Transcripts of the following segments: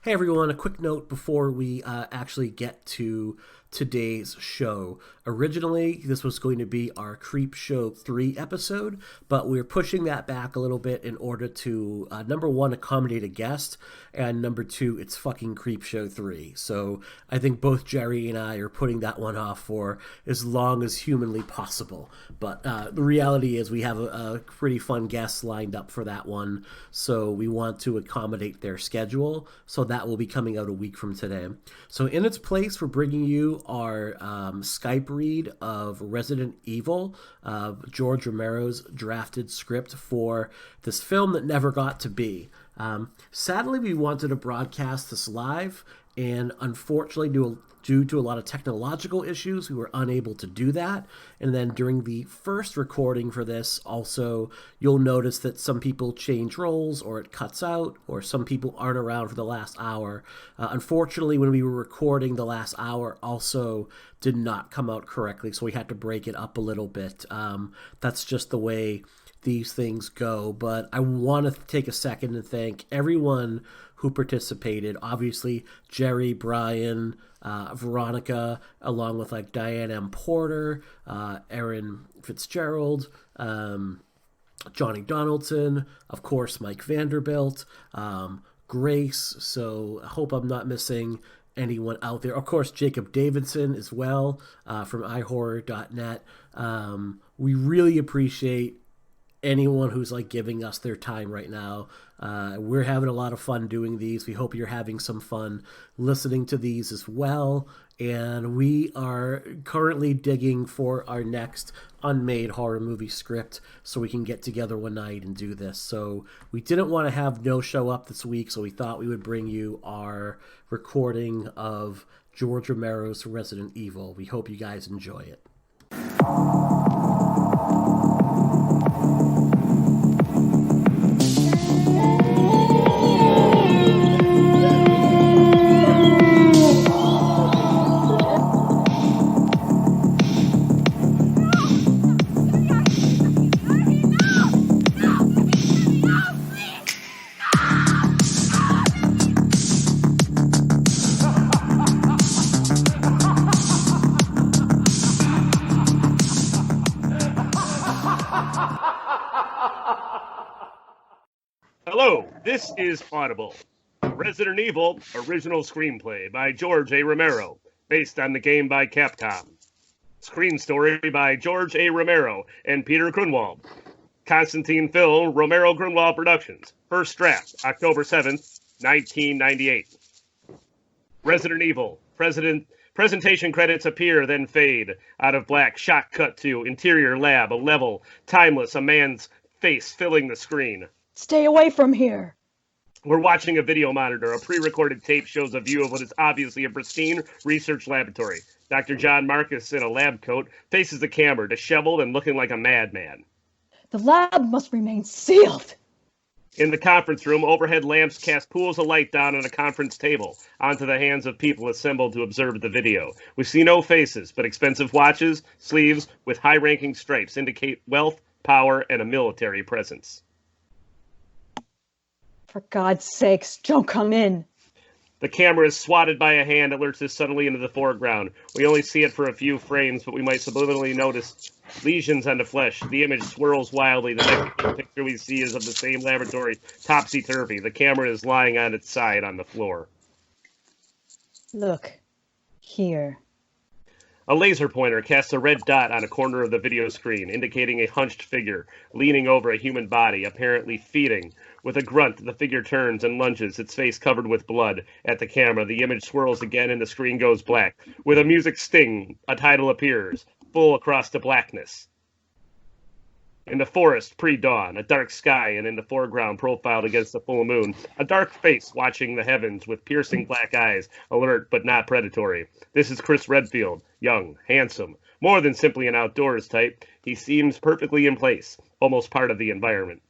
Hey everyone, a quick note before we actually get to today's show. Originally, this was going to be our Creep Show 3 episode, but we're pushing that back a little bit in order to, number one, accommodate a guest, and number two, it's fucking Creep Show 3. So I think both Jerry and I are putting that one off for as long as humanly possible. But the reality is we have a pretty fun guest lined up for that one, so we want to accommodate their schedule. So that will be coming out a week from today. So in its place, we're bringing you our Skype read of Resident Evil, George Romero's drafted script for this film that never got to be. Sadly, we wanted to broadcast this live, and unfortunately, due to a lot of technological issues, we were unable to do that. And then during the first recording for this, also, you'll notice that some people change roles, or it cuts out, or some people aren't around for the last hour. Unfortunately, when we were recording, the last hour also did not come out correctly, so we had to break it up a little bit. That's just the way these things go. But I want to take a second and thank everyone who participated. Obviously, Jerry, Brian, Veronica, along with like Diane M. Porter, Aaron Fitzgerald, Johnny Donaldson, of course, Mike Vanderbilt, Grace. So I hope I'm not missing anyone out there. Of course, Jacob Davidson as well, from iHorror.net. We really appreciate anyone who's like giving us their time right now. We're having a lot of fun doing these. We hope you're having some fun listening to these as well. And we are currently digging for our next unmade horror movie script so we can get together one night and do this. So we didn't want to have no show up this week, so we thought we would bring you our recording of George Romero's Resident Evil. We hope you guys enjoy it. Hello, this is Audible. Resident Evil original screenplay by George A. Romero, based on the game by Capcom. Screen story by George A. Romero and Peter Grunwald. Constantine Film, Romero Grunwald Productions. First draft, October 7th, 1998. Resident Evil. Presentation credits appear, then fade. Out of black, shot cut to interior lab, a level, timeless, a man's face filling the screen. Stay away from here. We're watching a video monitor. A pre-recorded tape shows a view of what is obviously a pristine research laboratory. Dr. John Marcus, in a lab coat, faces the camera, disheveled and looking like a madman. The lab must remain sealed. In the conference room, overhead lamps cast pools of light down on a conference table onto the hands of people assembled to observe the video. We see no faces, but expensive watches, sleeves with high-ranking stripes indicate wealth, power, and a military presence. For God's sakes, don't come in. The camera is swatted by a hand that lurches suddenly into the foreground. We only see it for a few frames, but we might subliminally notice lesions on the flesh. The image swirls wildly. The next picture we see is of the same laboratory, topsy-turvy. The camera is lying on its side on the floor. Look, here. A laser pointer casts a red dot on a corner of the video screen, indicating a hunched figure leaning over a human body, apparently feeding. With a grunt, the figure turns and lunges, its face covered with blood, at the camera. The image swirls again and the screen goes black. With a music sting, a title appears, full across the blackness. In the forest, pre-dawn, a dark sky, and in the foreground, profiled against the full moon, a dark face watching the heavens with piercing black eyes, alert but not predatory. This is Chris Redfield, young, handsome, more than simply an outdoors type. He seems perfectly in place, almost part of the environment.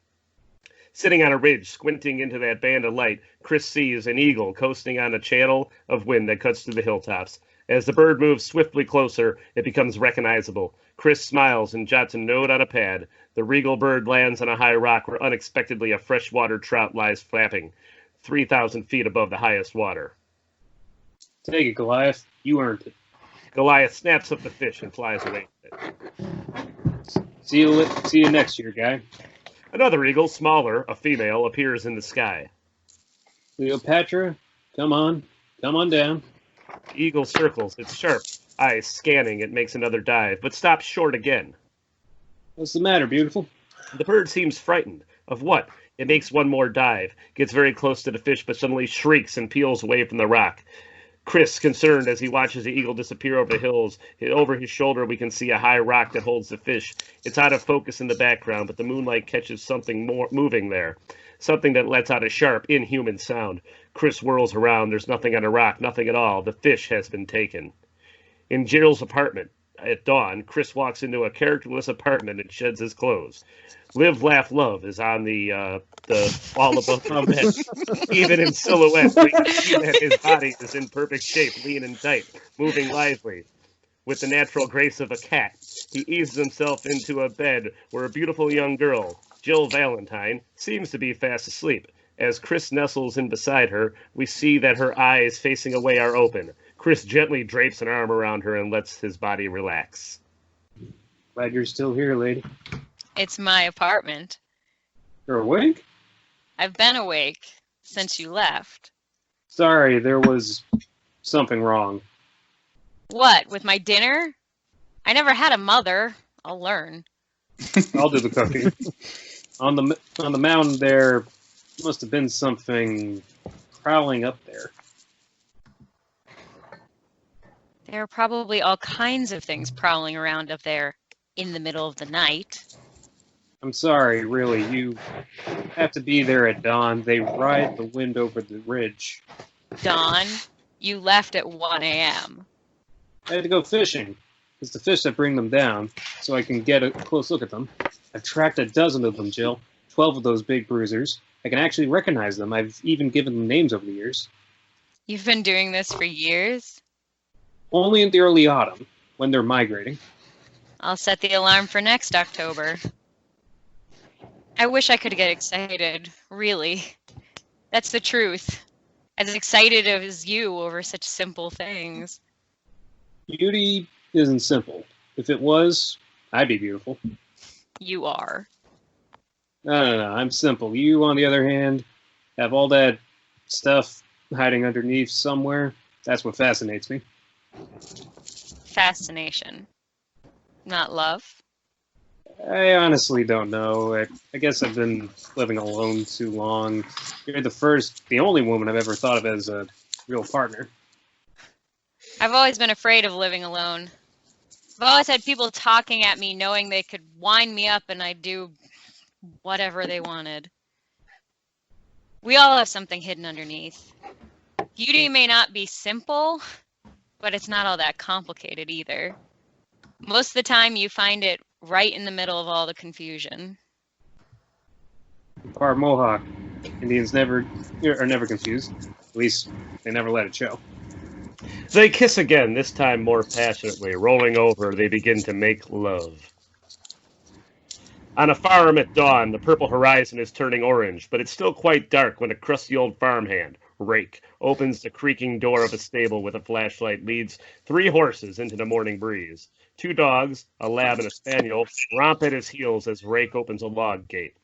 Sitting on a ridge, squinting into that band of light, Chris sees an eagle coasting on a channel of wind that cuts through the hilltops. As the bird moves swiftly closer, it becomes recognizable. Chris smiles and jots a note on a pad. The regal bird lands on a high rock where unexpectedly a freshwater trout lies flapping. 3,000 feet above the highest water. Take it, Goliath. You earned it. Goliath snaps up the fish and flies away with it. See you next year, guy. Another eagle, smaller, a female, appears in the sky. Cleopatra, come on down. The eagle circles, its sharp eyes scanning. It makes another dive, but stops short again. What's the matter, beautiful? The bird seems frightened. Of what? It makes one more dive, gets very close to the fish, but suddenly shrieks and peels away from the rock. Chris, concerned as he watches the eagle disappear over the hills. Over his shoulder, we can see a high rock that holds the fish. It's out of focus in the background, but the moonlight catches something more moving there. Something that lets out a sharp, inhuman sound. Chris whirls around. There's nothing on the rock, nothing at all. The fish has been taken. In Jill's apartment, at dawn, Chris walks into a characterless apartment and sheds his clothes. Live, Laugh, Love is on the wall above the bed. Even in silhouette, we can see that his body is in perfect shape, lean and tight, moving lively. With the natural grace of a cat, he eases himself into a bed where a beautiful young girl, Jill Valentine, seems to be fast asleep. As Chris nestles in beside her, we see that her eyes facing away are open. Chris gently drapes an arm around her and lets his body relax. Glad you're still here, lady. It's my apartment. You're awake? I've been awake since you left. Sorry, there was something wrong. What, with my dinner? I never had a mother. I'll learn. I'll do the cooking. On the mountain there must have been something prowling up there. There are probably all kinds of things prowling around up there in the middle of the night. I'm sorry, really. You have to be there at dawn. They ride the wind over the ridge. Dawn, you left at 1 a.m. I had to go fishing. It's the fish that bring them down, so I can get a close look at them. I've tracked a dozen of them, Jill. 12 of those big bruisers. I can actually recognize them. I've even given them names over the years. You've been doing this for years? Only in the early autumn, when they're migrating. I'll set the alarm for next October. I wish I could get excited, really. That's the truth. As excited as you over such simple things. Beauty isn't simple. If it was, I'd be beautiful. You are. No, I'm simple. You, on the other hand, have all that stuff hiding underneath somewhere. That's what fascinates me. Fascination. Not love. I honestly don't know. I guess I've been living alone too long. You're the only woman I've ever thought of as a real partner. I've always been afraid of living alone. I've always had people talking at me knowing they could wind me up and I'd do whatever they wanted. We all have something hidden underneath. Beauty may not be simple, but it's not all that complicated either. Most of the time you find it right in the middle of all the confusion. Part Mohawk. Indians are never confused. At least they never let it show. They kiss again, this time more passionately. Rolling over, they begin to make love. On a farm at dawn, the purple horizon is turning orange, but it's still quite dark when a crusty old farmhand, Rake, opens the creaking door of a stable with a flashlight, leads 3 horses into the morning breeze. 2 dogs, a lab and a spaniel, romp at his heels as Rake opens a log gate.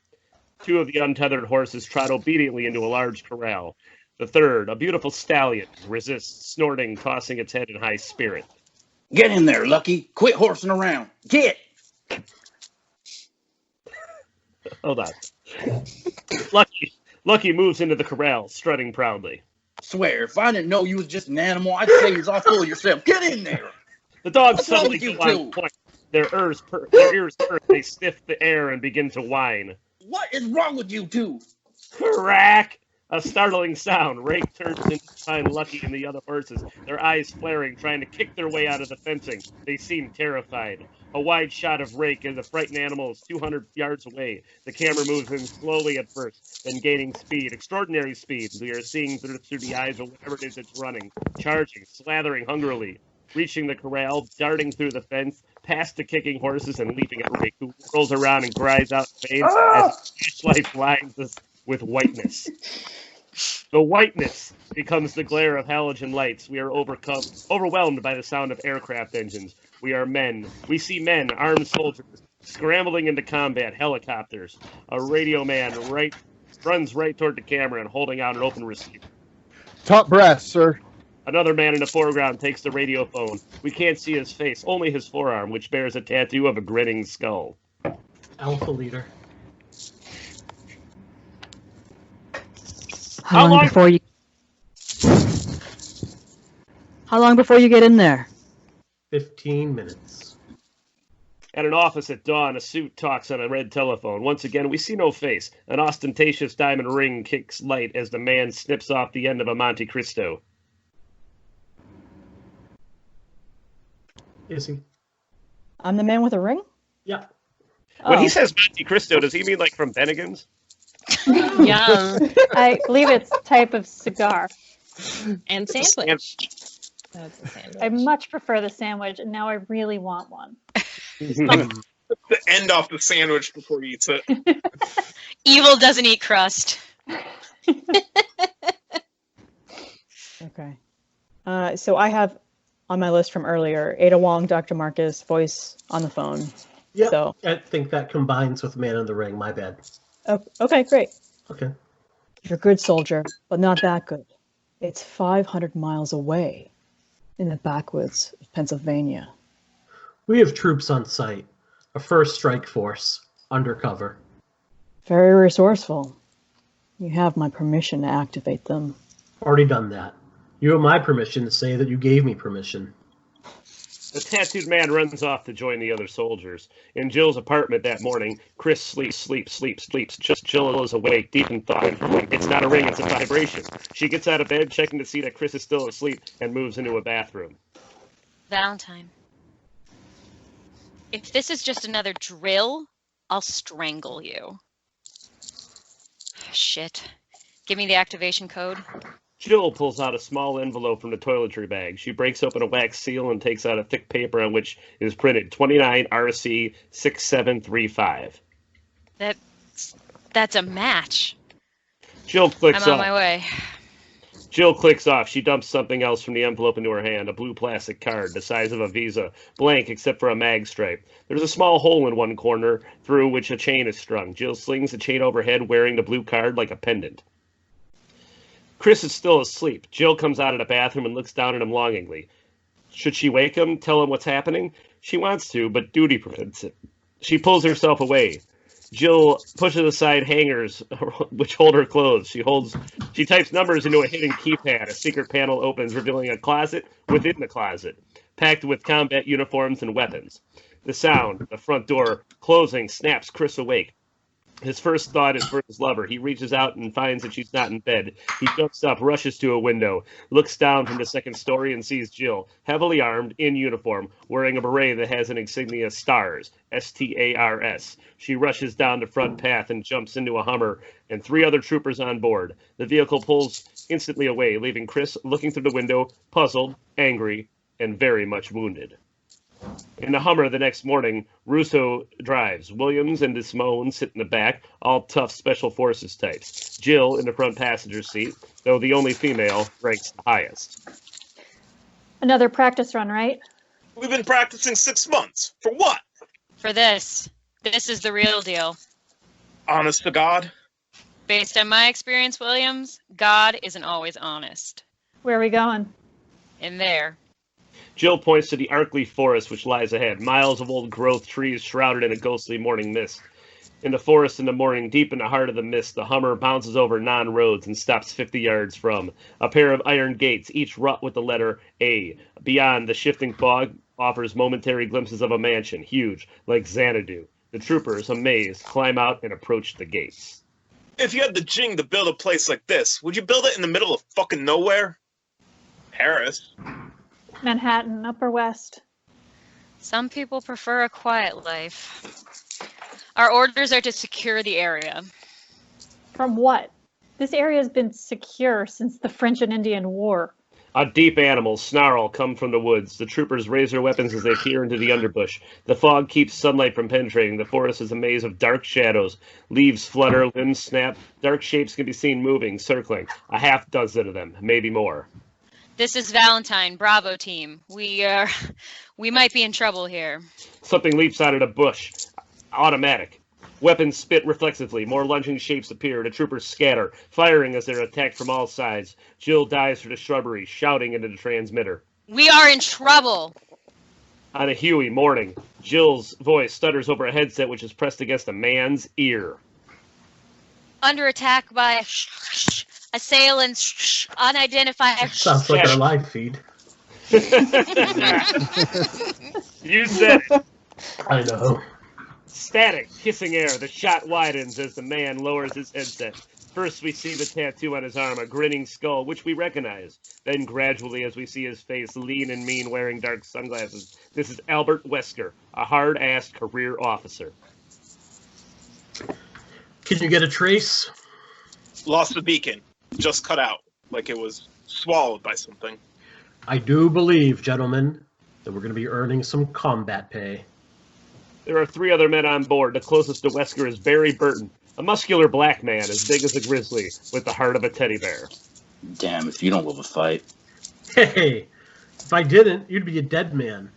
2 of the untethered horses trot obediently into a large corral. The third, a beautiful stallion, resists, snorting, tossing its head in high spirit. Get in there, Lucky. Quit horsing around. Get! Hold on. Lucky moves into the corral, strutting proudly. Swear, if I didn't know you was just an animal, I'd say you're all full of yourself. Get in there! The dogs What's wrong suddenly with you go on two? point. Their ears perk, they sniff the air and begin to whine. What is wrong with you two? Crack! A startling sound. Rake turns in to find Lucky and the other horses, their eyes flaring, trying to kick their way out of the fencing. They seem terrified. A wide shot of Rake as the frightened animal is 200 yards away. The camera moves in slowly at first, then gaining speed, extraordinary speed. We are seeing through the eyes of whatever it is it's running, charging, slathering hungrily, reaching the corral, darting through the fence, past the kicking horses and leaping at Rake, who rolls around and cries out in pain as the flashlight blinds us with whiteness. The whiteness becomes the glare of halogen lights. We are overwhelmed by the sound of aircraft engines. We are men. We see men, armed soldiers, scrambling into combat, helicopters. A radio man runs right toward the camera and holding out an open receiver. Top brass, sir. Another man in the foreground takes the radio phone. We can't see his face, only his forearm, which bears a tattoo of a grinning skull. Alpha leader. How long before you? How long before you get in there? 15 minutes. At an office at dawn, a suit talks on a red telephone. Once again, we see no face. An ostentatious diamond ring kicks light as the man snips off the end of a Monte Cristo. Is he? I'm the man with a ring? Yeah. When he Oh. says Monte Cristo, does he mean like from Bennigan's? Yum. I believe it's a type of cigar. And It's a sandwich. That's a sandwich. I much prefer the sandwich, and now I really want one. sandwich. The end off the sandwich before he eats it. Evil doesn't eat crust. Okay. So I have on my list from earlier Ada Wong, Dr. Marcus, voice on the phone. Yeah. So I think that combines with Man in the Ring. My bad. okay, great. Okay. You're a good soldier, but not that good. It's 500 miles away in the backwoods of Pennsylvania. We have troops on site. A first strike force. Undercover. Very resourceful. You have my permission to activate them. Already done that. You have my permission to say that you gave me permission. The tattooed man runs off to join the other soldiers. In Jill's apartment that morning, Chris sleeps. Just Jill is awake, deep in thought. It's not a ring, it's a vibration. She gets out of bed, checking to see that Chris is still asleep, and moves into a bathroom. Valentine. If this is just another drill, I'll strangle you. Shit. Give me the activation code. Jill pulls out a small envelope from the toiletry bag. She breaks open a wax seal and takes out a thick paper on which is printed 29 RC 6735. That's a match. Jill clicks I'm on off. my way. Jill clicks off. She dumps something else from the envelope into her hand, a blue plastic card the size of a Visa, blank except for a mag stripe. There's a small hole in one corner through which a chain is strung. Jill slings the chain overhead, wearing the blue card like a pendant. Chris is still asleep. Jill comes out of the bathroom and looks down at him longingly. Should she wake him, tell him what's happening? She wants to, but duty prevents it. She pulls herself away. Jill pushes aside hangers which hold her clothes. She types numbers into a hidden keypad. A secret panel opens, revealing a closet within the closet, packed with combat uniforms and weapons. The sound, the front door closing, snaps Chris awake. His first thought is for his lover. He reaches out and finds that she's not in bed. He jumps up, rushes to a window, looks down from the second story and sees Jill, heavily armed, in uniform, wearing a beret that has an insignia STARS, S-T-A-R-S. She rushes down the front path and jumps into a Hummer and 3 other troopers on board. The vehicle pulls instantly away, leaving Chris looking through the window, puzzled, angry, and very much wounded. In the Hummer the next morning, Russo drives. Williams and Desmond sit in the back, all tough Special Forces types. Jill in the front passenger seat, though the only female, ranks the highest. Another practice run, right? We've been practicing 6 months. For what? For this. This is the real deal. Honest to God? Based on my experience, Williams, God isn't always honest. Where are we going? In there. Jill points to the Arkley forest which lies ahead, miles of old growth, trees shrouded in a ghostly morning mist. In the forest in the morning, deep in the heart of the mist, the Hummer bounces over non-roads and stops 50 yards from a pair of iron gates, each wrought with the letter A. Beyond, the shifting fog offers momentary glimpses of a mansion, huge, like Xanadu. The troopers, amazed, climb out and approach the gates. If you had the jing to build a place like this, would you build it in the middle of fucking nowhere? Paris. Manhattan, Upper West. Some people prefer a quiet life. Our orders are to secure the area. From what? This area has been secure since the French and Indian War. A deep animal, snarl, come from the woods. The troopers raise their weapons as they peer into the underbush. The fog keeps sunlight from penetrating. The forest is a maze of dark shadows. Leaves flutter, limbs snap. Dark shapes can be seen moving, circling. A half dozen of them, maybe more. This is Valentine, Bravo team. We might be in trouble here. Something leaps out of the bush. Automatic. Weapons spit reflexively. More lunging shapes appear. The troopers scatter, firing as they're attacked from all sides. Jill dives through the shrubbery, shouting into the transmitter. We are in trouble. On a Huey morning, Jill's voice stutters over a headset which is pressed against a man's ear. Under attack by assailants, unidentified. Sounds like our live feed. You said it. I know. Static, hissing air. The shot widens as the man lowers his headset. First we see the tattoo on his arm, a grinning skull, which we recognize. Then gradually as we see his face, lean and mean, wearing dark sunglasses. This is Albert Wesker, a hard-assed career officer. Can you get a trace? Lost the beacon. Just cut out, like it was swallowed by something. I do believe, gentlemen, that we're going to be earning some combat pay. There are 3 other men on board. The closest to Wesker is Barry Burton, a muscular black man as big as a grizzly with the heart of a teddy bear. Damn, if you don't love a fight. Hey, if I didn't, you'd be a dead man.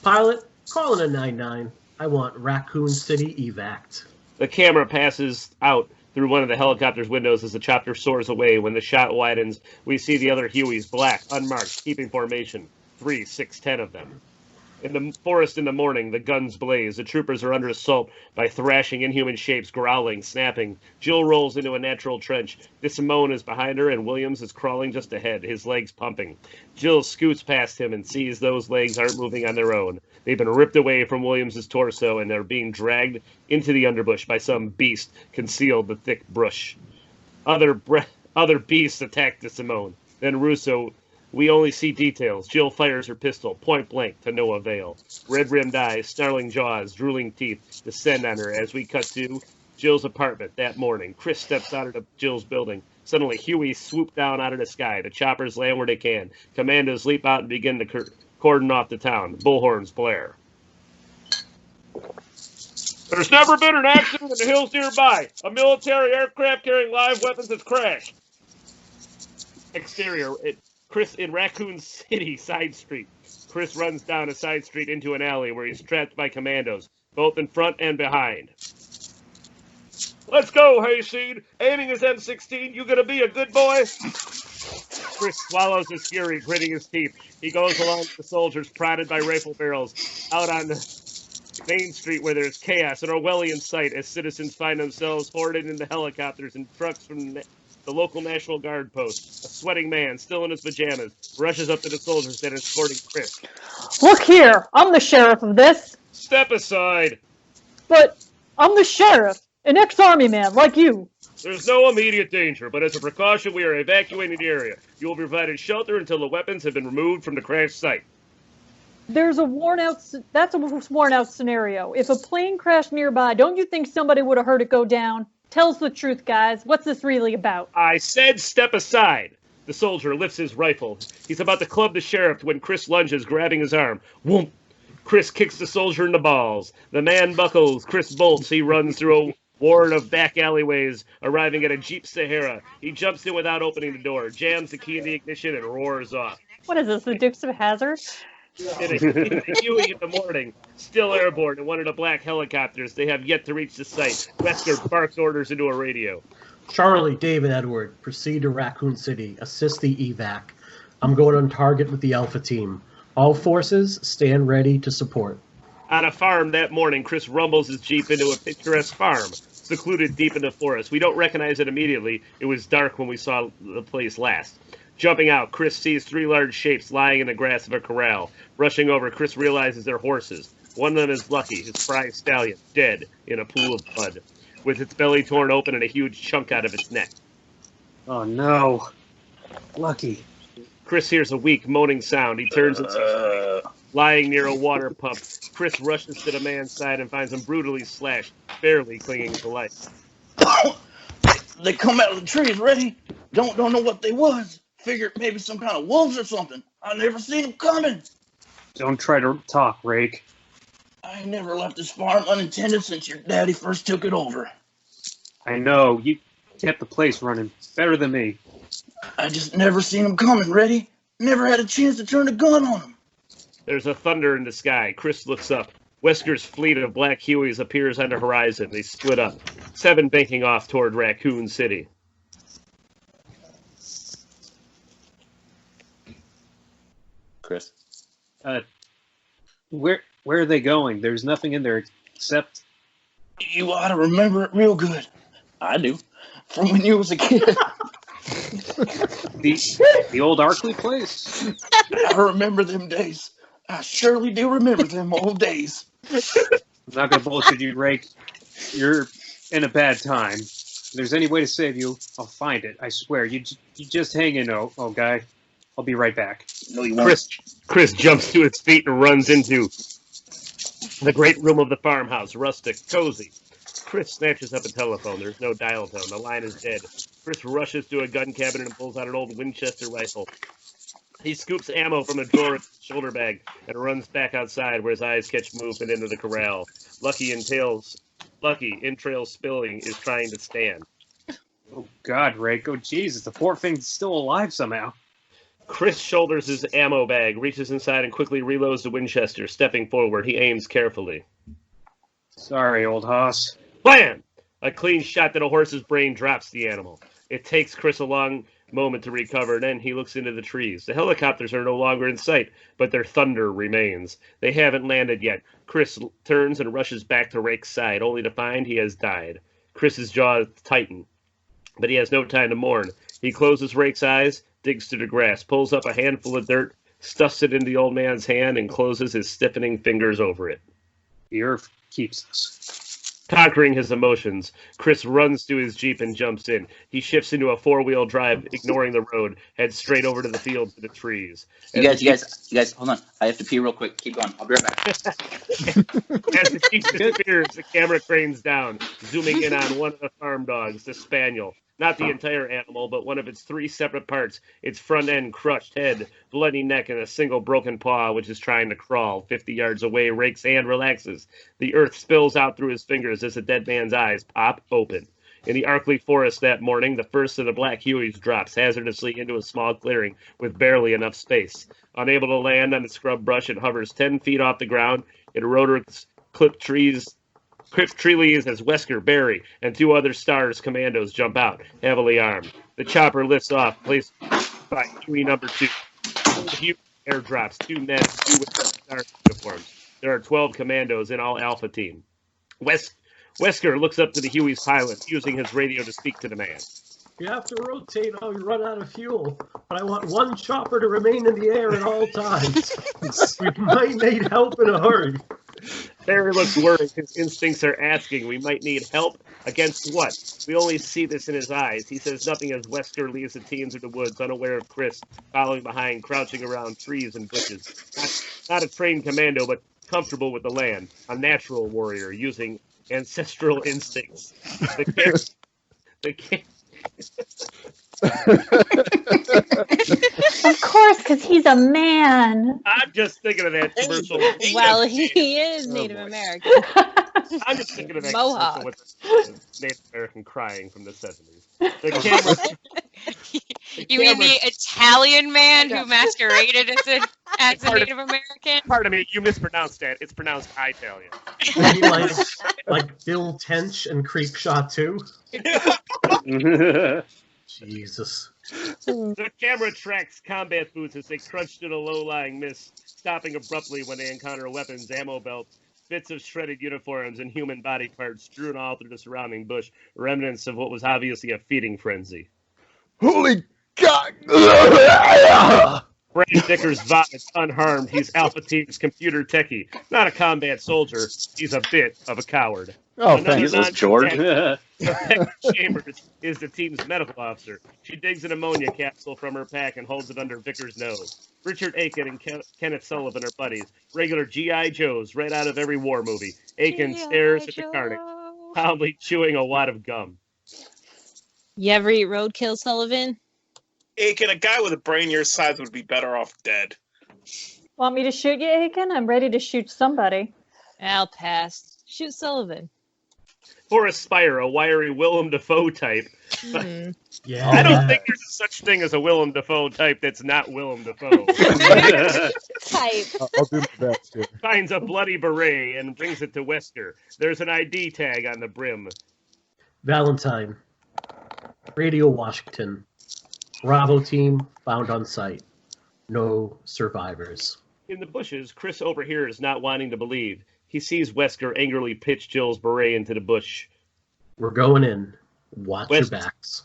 Pilot, call in a 9-9. I want Raccoon City evac. The camera passes out through one of the helicopter's windows as the chopper soars away. When the shot widens, we see the other Hueys, black, unmarked, keeping formation. 3, 6, 10 of them. In the forest in the morning, the guns blaze. The troopers are under assault by thrashing inhuman shapes, growling, snapping. Jill rolls into a natural trench. DeSimone is behind her, and Williams is crawling just ahead, his legs pumping. Jill scoots past him and sees those legs aren't moving on their own. They've been ripped away from Williams's torso, and they're being dragged into the underbush by some beast concealed in the thick brush. Other beasts attack DeSimone. Then Russo. We only see details. Jill fires her pistol, point blank, to no avail. Red-rimmed eyes, snarling jaws, drooling teeth descend on her as we cut to Jill's apartment that morning. Chris steps out of Jill's building. Suddenly, Huey swoop down out of the sky. The choppers land where they can. Commandos leap out and begin to cordon off the town. Bullhorns blare. There's never been an accident in the hills nearby. A military aircraft carrying live weapons has crashed. Exterior. Chris in Raccoon City, side street. Chris runs down a side street into an alley where he's trapped by commandos, both in front and behind. Let's go, Hayseed. Aiming his M16, you gonna be a good boy? Chris swallows his fury, gritting his teeth. He goes along with the soldiers, prodded by rifle barrels, out on the main street where there's chaos, an Orwellian sight as citizens find themselves hoarded into helicopters and trucks from the local National Guard post. A sweating man, still in his pajamas, rushes up to the soldiers that are escorting Chris. Look here, I'm the sheriff of this. Step aside. But I'm the sheriff, an ex-army man like you. There's no immediate danger, but as a precaution, we are evacuating the area. You will be provided shelter until the weapons have been removed from the crash site. That's a worn out scenario. If a plane crashed nearby, don't you think somebody would have heard it go down? Tell us the truth, guys. What's this really about? I said step aside. The soldier lifts his rifle. He's about to club the sheriff when Chris lunges, grabbing his arm. Whoomp! Chris kicks the soldier in the balls. The man buckles. Chris bolts. He runs through a ward of back alleyways, arriving at a Jeep Sahara. He jumps in without opening the door, jams the key in the ignition, and roars off. What is this, the Dukes of Hazzard? In a Huey in the morning, still airborne in one of the black helicopters. They have yet to reach the site. Wesker barks orders into a radio. Charlie, David, Edward, proceed to Raccoon City. Assist the evac. I'm going on target with the Alpha team. All forces, stand ready to support. On a farm that morning, Chris rumbles his Jeep into a picturesque farm, secluded deep in the forest. We don't recognize it immediately. It was dark when we saw the place last. Jumping out, Chris sees 3 large shapes lying in the grass of a corral. Rushing over, Chris realizes they're horses. One of them is Lucky, his prize stallion, dead in a pool of blood, with its belly torn open and a huge chunk out of its neck. Oh no. Lucky. Chris hears a weak, moaning sound. He turns and sees lying near a water pump. Chris rushes to the man's side and finds him brutally slashed, barely clinging to life. They come out of the trees ready. Don't know what they was. Figured maybe some kind of wolves or something. I never seen them coming. Don't try to talk, Rake. I ain't never left this farm unattended since your daddy first took it over. I know, you kept the place running better than me. I just never seen them coming, ready? Never had a chance to turn a gun on them. There's a thunder in the sky. Chris looks up. Wesker's fleet of black Hueys appears on the horizon. They split up. 7 banking off toward Raccoon City. Chris? Where are they going? There's nothing in there except... You ought to remember it real good. I do. From when you was a kid. The old Arkley place? I remember them days. I surely do remember them old days. I'm not going to bullshit you, Rake. You're in a bad time. If there's any way to save you, I'll find it. I swear. You just hang in, oh guy. I'll be right back. No, you won't. Chris jumps to his feet and runs into the great room of the farmhouse, rustic, cozy. Chris snatches up a telephone. There's no dial tone. The line is dead. Chris rushes to a gun cabinet and pulls out an old Winchester rifle. He scoops ammo from a drawer in his shoulder bag and runs back outside where his eyes catch movement into the corral. Lucky, in trails spilling, is trying to stand. Oh, God, Rake. Oh, Jesus. The poor thing's still alive somehow. Chris shoulders his ammo bag, reaches inside, and quickly reloads the Winchester. Stepping forward, he aims carefully. Sorry, old hoss. Blam! A clean shot that a horse's brain drops the animal. It takes Chris a long moment to recover, then he looks into the trees. The helicopters are no longer in sight, but their thunder remains. They haven't landed yet. Chris turns and rushes back to Rake's side, only to find he has died. Chris's jaws tighten, but he has no time to mourn. He closes Rake's eyes, digs through the grass, pulls up a handful of dirt, stuffs it into the old man's hand, and closes his stiffening fingers over it. The earth keeps us. Conquering his emotions, Chris runs to his Jeep and jumps in. He shifts into a 4-wheel drive, ignoring the road, heads straight over to the field to the trees. You guys, hold on. I have to pee real quick. Keep going. I'll be right back. As the Jeep disappears, the camera cranes down, zooming in on one of the farm dogs, the spaniel. Not the entire animal, but one of its 3 separate parts, its front end crushed head, bloody neck, and a single broken paw, which is trying to crawl. 50 yards away, Rake's hand relaxes. The earth spills out through his fingers as the dead man's eyes pop open. In the Arkley forest that morning, the first of the black Hueys drops hazardously into a small clearing with barely enough space. Unable to land on the scrub brush, it hovers 10 feet off the ground. It rotors clipped tree leaves as Wesker, Barry, and 2 other STARS commandos jump out, heavily armed. The chopper lifts off, placed by Huey number 2. Huey airdrops 2 men, 2 with STARS uniforms. There are 12 commandos in all Alpha Team. Wesker looks up to the Huey's pilot, using his radio to speak to the man. You have to rotate or we run out of fuel, but I want one chopper to remain in the air at all times. We might need help in a hurry. Barry looks worried. His instincts are asking, we might need help? Against what? We only see this in his eyes. He says nothing as Wesker leaves the team through the woods, unaware of Chris, following behind, crouching around trees and bushes. Not a trained commando, but comfortable with the land. A natural warrior, using ancestral instincts. Of course, because he's a man. I'm just thinking of that commercial. Well, he is Native American. I'm just thinking of that Mohawk. commercial with the Native American crying from the 70s. The camera. You mean the Italian man who masqueraded as a Native American? Pardon me, you mispronounced that. It's pronounced Italian. Maybe like Bill Tench and Creepshot 2. Jesus. The camera tracks combat boots as they crunch through the low-lying mist, stopping abruptly when they encounter weapons, ammo belts, bits of shredded uniforms, and human body parts strewn all through the surrounding bush, remnants of what was obviously a feeding frenzy. Holy God! Brad Vickers vomits unharmed. He's Alpha Team's computer techie. Not a combat soldier. He's a bit of a coward. Oh, thanks, George. Rebecca Chambers is the team's medical officer. She digs an ammonia capsule from her pack and holds it under Vickers' nose. Richard Aiken and Kenneth Sullivan are buddies. Regular G.I. Joes right out of every war movie. Aiken stares at the carnage, calmly chewing a wad of gum. You ever eat roadkill, Sullivan? Aiken, a guy with a brain your size would be better off dead. Want me to shoot you, Aiken? I'm ready to shoot somebody. I'll pass. Shoot Sullivan. Forrest Spire, a wiry Willem Dafoe type. Yeah. I don't think there's such thing as a Willem Dafoe type that's not Willem Dafoe. Type. I'll do my best here. Finds a bloody beret and brings it to Wesker. There's an ID tag on the brim. Valentine. Radio Washington. Bravo team found on site. No survivors. In the bushes, Chris overhears, not wanting to believe. He sees Wesker angrily pitch Jill's beret into the bush. We're going in. Watch your backs.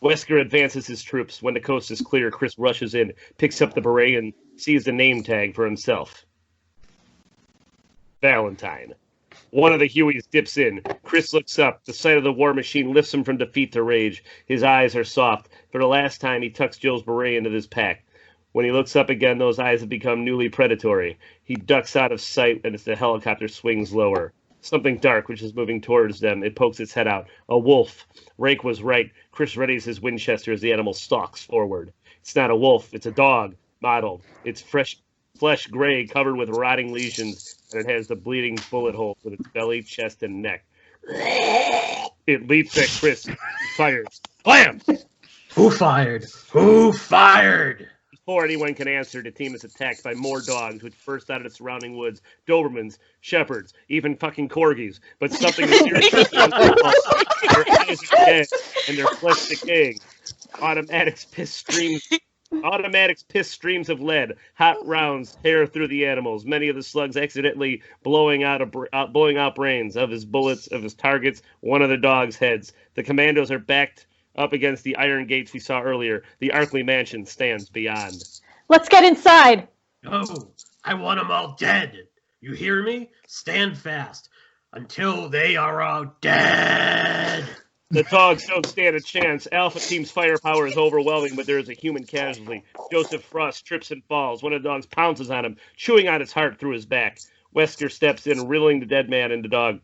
Wesker advances his troops. When the coast is clear, Chris rushes in, picks up the beret, and sees the name tag for himself. Valentine. One of the Hueys dips in. Chris looks up. The sight of the war machine lifts him from defeat to rage. His eyes are soft. For the last time, he tucks Jill's beret into his pack. When he looks up again, those eyes have become newly predatory. He ducks out of sight, and as the helicopter swings lower. Something dark, which is moving towards them. It pokes its head out. A wolf. Rake was right. Chris readies his Winchester as the animal stalks forward. It's not a wolf. It's a dog. Mottled. It's fresh flesh gray, covered with rotting lesions, and it has the bleeding bullet holes in its belly, chest, and neck. It leaps at Chris. He fires. Blam! Who fired? Who fired? Before anyone can answer, the team is attacked by more dogs, which burst out of the surrounding woods. Dobermans, shepherds, even fucking corgis. But something is seriously unresolved. Their eyes are dead, and their flesh decaying. Automatics piss streams of lead. Hot rounds tear through the animals. Many of the slugs accidentally blowing out brains of his bullets, of his targets, one of the dogs' heads. The commandos are backed up against the iron gates we saw earlier. The Arkley mansion stands beyond. Let's get inside. No, I want them all dead. You hear me? Stand fast until they are all dead. The dogs don't stand a chance. Alpha Team's firepower is overwhelming, but there is a human casualty. Joseph Frost trips and falls. One of the dogs pounces on him, chewing on his heart through his back. Wesker steps in, riddling the dead man and the dog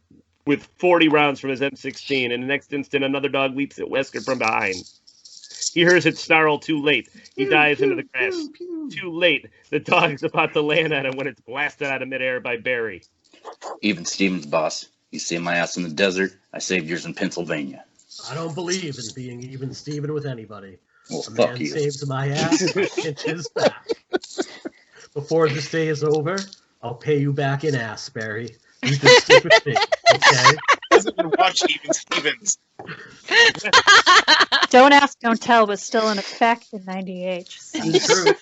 with 40 rounds from his M16. In the next instant, another dog leaps at Wesker from behind. He hears it snarl too late. He dives into the grass. Too late. The dog is about to land on him when it's blasted out of midair by Barry. Even Stevens, boss. You saved my ass in the desert. I saved yours in Pennsylvania. I don't believe in being even Steven with anybody. Well, A fuck man you. saves my ass, I pinch his back. Before this day is over, I'll pay you back in ass, Barry. You can stick with me, okay? Doesn't even watch Even Stevens. Don't ask, don't tell was still in effect in 98. It's true.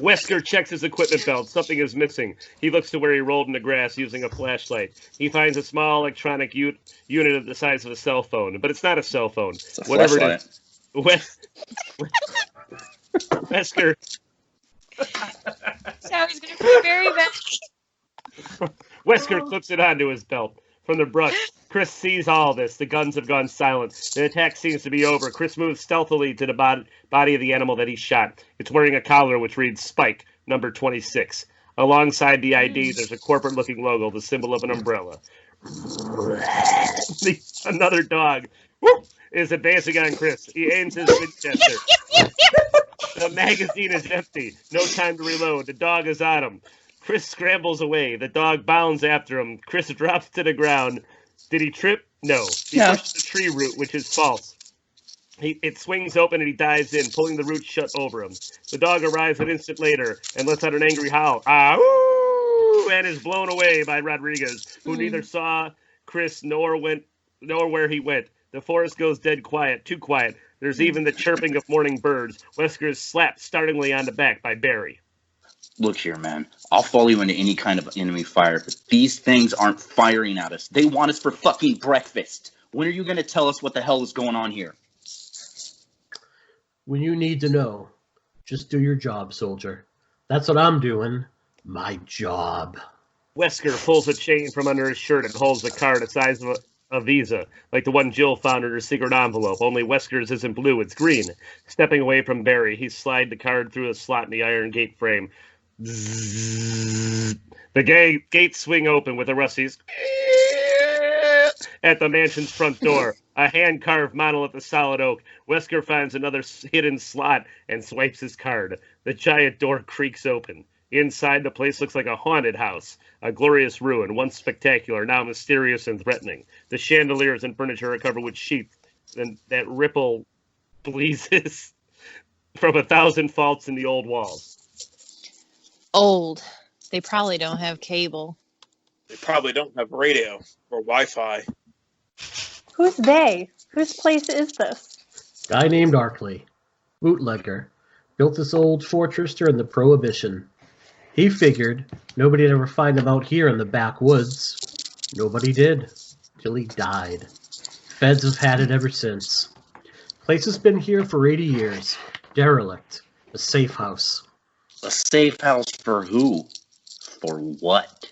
Wesker checks his equipment belt. Something is missing. He looks to where he rolled in the grass using a flashlight. He finds a small electronic unit of the size of a cell phone, but it's not a cell phone. It's a Whatever flashlight. it is. Wesker. So he's going to put Barry back. Wesker clips it onto his belt. From the brush, Chris sees all this. The guns have gone silent. The attack seems to be over. Chris moves stealthily to the body of the animal that he shot. It's wearing a collar which reads Spike, number 26. Alongside the ID, there's a corporate-looking logo, the symbol of an umbrella. Another dog is advancing on Chris. He aims his Winchester. The magazine is empty. No time to reload. The dog is on him. Chris scrambles away. The dog bounds after him. Chris drops to the ground. Did he trip? No. He pushed the tree root, which is false. It swings open and he dives in, pulling the root shut over him. The dog arrives an instant later and lets out an angry howl. Ah-ooh! And is blown away by Rodriguez, who neither saw Chris nor where he went. The forest goes dead quiet, too quiet. There's even the chirping of morning birds. Wesker is slapped startlingly on the back by Barry. Look here, man. I'll follow you into any kind of enemy fire, but these things aren't firing at us. They want us for fucking breakfast. When are you going to tell us what the hell is going on here? When you need to know, just do your job, soldier. That's what I'm doing. My job. Wesker pulls a chain from under his shirt and holds a card the size of a Visa, like the one Jill found in her secret envelope, only Wesker's isn't blue, it's green. Stepping away from Barry, he slides the card through a slot in the iron gate frame. Zzz. The gates swing open with a rusty at the mansion's front door. A hand-carved monolith of solid oak. Wesker finds another hidden slot and swipes his card. The giant door creaks open. Inside, the place looks like a haunted house. A glorious ruin, once spectacular, now mysterious and threatening. The chandeliers and furniture are covered with sheets that ripple bleezes from 1,000 faults in the old walls. Old. They probably don't have cable. They probably don't have radio or Wi-Fi. Who's they? Whose place is this? Guy named Arkley, bootlegger, built this old fortress during the Prohibition. He figured nobody'd ever find him out here in the backwoods. Nobody did, till he died. Feds have had it ever since. Place has been here for 80 years. Derelict. A safe house. A safe house for who? For what?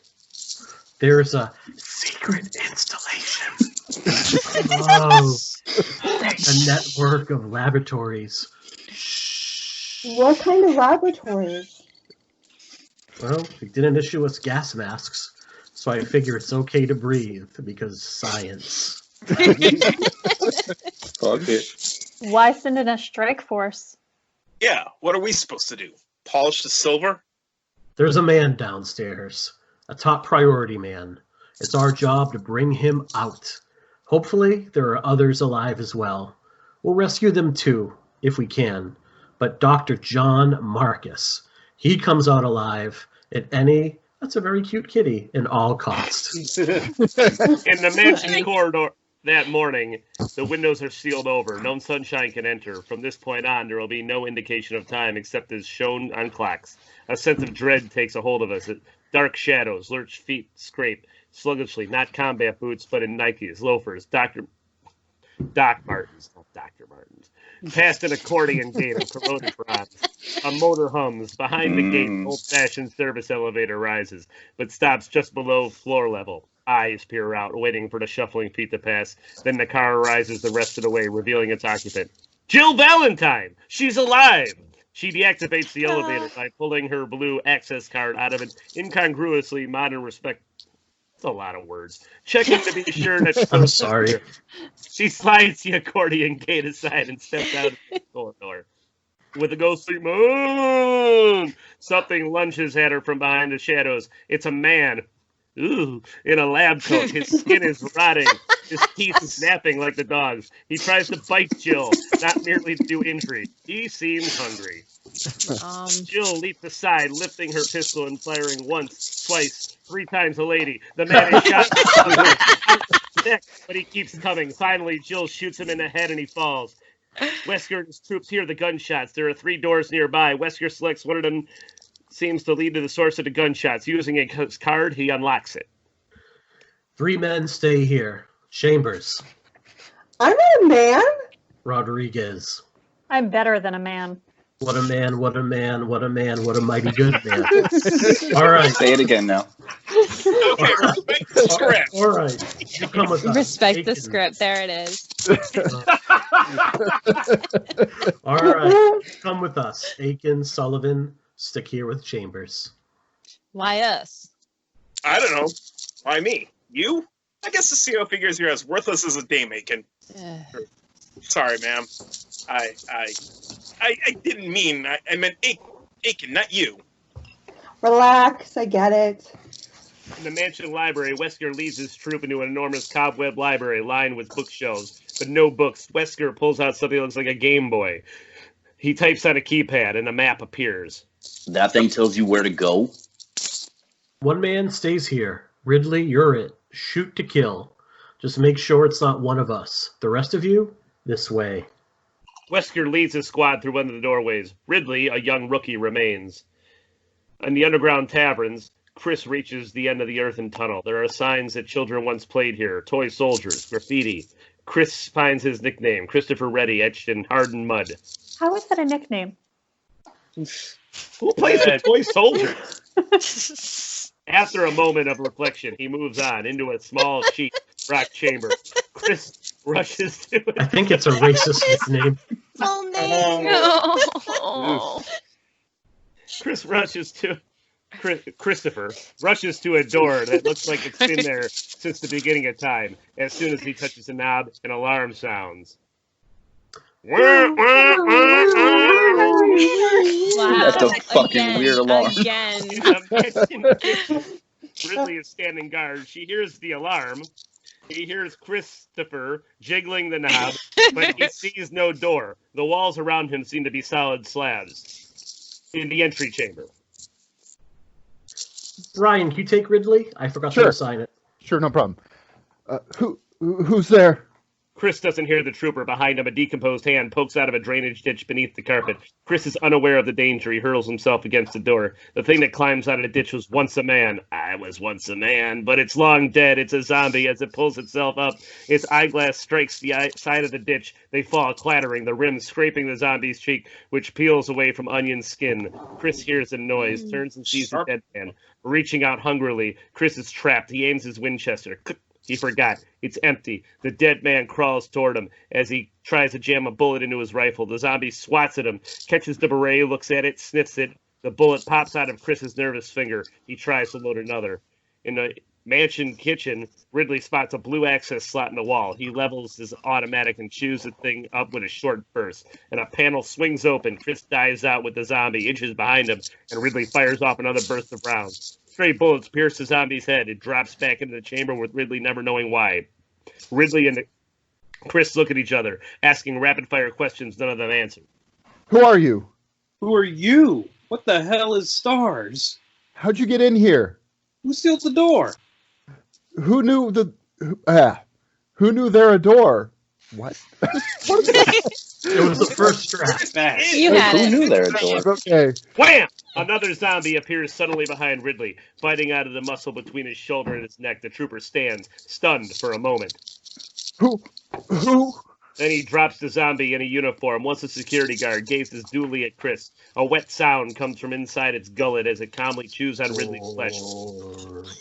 There's a secret installation. Oh, a network of laboratories. What kind of laboratories? Well, they didn't issue us gas masks, so I figure it's okay to breathe because science. Fuck it. Why send in a strike force? Yeah, what are we supposed to do? Polish the silver? There's a man downstairs, a top priority man. It's our job to bring him out. Hopefully, there are others alive as well. We'll rescue them too, if we can. But Dr. John Marcus, he comes out alive at any, that's a very cute kitty, in all costs. In the mansion corridor that morning, the windows are sealed over. No sunshine can enter. From this point on, there will be no indication of time except as shown on clocks. A sense of dread takes a hold of us. Dark shadows, lurch feet scrape sluggishly, not combat boots, but in Nikes, loafers, Doc Martens, not Dr. Martens. Past an accordion gate of corroded bronze. A motor hums. Behind the gate, an old-fashioned service elevator rises, but stops just below floor level. Eyes peer out, waiting for the shuffling feet to pass. Then the car rises the rest of the way, revealing its occupant. Jill Valentine! She's alive! She deactivates the elevator by pulling her blue access card out of an incongruously modern respect. That's a lot of words. Checking to be sure that... I'm sorry. She slides the accordion gate aside and steps out of the corridor. With a ghostly moon, something lunges at her from behind the shadows. It's a man. Ooh, in a lab coat. His skin is rotting. His teeth snapping like the dog's. He tries to bite Jill, not merely to do injury. He seems hungry. Jill leaps aside, lifting her pistol and firing once, twice, 3 times a lady. The man is shot in the neck, but he keeps coming. Finally, Jill shoots him in the head and he falls. Wesker and his troops hear the gunshots. There are 3 doors nearby. Wesker selects one of them. Seems to lead to the source of the gunshots. Using a card, he unlocks it. 3 men stay here. Chambers. I'm not a man. Rodriguez. I'm better than a man. What a man, what a man, what a man, what a mighty good man. All right. Say it again now. Okay, respect the script. All right. You come with us. Respect the script. There it is. All right. Come with us. Aiken, Sullivan, stick here with Chambers. Why us? I don't know. Why me? You? I guess the CO figures you're as worthless as a day making. Sorry, ma'am. I didn't mean. I meant Aiken, not you. Relax, I get it. In the mansion library, Wesker leads his troop into an enormous cobweb library lined with bookshelves, but no books. Wesker pulls out something that looks like a Game Boy. He types on a keypad, and a map appears. That thing tells you where to go? 1 man stays here. Ridley, you're it. Shoot to kill. Just make sure it's not one of us. The rest of you, this way. Wesker leads his squad through one of the doorways. Ridley, a young rookie, remains. In the underground taverns, Chris reaches the end of the earthen tunnel. There are signs that children once played here. Toy soldiers, graffiti. Chris finds his nickname, Christopher Reddy, etched in hardened mud. How is that a nickname? Who plays with toy soldiers? After a moment of reflection, he moves on into a small sheet rock chamber. Chris rushes to it. I think it's a racist nickname. Oh, no. Chris rushes to Christopher rushes to a door that looks like it's been there since the beginning of time. As soon as he touches a knob, an alarm sounds. Wow. That's a fucking weird alarm. Again. In the mansion kitchen, Ridley is standing guard. She hears the alarm. He hears Christopher jiggling the knob, but he sees no door. The walls around him seem to be solid slabs. In the entry chamber. Brian, can you take Ridley? I forgot to assign it. Sure, no problem. Who's there? Chris doesn't hear the trooper. Behind him, a decomposed hand pokes out of a drainage ditch beneath the carpet. Chris is unaware of the danger. He hurls himself against the door. The thing that climbs out of the ditch was once a man. I was once a man, but it's long dead. It's a zombie. As it pulls itself up, its eyeglass strikes the side of the ditch. They fall, clattering, the rim scraping the zombie's cheek, which peels away from Onion's skin. Chris hears a noise, turns and sees the dead man. Reaching out hungrily, Chris is trapped. He aims his Winchester. He forgot. It's empty. The dead man crawls toward him as he tries to jam a bullet into his rifle. The zombie swats at him, catches the beret, looks at it, sniffs it. The bullet pops out of Chris's nervous finger. He tries to load another. In the mansion kitchen, Ridley spots a blue access slot in the wall. He levels his automatic and chews the thing up with a short burst. And a panel swings open. Chris dives out with the zombie, inches behind him, and Ridley fires off another burst of rounds. Stray bullets pierce the zombie's head. It drops back into the chamber with Ridley never knowing why. Ridley and Chris look at each other, asking rapid-fire questions none of them answer. Who are you? Who are you? What the hell is stars? How'd you get in here? Who sealed the door? Who knew who knew there a door? What? It was the first draft. You had Who it. knew there a door? Okay. Wham! Another zombie appears suddenly behind Ridley, biting out of the muscle between his shoulder and his neck. The trooper stands, stunned for a moment. Who? Then he drops the zombie in a uniform. Once the security guard gazes dully at Chris. A wet sound comes from inside its gullet as it calmly chews on Ridley's flesh.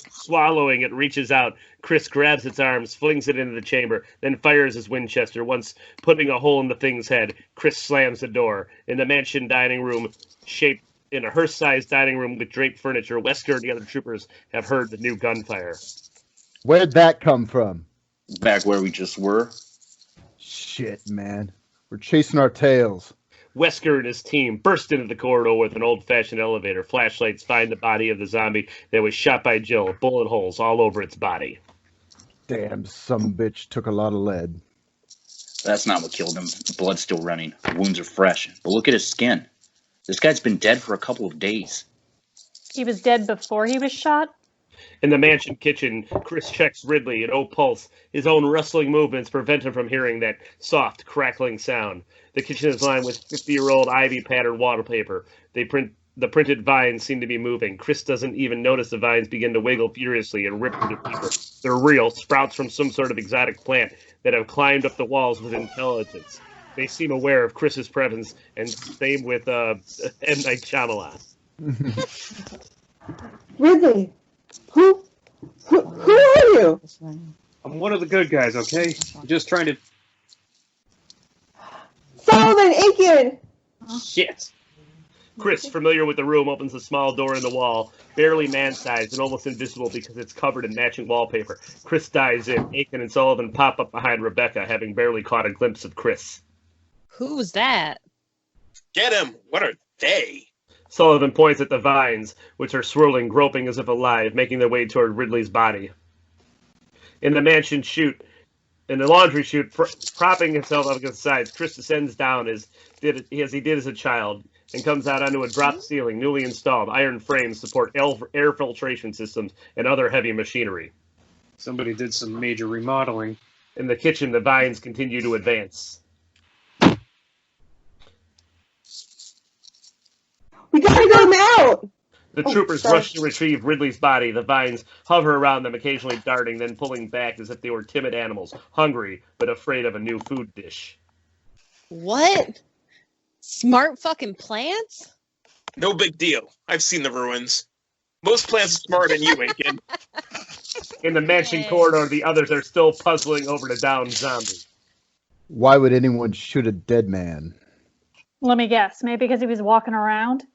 Swallowing, it reaches out. Chris grabs its arms, flings it into the chamber, then fires his Winchester. Once putting a hole in the thing's head, Chris slams the door. In the mansion dining room, shaped in a hearse-sized dining room with draped furniture, Wesker and the other troopers have heard the new gunfire. Where'd that come from? Back where we just were. Shit, man. We're chasing our tails. Wesker and his team burst into the corridor with an old-fashioned elevator. Flashlights find the body of the zombie that was shot by Jill. Bullet holes all over its body. Damn, some bitch took a lot of lead. That's not what killed him. The blood's still running. The wounds are fresh. But look at his skin. This guy's been dead for a couple of days. He was dead before he was shot? In the mansion kitchen, Chris checks Ridley at O pulse. His own rustling movements prevent him from hearing that soft, crackling sound. The kitchen is lined with 50-year-old ivy-patterned wallpaper. The printed vines seem to be moving. Chris doesn't even notice the vines begin to wiggle furiously and rip through the paper. They're real, sprouts from some sort of exotic plant that have climbed up the walls with intelligence. They seem aware of Chris's presence, and same with M. Night Shyamalan. Ridley, who are you? I'm one of the good guys, okay? I'm just trying to... Solomon Aiken! Shit! Chris, familiar with the room, opens a small door in the wall, barely man-sized and almost invisible because it's covered in matching wallpaper. Chris dives in. Aiken and Sullivan pop up behind Rebecca, having barely caught a glimpse of Chris. Who's that? Get him! What are they? Sullivan points at the vines, which are swirling, groping as if alive, making their way toward Ridley's body. In the mansion chute, in the laundry chute, propping himself up against the sides, Chris descends down as he did as a child, and comes out onto a drop ceiling, newly installed. Iron frames support air filtration systems and other heavy machinery. Somebody did some major remodeling. In the kitchen, the vines continue to advance. We gotta get him out! The troopers rush to retrieve Ridley's body. The vines hover around them, occasionally darting, then pulling back as if they were timid animals, hungry but afraid of a new food dish. What? Smart fucking plants? No big deal. I've seen the ruins. Most plants are smarter than you, Aiken. In the mansion corridor, the others are still puzzling over the downed zombie. Why would anyone shoot a dead man? Let me guess. Maybe because he was walking around?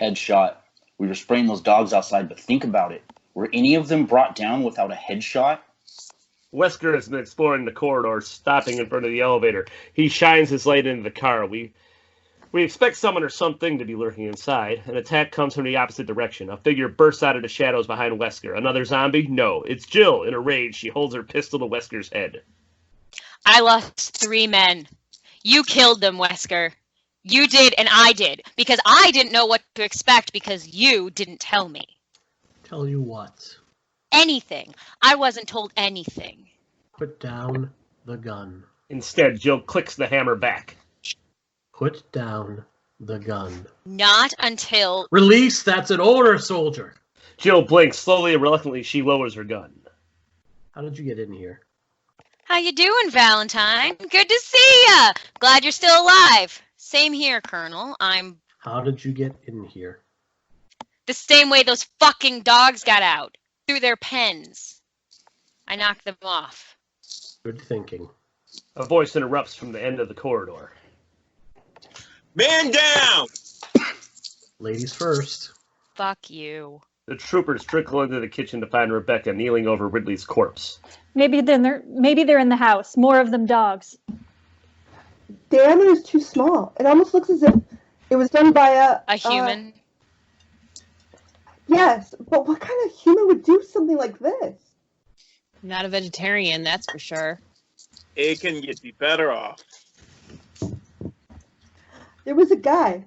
Headshot. We were spraying those dogs outside, but think about it. Were any of them brought down without a headshot? Wesker has been exploring the corridor, stopping in front of the elevator. He shines his light into the car. We expect someone or something to be lurking inside. An attack comes from the opposite direction. A figure bursts out of the shadows behind Wesker. Another zombie? No, it's Jill. In a rage, she holds her pistol to Wesker's head. I lost 3 men. You killed them, Wesker. You did, and I did. Because I didn't know what to expect because you didn't tell me. Tell you what. Anything. I wasn't told anything. Put down the gun. Instead, Jill clicks the hammer back. Put down the gun. Not until... Release! That's an order, soldier! Jill blinks. Slowly and reluctantly, she lowers her gun. How did you get in here? How you doing, Valentine? Good to see ya! Glad you're still alive. Same here, Colonel. How did you get in here? The same way those fucking dogs got out. Through their pens. I knocked them off. Good thinking. A voice interrupts from the end of the corridor. Man down! Ladies first. Fuck you. The troopers trickle into the kitchen to find Rebecca kneeling over Ridley's corpse. Maybe they're in the house. More of them dogs. Diameter is too small. It almost looks as if it was done by a human. Yes, but what kind of human would do something like this? Not a vegetarian, that's for sure. Aiken, you'd be better off. There was a guy,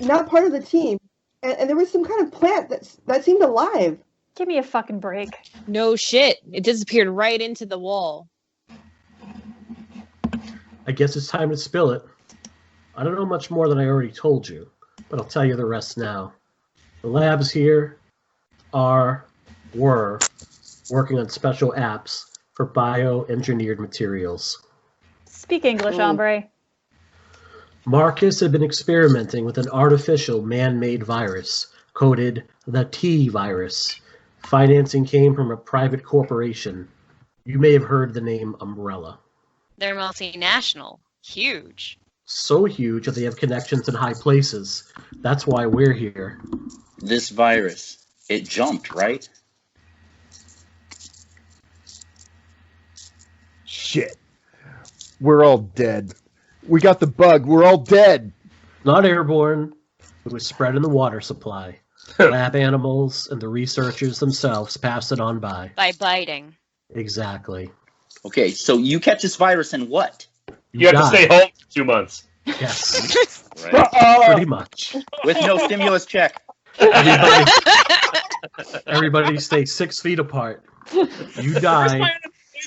not part of the team, and there was some kind of plant that seemed alive. Give me a fucking break. No shit. It disappeared right into the wall. I guess it's time to spill it. I don't know much more than I already told you, but I'll tell you the rest now. The labs here were working on special apps for bioengineered materials. Speak English, hombre. Marcus had been experimenting with an artificial man-made virus, coded the T virus. Financing came from a private corporation. You may have heard the name Umbrella. They're multinational. Huge. So huge that they have connections in high places. That's why we're here. This virus, it jumped, right? Shit. We're all dead. We got the bug. We're all dead. Not airborne. It was spread in the water supply. Lab animals and the researchers themselves passed it on by. By biting. Exactly. Okay, so you catch this virus and what? You have to stay home for 2 months. Yes. Right. Pretty much. With no stimulus check. Everybody stay 6 feet apart. You die. Where's my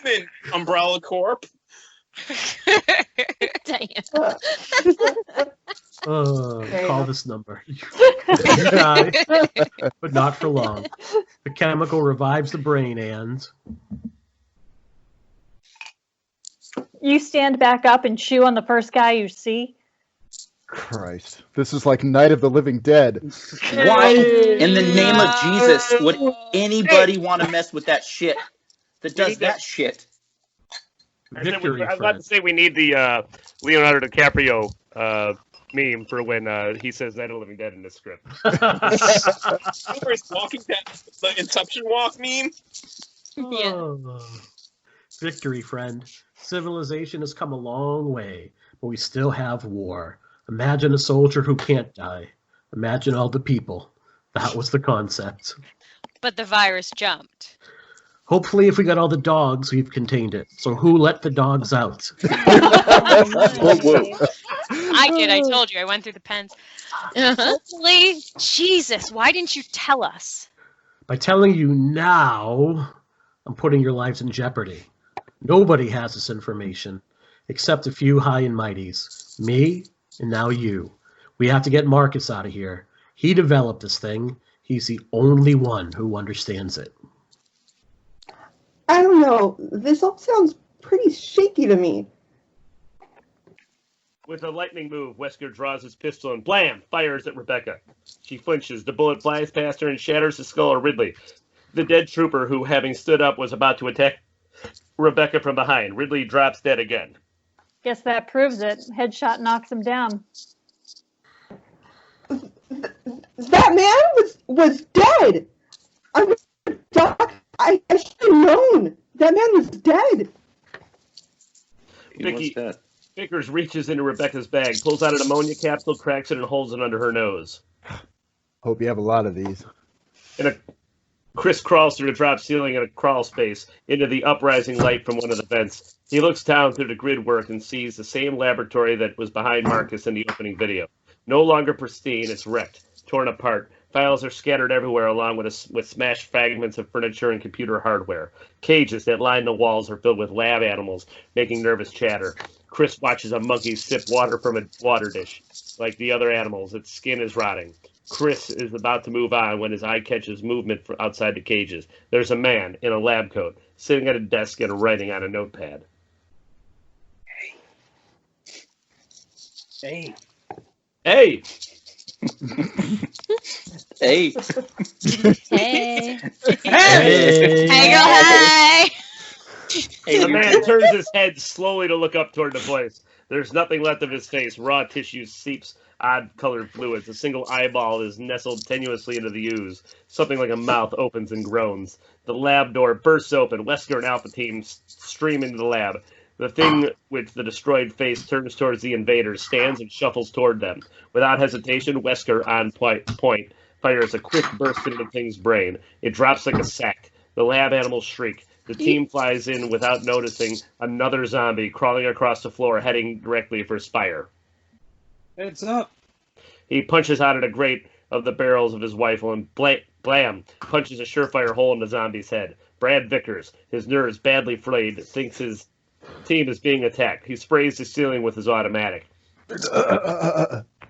unemployment, Umbrella Corp? Call this number. You die, but not for long. The chemical revives the brain and... You stand back up and chew on the first guy you see. Christ. This is like Night of the Living Dead. Why in the name of Jesus would anybody want to mess with that shit that does that shit? I was about to say we need the Leonardo DiCaprio meme for when he says Night of the Living Dead in this script. Where he's walking that the Inception walk meme? Yeah. Oh. Victory, friend. Civilization has come a long way, but we still have war. Imagine a soldier who can't die. Imagine all the people. That was the concept. But the virus jumped. Hopefully, if we got all the dogs, we've contained it. So who let the dogs out? I did. I told you. I went through the pens. Hopefully, Jesus, why didn't you tell us? By telling you now, I'm putting your lives in jeopardy. Nobody has this information, except a few high and mighties. Me, and now you. We have to get Marcus out of here. He developed this thing. He's the only one who understands it. I don't know. This all sounds pretty shaky to me. With a lightning move, Wesker draws his pistol and blam, fires at Rebecca. She flinches. The bullet flies past her and shatters the skull of Ridley. The dead trooper, who, having stood up, was about to attack Rebecca from behind. Ridley drops dead again. Guess that proves it. Headshot knocks him down. That man was was dead. Doc, I should have known. That man was dead. Vicky, Vickers reaches into Rebecca's bag, pulls out an ammonia capsule, cracks it, and holds it under her nose. Hope you have a lot of these. Chris crawls through the drop ceiling in a crawl space into the uprising light from one of the vents. He looks down through the grid work and sees the same laboratory that was behind Marcus in the opening video. No longer pristine, it's wrecked, torn apart. Files are scattered everywhere along with smashed fragments of furniture and computer hardware. Cages that line the walls are filled with lab animals, making nervous chatter. Chris watches a monkey sip water from a water dish. Like the other animals, its skin is rotting. Chris is about to move on when his eye catches movement from outside the cages. There's a man in a lab coat, sitting at a desk and writing on a notepad. Hey. Hey! Hey. Hey. Hey, girl, hey! The man turns his head slowly to look up toward the place. There's nothing left of his face. Raw tissue seeps odd-colored fluids. A single eyeball is nestled tenuously into the ooze. Something like a mouth opens and groans. The lab door bursts open. Wesker and Alpha Team stream into the lab. The thing with the destroyed face turns towards the invaders, stands and shuffles toward them. Without hesitation, Wesker, on point, fires a quick burst into the thing's brain. It drops like a sack. The lab animals shriek. The team flies in without noticing another zombie crawling across the floor, heading directly for Spire. Heads up. He punches out at a grate of the barrels of his rifle and blam, punches a surefire hole in the zombie's head. Brad Vickers, his nerves badly frayed, thinks his team is being attacked. He sprays the ceiling with his automatic.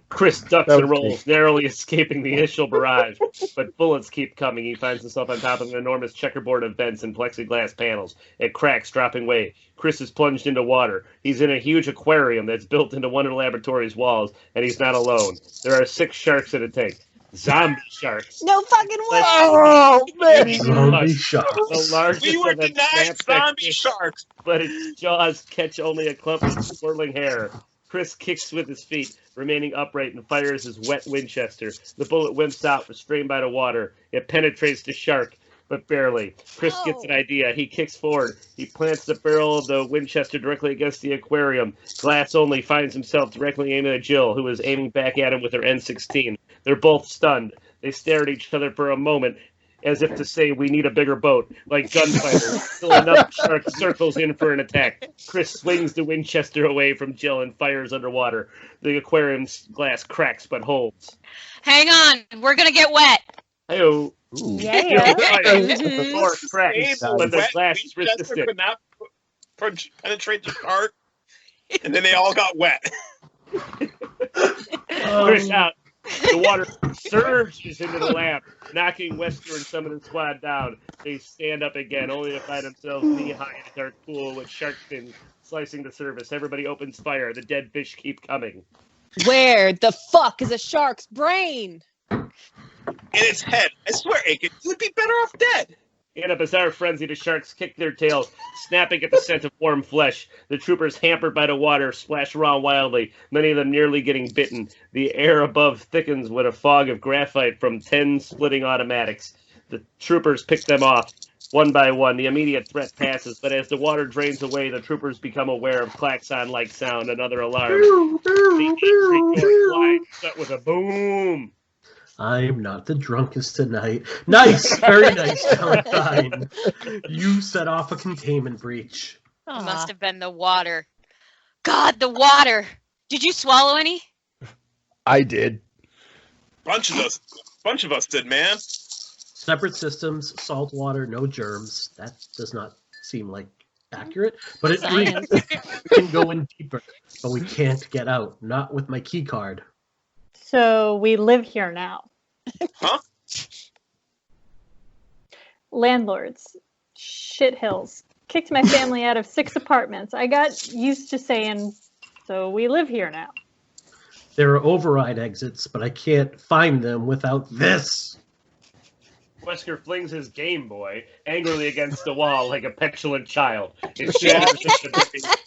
Chris ducks and rolls, narrowly escaping the initial barrage, but bullets keep coming. He finds himself on top of an enormous checkerboard of vents and plexiglass panels. It cracks, dropping away. Chris is plunged into water. He's in a huge aquarium that's built into one of the laboratory's walls, and he's not alone. There are 6 sharks in a tank. Zombie sharks. No fucking way! Oh, man! Zombie sharks. The largest We were of them denied snaps back zombie sharks. but its jaws catch only a clump of swirling hair. Chris kicks with his feet, remaining upright, and fires his wet Winchester. The bullet wimps out, restrained by the water. It penetrates the shark, but barely. Chris gets an idea. He kicks forward. He plants the barrel of the Winchester directly against the aquarium. Glass only finds himself directly aiming at Jill, who is aiming back at him with her N16. They're both stunned. They stare at each other for a moment, as if to say, we need a bigger boat, like gunfighters, till another shark circles in for an attack. Chris swings the Winchester away from Jill and fires underwater. The aquarium's glass cracks but holds. Hang on, we're gonna get wet. Hey-oh. Yeah. The floor cracks, but the glass is resistant. Could not penetrate the shark, and then they all got wet. Chris out. The water surges into the lab, knocking Wesker and some of the squad down. They stand up again, only to find themselves knee-high in a dark pool with shark fins slicing the surface. Everybody opens fire. The dead fish keep coming. Where the fuck is a shark's brain? In its head. I swear, Aiken, you would be better off dead. In a bizarre frenzy, the sharks kick their tails, snapping at the scent of warm flesh. The troopers, hampered by the water, splash around wildly, many of them nearly getting bitten. The air above thickens with a fog of graphite from 10 splitting automatics. The troopers pick them off, one by one. The immediate threat passes, but as the water drains away, the troopers become aware of klaxon-like sound, another alarm. The entry door slides shut with a boom. I'm not the drunkest tonight. Nice, very nice, Valentine. You set off a containment breach. It must have been the water. God, the water! Did you swallow any? I did. Bunch of us did, man. Separate systems, salt water, no germs. That does not seem like accurate, but it reads. We can go in deeper, but we can't get out. Not with my key card. So we live here now. Huh? Landlords, shithills, kicked my family out of 6 apartments. I got used to saying, so we live here now. There are override exits, but I can't find them without this. Wesker flings his Game Boy angrily against the wall like a petulant child. It shatters into the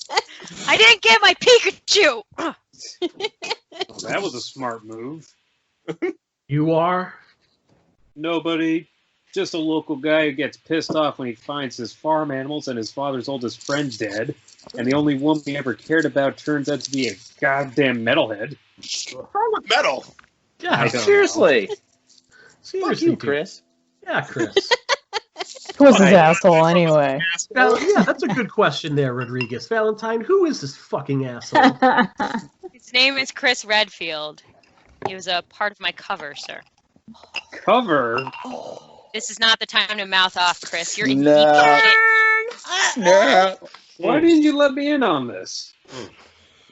I didn't get my Pikachu! Oh, that was a smart move. You are? Nobody. Just a local guy who gets pissed off when he finds his farm animals and his father's oldest friend dead. And the only woman he ever cared about turns out to be a goddamn metalhead. What's wrong with metal? Yeah, I don't Seriously. Fuck seriously, you, dude. Chris. Yeah, Chris. Who is this asshole anyway? Yeah, that's a good question there, Rodriguez. Valentine, who is this fucking asshole? His name is Chris Redfield. He was a part of my cover, sir. Cover? This is not the time to mouth off, Chris. You're in No. deep shit. No. Why didn't you let me in on this?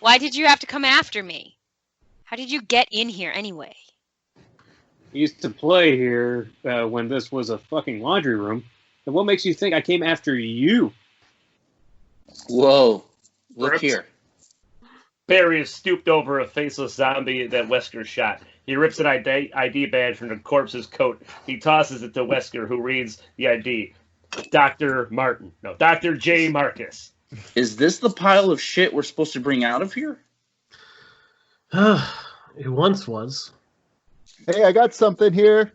Why did you have to come after me? How did you get in here anyway? I used to play here when this was a fucking laundry room. And what makes you think I came after you? Whoa. Look here. Barry is stooped over a faceless zombie that Wesker shot. He rips an ID badge from the corpse's coat. He tosses it to Wesker, who reads the ID. Dr. Martin. No, Dr. J. Marcus. Is this the pile of shit we're supposed to bring out of here? It once was. Hey, I got something here.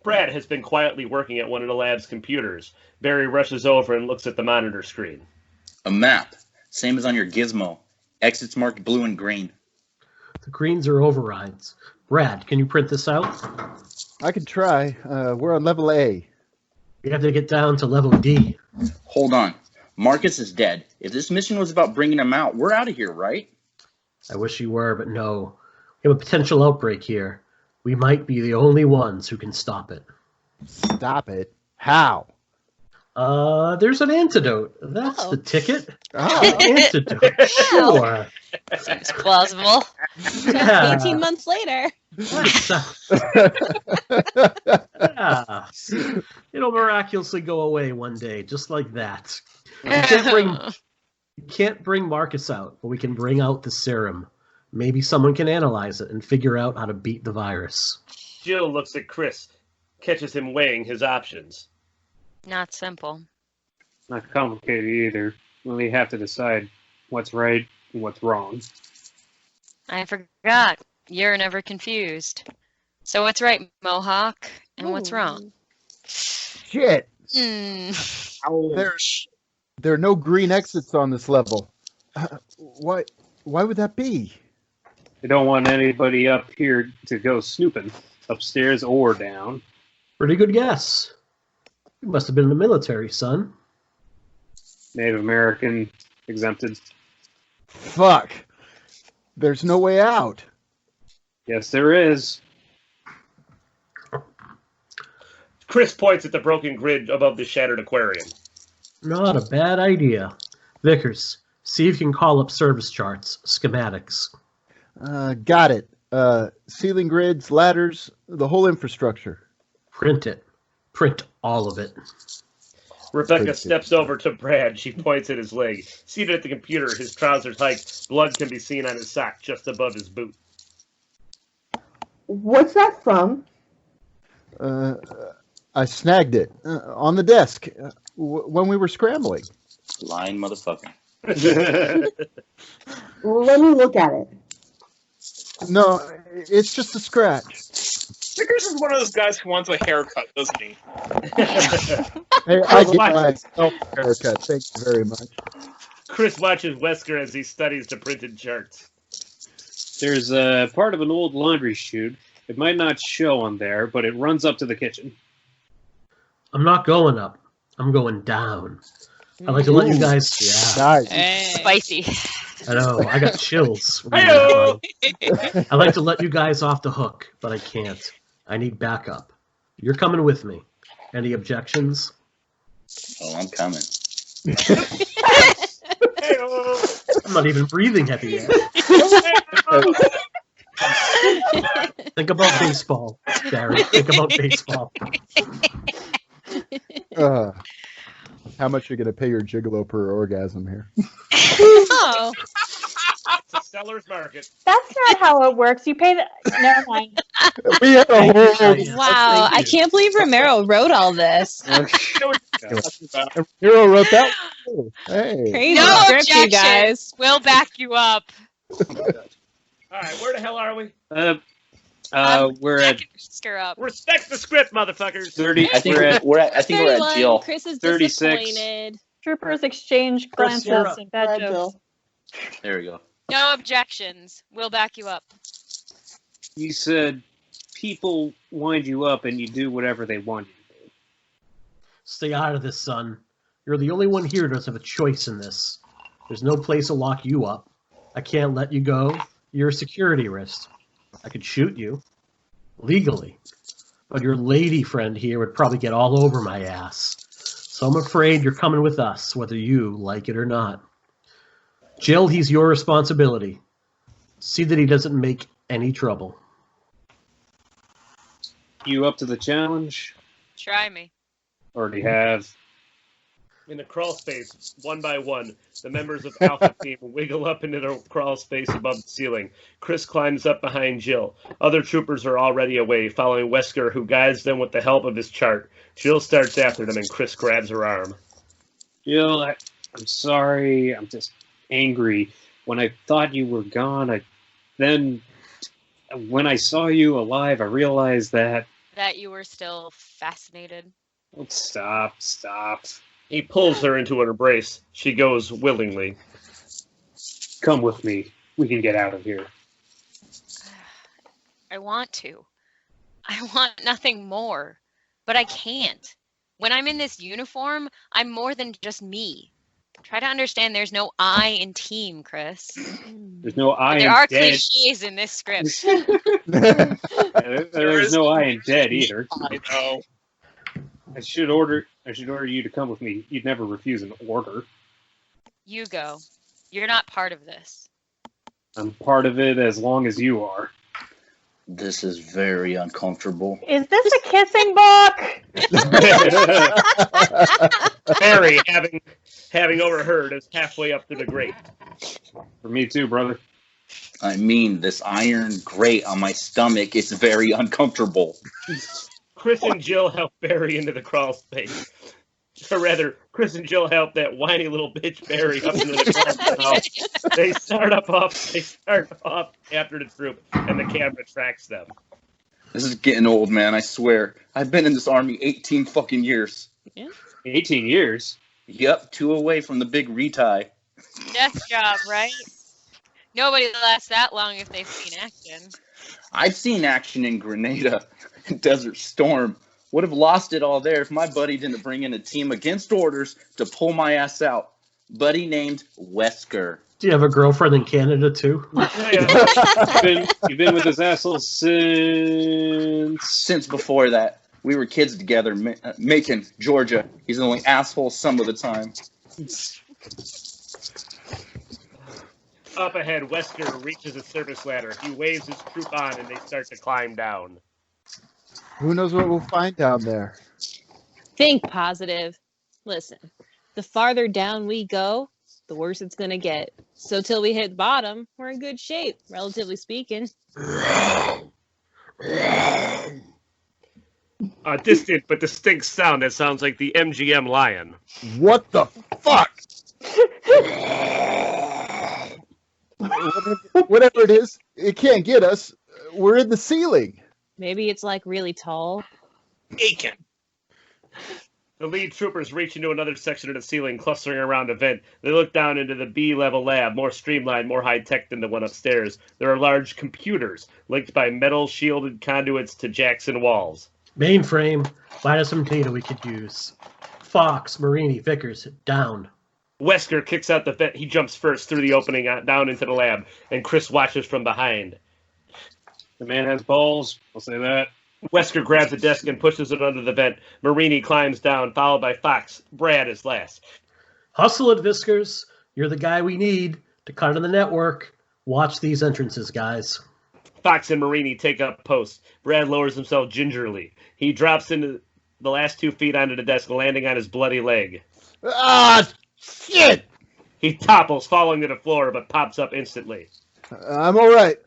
Brad has been quietly working at one of the lab's computers. Barry rushes over and looks at the monitor screen. A map. Same as on your gizmo. Exits marked blue and green. The greens are overrides. Brad, can you print this out? I can try. We're on level A. We have to get down to level D. Hold on. Marcus is dead. If this mission was about bringing him out, we're out of here, right? I wish you were, but no. We have a potential outbreak here. We might be the only ones who can stop it. Stop it? How? There's an antidote. That's the ticket. Oh. Antidote. Sure. Seems plausible. Yeah. 18 months later. Yeah. It'll miraculously go away one day, just like that. You can't bring Marcus out, but we can bring out the serum. Maybe someone can analyze it and figure out how to beat the virus. Jill looks at Chris, catches him weighing his options. Not simple. Not complicated either. We only have to decide what's right and what's wrong. I forgot. You're never confused. So what's right, Mohawk? And what's wrong? Shit. There are no green exits on this level. Why would that be? I don't want anybody up here to go snooping, upstairs or down. Pretty good guess. You must have been in the military, son. Native American, exempted. Fuck. There's no way out. Yes, there is. Chris points at the broken grid above the shattered aquarium. Not a bad idea. Vickers, see if you can call up service charts, schematics. Got it. Ceiling grids, ladders, the whole infrastructure. Print it. Print all of it. Rebecca steps over to Brad. She points at his leg. Seated at the computer, his trousers hiked. Blood can be seen on his sock just above his boot. What's that from? I snagged it on the desk when we were scrambling. Lying motherfucker. Let me look at it. No, it's just a scratch. Vickers is one of those guys who wants a haircut, doesn't he? Hey, I get myself a haircut. Thank you very much. Chris watches Wesker as he studies the printed charts. There's a part of an old laundry chute. It might not show on there, but it runs up to the kitchen. I'm not going up. I'm going down. I like to let you guys. Yeah. Nice. Spicy. I know. I got chills. I like to let you guys off the hook, but I can't. I need backup. You're coming with me. Any objections? Oh, I'm coming. I'm not even breathing at the end. Think about baseball, Barry. Think about baseball. How much are you going to pay your gigolo per orgasm here? Oh. It's a seller's market. That's not how it works. You pay the. Never mind. We had a whole. Wow, I can't believe Romero wrote all this. Hero wrote that. Hey. Crazy No script, you objection. guys. We'll back you up. All right, where the hell are we? We're at Screw up. Respect the script, motherfuckers. 30. I think we're at 31. Jill. Chris is 36. disappointed. Troopers exchange Chris, you're glances up. and bad jokes. There we go. No objections. We'll back you up. You said people wind you up and you do whatever they want you to do. Stay out of this, son. You're the only one here who doesn't have a choice in this. There's no place to lock you up. I can't let you go. You're a security risk. I could shoot you. Legally. But your lady friend here would probably get all over my ass. So I'm afraid you're coming with us, whether you like it or not. Jill, he's your responsibility. See that he doesn't make any trouble. You up to the challenge? Try me. Already have. In the crawl space, one by one, the members of Alpha Team wiggle up into the crawl space above the ceiling. Chris climbs up behind Jill. Other troopers are already away, following Wesker, who guides them with the help of his chart. Jill starts after them, and Chris grabs her arm. Jill, I'm sorry. I'm just angry. When I thought you were gone, then when I saw you alive, I realized that... That you were still fascinated. Oh, stop. He pulls her into an embrace. She goes willingly. Come with me. We can get out of here. I want to. I want nothing more. But I can't. When I'm in this uniform, I'm more than just me. Try to understand there's no I in team, Chris. There's no I in There are dead. cliches in this script. There's no I in dead either. I know. I should order you to come with me. You'd never refuse an order. You go. You're not part of this. I'm part of it as long as you are. This is very uncomfortable. Is this a kissing book? Barry, having overheard, is halfway up through the grate. For me too, brother. I mean, this iron grate on my stomach is very uncomfortable. Chris and Jill help Barry into the crawl space. Or rather, Chris and Jill help that whiny little bitch Barry up into the crawl space. They start off after the troop, and the camera tracks them. This is getting old, man, I swear. I've been in this army 18 fucking years. Yeah. 18 years? Yep, 2 away from the big retie. Desk job, right? Nobody lasts that long if they've seen action. I've seen action in Grenada and Desert Storm. Would have lost it all there if my buddy didn't bring in a team against orders to pull my ass out. Buddy named Wesker. Do you have a girlfriend in Canada, too? You've been with this asshole since before that. We were kids together, Macon, Georgia. He's the only asshole some of the time. Up ahead, Wesker reaches a service ladder. He waves his troop on, and they start to climb down. Who knows what we'll find down there? Think positive. Listen, the farther down we go, the worse it's going to get. So till we hit bottom, we're in good shape, relatively speaking. A distant but distinct sound that sounds like the MGM lion. What the fuck? Whatever it is, it can't get us. We're in the ceiling. Maybe it's like really tall. Aiken. The lead troopers reach into another section of the ceiling, clustering around a vent. They look down into the B-level lab, more streamlined, more high-tech than the one upstairs. There are large computers, linked by metal shielded conduits to jacks and walls. Mainframe. Find us some data we could use. Fox, Marini, Vickers, down. Wesker kicks out the vent. He jumps first through the opening down into the lab, and Chris watches from behind. The man has balls. I'll say that. Wesker grabs a desk and pushes it under the vent. Marini climbs down, followed by Fox. Brad is last. Hustle it, Viskers. You're the guy we need to cut in the network. Watch these entrances, guys. Fox and Marini take up post. Brad lowers himself gingerly. He drops into the last 2 feet onto the desk, landing on his bloody leg. Ah, shit! He topples, falling to the floor, but pops up instantly. I'm all right.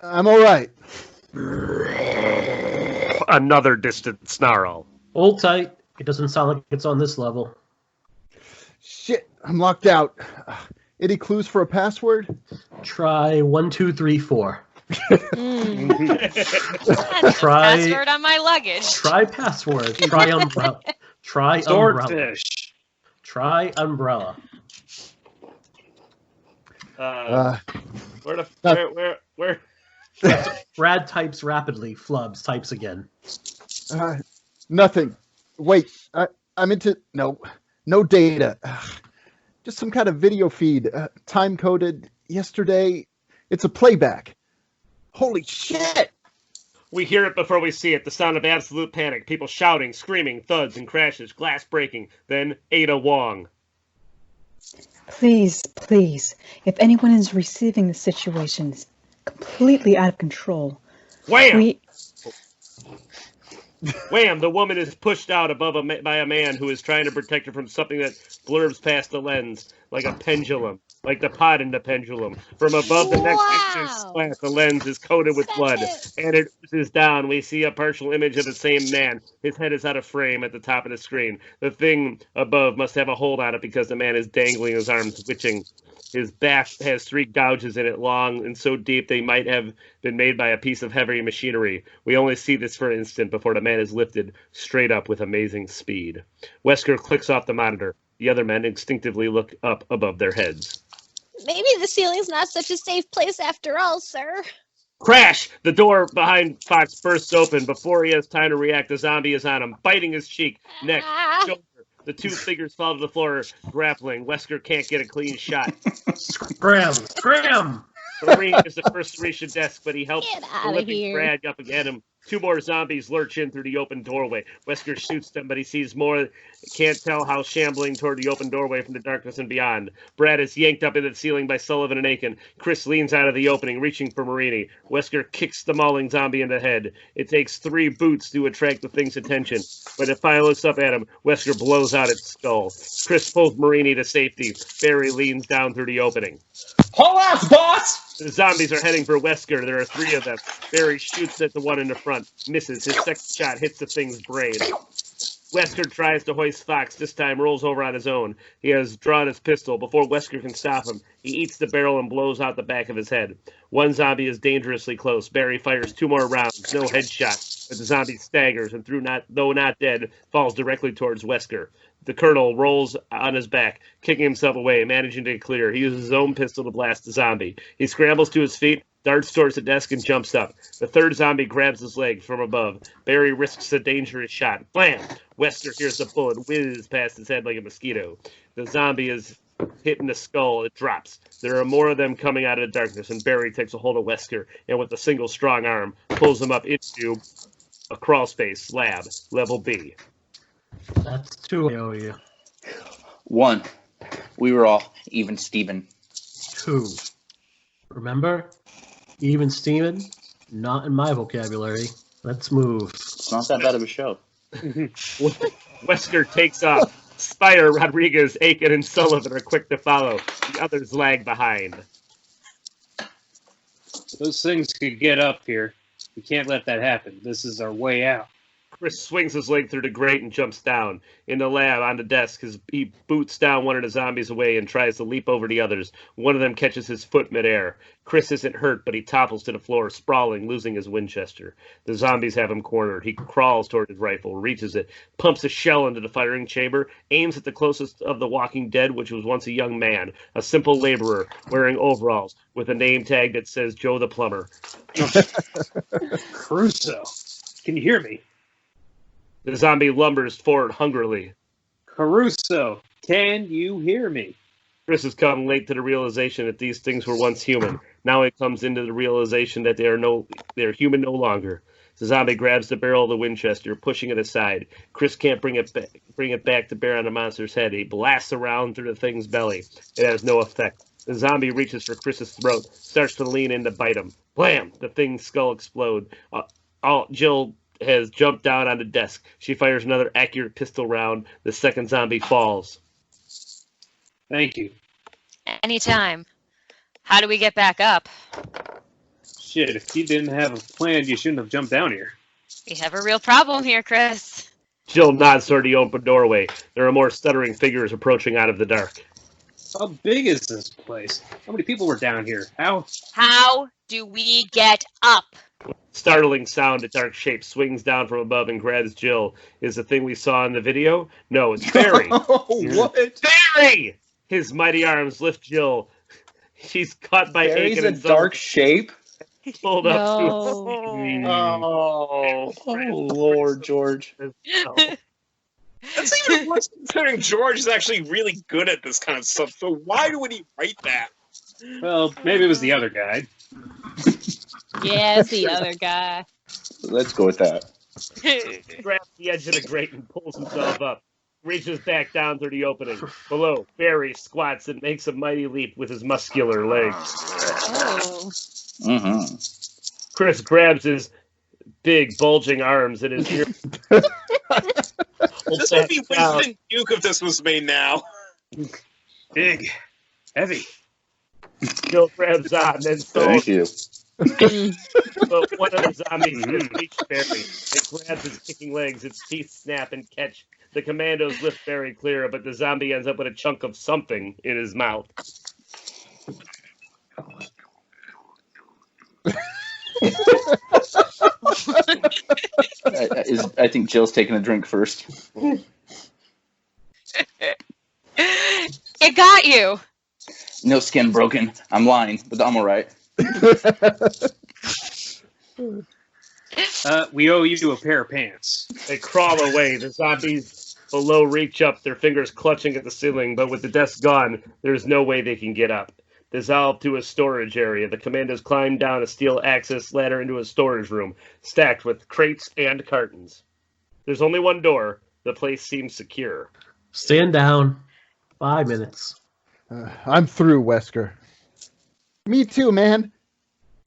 Another distant snarl. Hold tight. It doesn't sound like it's on this level. Shit, I'm locked out. Any clues for a password? Try 1, 2, 3, 4. That's the password on my luggage. Try password. Try umbrella. Try umbrella. Swordfish. Try umbrella. Where? Brad types rapidly. Flubs types again. Nothing. Wait, I'm into no data. Just some kind of video feed, time coded yesterday. It's a playback. Holy shit! We hear it before we see it. The sound of absolute panic. People shouting, screaming, thuds and crashes, glass breaking. Then Ada Wong. Please, please, if anyone is receiving the situation is completely out of control. Wham! Wham! The woman is pushed out by a man who is trying to protect her from something that blurbs past the lens, like a pendulum, like the pot in the pendulum. From above the next inches slat, the lens is coated with blood, and it oozes down. We see a partial image of the same man. His head is out of frame at the top of the screen. The thing above must have a hold on it because the man is dangling, his arms twitching. His back has 3 gouges in it, long and so deep they might have been made by a piece of heavy machinery. We only see this for an instant before the man is lifted straight up with amazing speed. Wesker clicks off the monitor. The other men instinctively look up above their heads. Maybe the ceiling's not such a safe place after all, sir. Crash! The door behind Fox bursts open. Before he has time to react, the zombie is on him, biting his cheek, neck, shoulder. The 2 figures fall to the floor, grappling. Wesker can't get a clean shot. Scram! The Marine is the first to reach the desk, but he helps the limping here. Brad up and get him. 2 more zombies lurch in through the open doorway. Wesker shoots them, but he sees more. Can't tell how shambling toward the open doorway from the darkness and beyond. Brad is yanked up into the ceiling by Sullivan and Aiken. Chris leans out of the opening, reaching for Marini. Wesker kicks the mauling zombie in the head. It takes 3 boots to attract the thing's attention. When it finally looks up at him, Wesker blows out its skull. Chris pulls Marini to safety. Barry leans down through the opening. Haul ass, boss! The zombies are heading for Wesker. There are 3 of them. Barry shoots at the one in the front. Misses. His second shot hits the thing's brain. Wesker tries to hoist Fox. This time rolls over on his own. He has drawn his pistol. Before Wesker can stop him, he eats the barrel and blows out the back of his head. One zombie is dangerously close. Barry fires 2 more rounds. No headshot. But the zombie staggers and, though not dead, falls directly towards Wesker. The colonel rolls on his back, kicking himself away, managing to clear. He uses his own pistol to blast the zombie. He scrambles to his feet, darts towards the desk, and jumps up. The 3rd zombie grabs his leg from above. Barry risks a dangerous shot. Blam! Wesker hears the bullet whiz past his head like a mosquito. The zombie is hit in the skull. It drops. There are more of them coming out of the darkness, and Barry takes a hold of Wesker, and with a single strong arm, pulls him up into a crawl space slab, level B. That's 2 I owe you. 1. We were all even Steven. 2. Remember? Even Steven? Not in my vocabulary. Let's move. It's not that bad of a show. Wesker takes off. Spire, Rodriguez, Aiken, and Sullivan are quick to follow. The others lag behind. Those things could get up here. We can't let that happen. This is our way out. Chris swings his leg through the grate and jumps down. In the lab, on the desk, he boots down one of the zombies away and tries to leap over the others. One of them catches his foot midair. Chris isn't hurt, but he topples to the floor, sprawling, losing his Winchester. The zombies have him cornered. He crawls toward his rifle, reaches it, pumps a shell into the firing chamber, aims at the closest of the Walking Dead, which was once a young man, a simple laborer, wearing overalls, with a name tag that says Joe the Plumber. Crusoe, can you hear me? The zombie lumbers forward hungrily. Caruso, can you hear me? Chris has come late to the realization that these things were once human. Now he comes into the realization that they are human no longer. The zombie grabs the barrel of the Winchester, pushing it aside. Chris can't bring it back to bear on the monster's head. He blasts around through the thing's belly. It has no effect. The zombie reaches for Chris's throat, starts to lean in to bite him. Blam! The thing's skull explodes. Jill has jumped down on the desk. She fires another accurate pistol round. The second zombie falls. Thank you. Anytime. How do we get back up? Shit, if you didn't have a plan, you shouldn't have jumped down here. We have a real problem here, Chris. Jill nods toward the open doorway. There are more stuttering figures approaching out of the dark. How big is this place? How many people were down here? How do we get up? Startling sound, a dark shape swings down from above and grabs Jill. Is the thing we saw in the video? No, it's Barry. What? Barry! His mighty arms lift Jill. She's caught by Barry's Aiken a and dark shape. pulled up to Oh, Lord, George. That's even worse considering George is actually really good at this kind of stuff. So why would he write that? Well, maybe it was the other guy. Yeah, it's the other guy. Let's go with that. grabs the edge of the grate and pulls himself up. Reaches back down through the opening. Below, Barry squats and makes a mighty leap with his muscular legs. Oh. Mm-hmm. Chris grabs his big, bulging arms and his ear. This would be wasted in Duke if this was made now. Big, heavy. Jill grabs on, then Thank you. But one of the zombies has reached Barry. It grabs his kicking legs, its teeth snap and catch. The commandos lift Barry clear, but the zombie ends up with a chunk of something in his mouth. I think Jill's taking a drink first. It got you. No skin broken. I'm lying, but I'm all right. We owe you a pair of pants. They crawl away. The zombies below reach up, their fingers clutching at the ceiling, but with the desk gone, there's no way they can get up. Dissolved to a storage area, the commandos climb down a steel access ladder into a storage room, stacked with crates and cartons. There's only one door. The place seems secure. Stand down. 5 minutes. I'm through, Wesker. Me too, man.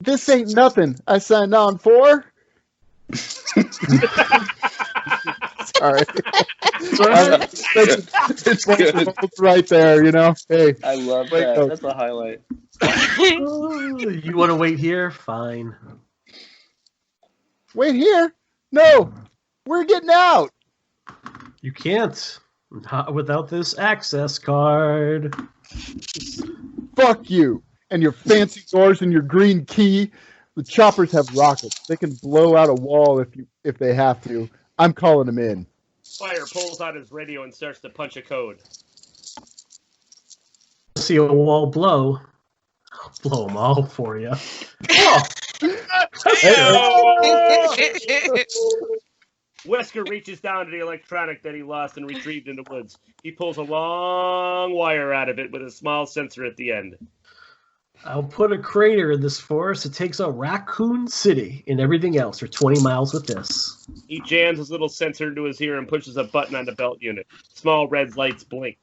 This ain't nothing I signed on for. Sorry. It's good. Right there, you know. Hey, I love wait, that. no. That's a highlight. You want to wait here? Fine. Wait here? No, we're getting out. You can't. Not without this access card. Fuck you and your fancy doors and your green key. The choppers have rockets. They can blow out a wall if they have to. I'm calling them in. Fire pulls out his radio and starts to punch a code. See a wall blow. I'll blow them all for you. Wesker reaches down to the electronic that he lost and retrieved in the woods. He pulls a long wire out of it with a small sensor at the end. I'll put a crater in this forest. It takes out Raccoon City and everything else for 20 miles with this. He jams his little sensor into his ear and pushes a button on the belt unit. Small red lights blink.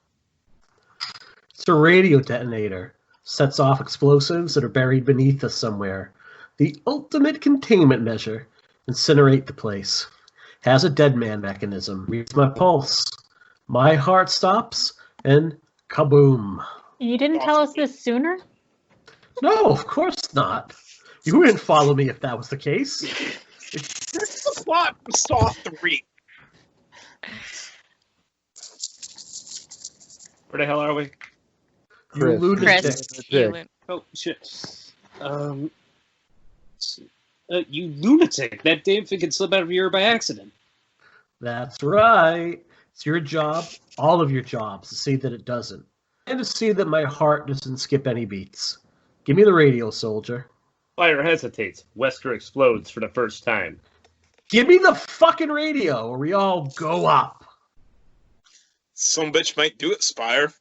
It's a radio detonator. Sets off explosives that are buried beneath us somewhere. The ultimate containment measure. Incinerate the place. Has a dead man mechanism. Reads my pulse. My heart stops and kaboom. You didn't tell us this sooner? No, of course not. You wouldn't follow me if that was the case. This is the plot of Saw 3. Where the hell are we? You lunatic. Oh, shit. You lunatic. That damn thing could slip out of your ear by accident. That's right. It's your job, all of your jobs, to see that it doesn't. And to see that my heart doesn't skip any beats. Give me the radio, soldier. Fire hesitates. Wesker explodes for the first time. Give me the fucking radio, or we all go up. Some bitch might do it, Spire.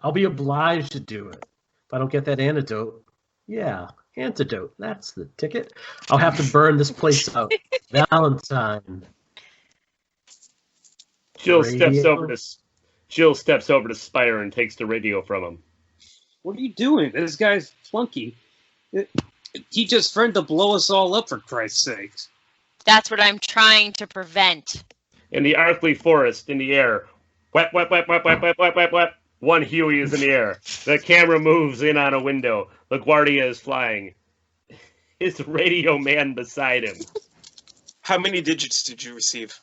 I'll be obliged to do it. If I don't get that antidote. Yeah, antidote. That's the ticket. I'll have to burn this place out. Valentine. Jill steps over to Spire and takes the radio from him. What are you doing? This guy's flunky. He just threatened to blow us all up, for Christ's sakes. That's what I'm trying to prevent. In the Arkley forest, in the air. Whap, whap, whap, whap, whap, whap, whap, whap, whap. One Huey is in the air. The camera moves in on a window. LaGuardia is flying. His radio man beside him. How many digits did you receive?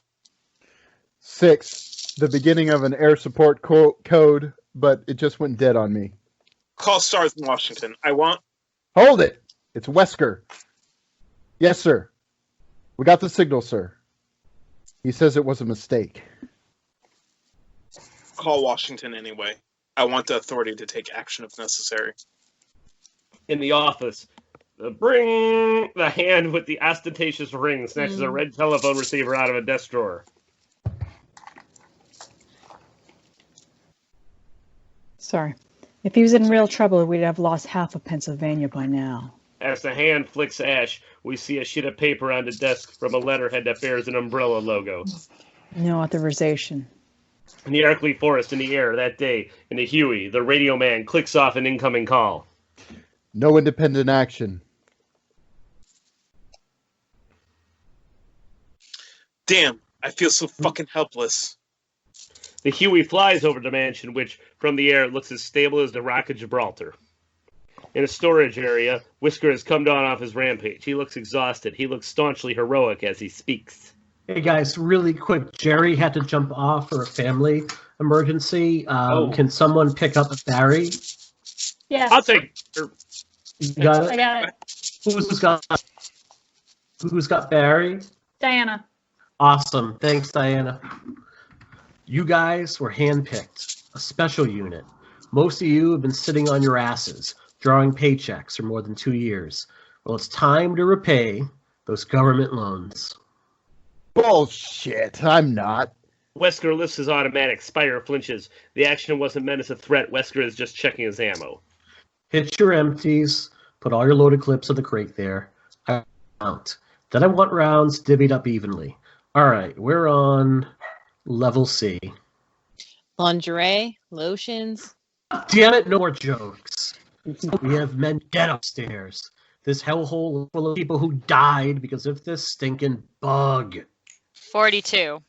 6. The beginning of an air support code but it just went dead on me. Call Stars in Washington. I want. Hold it! It's Wesker. Yes, sir. We got the signal, sir. He says it was a mistake. Call Washington anyway. I want the authority to take action if necessary. In the office, bring the hand with the ostentatious ring snatches a red telephone receiver out of a desk drawer. Sorry. If he was in real trouble, we'd have lost half of Pennsylvania by now. As the hand flicks ash, we see a sheet of paper on the desk from a letterhead that bears an umbrella logo. No authorization. In the Arkley Forest in the air that day, in the Huey, the radio man clicks off an incoming call. No independent action. Damn, I feel so fucking helpless. The Huey flies over the mansion, which, from the air, looks as stable as the Rock of Gibraltar. In a storage area, Whisker has come down off his rampage. He looks exhausted. He looks staunchly heroic as he speaks. Hey guys, really quick. Jerry had to jump off for a family emergency. Can someone pick up Barry? Yes. I'll take. You got it? I got it. Who's got Barry? Diana. Awesome. Thanks, Diana. You guys were handpicked, a special unit. Most of you have been sitting on your asses, drawing paychecks for more than 2 years. Well, it's time to repay those government loans. Bullshit. I'm not. Wesker lifts his automatic. Spire flinches. The action wasn't meant as a threat. Wesker is just checking his ammo. Hit your empties. Put all your loaded clips in the crate there. I count. Then I want rounds divvied up evenly. All right, we're on level C. Lingerie, lotions. Damn it, no more jokes. We have men dead upstairs. This hellhole full of people who died because of this stinking bug. 42.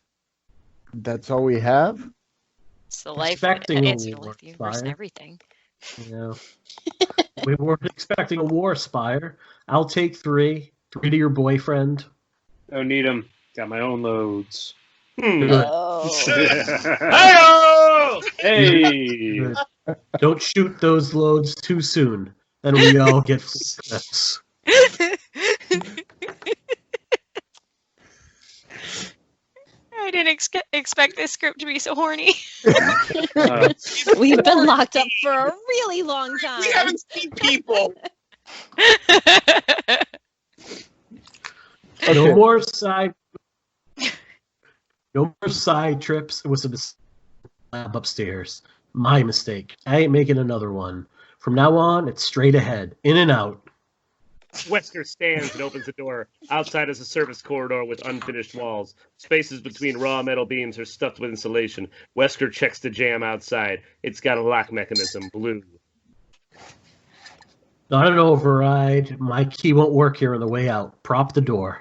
That's all we have? It's the life. Expecting It's a your war, life universe and Spire. everything. Yeah. We weren't expecting a war, Spire. I'll take 3. 3 to your boyfriend. Don't need them. Got my own loads. Good. Hey-o! Hey! Good. Don't shoot those loads too soon. Then we all get clips. I didn't expect this script to be so horny. We've been locked up for a really long time. We haven't seen people. No more side. No more side trips. It was a lab upstairs. My mistake. I ain't making another one. From now on, it's straight ahead, in and out. Wesker stands and opens the door. Outside is a service corridor with unfinished walls. Spaces between raw metal beams are stuffed with insulation. Wesker checks the jam outside. It's got a lock mechanism, blue. Not an override. My key won't work here on the way out. Prop the door.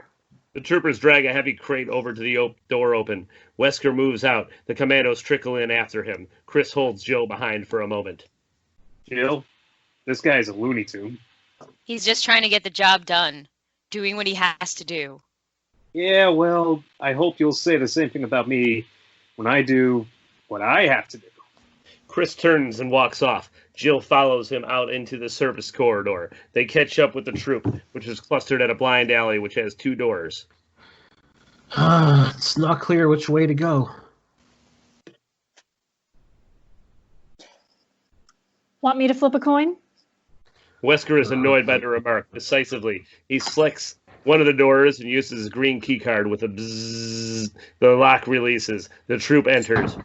The troopers drag a heavy crate over to the door open. Wesker moves out. The commandos trickle in after him. Chris holds Joe behind for a moment. Jill, this guy's a Looney Tune. He's just trying to get the job done, doing what he has to do. Yeah, well, I hope you'll say the same thing about me when I do what I have to do. Chris turns and walks off. Jill follows him out into the service corridor. They catch up with the troop, which is clustered at a blind alley which has 2 doors. It's not clear which way to go. Want me to flip a coin? Wesker is annoyed by the remark. Decisively, he selects one of the doors and uses his green keycard with a bzzz. The lock releases. The troop enters.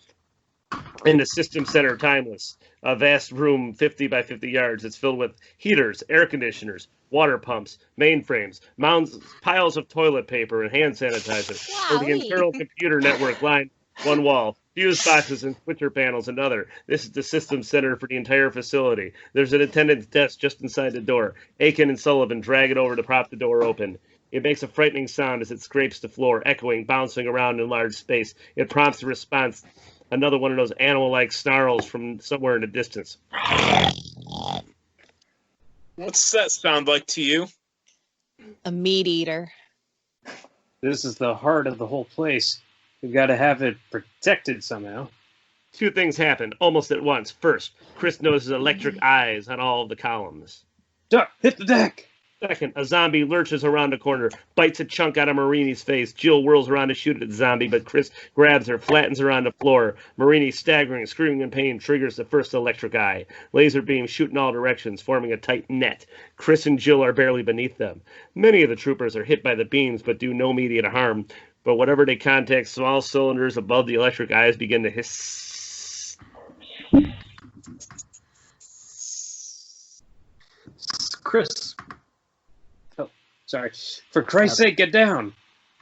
In the system center, timeless. A vast room 50 by 50 yards. It's filled with heaters, air conditioners, water pumps, mainframes, mounds, piles of toilet paper, and hand sanitizer. For the internal computer network line one wall. Fuse boxes and switcher panels another. This is the system center for the entire facility. There's an attendant's desk just inside the door. Aiken and Sullivan drag it over to prop the door open. It makes a frightening sound as it scrapes the floor, echoing, bouncing around in large space. It prompts a response. Another one of those animal-like snarls from somewhere in the distance. What's that sound like to you? A meat eater. This is the heart of the whole place. We've got to have it protected somehow. Two things happen almost at once. First, Chris notices electric eyes on all of the columns. Duck, hit the deck! Second, a zombie lurches around a corner, bites a chunk out of Marini's face. Jill whirls around to shoot at the zombie, but Chris grabs her, flattens her on the floor. Marini, staggering, screaming in pain, triggers the first electric eye. Laser beams shoot in all directions, forming a tight net. Chris and Jill are barely beneath them. Many of the troopers are hit by the beams, but do no immediate harm. But whatever they contact, small cylinders above the electric eyes begin to hiss. Chris. Oh, sorry. For Christ's sake, get down!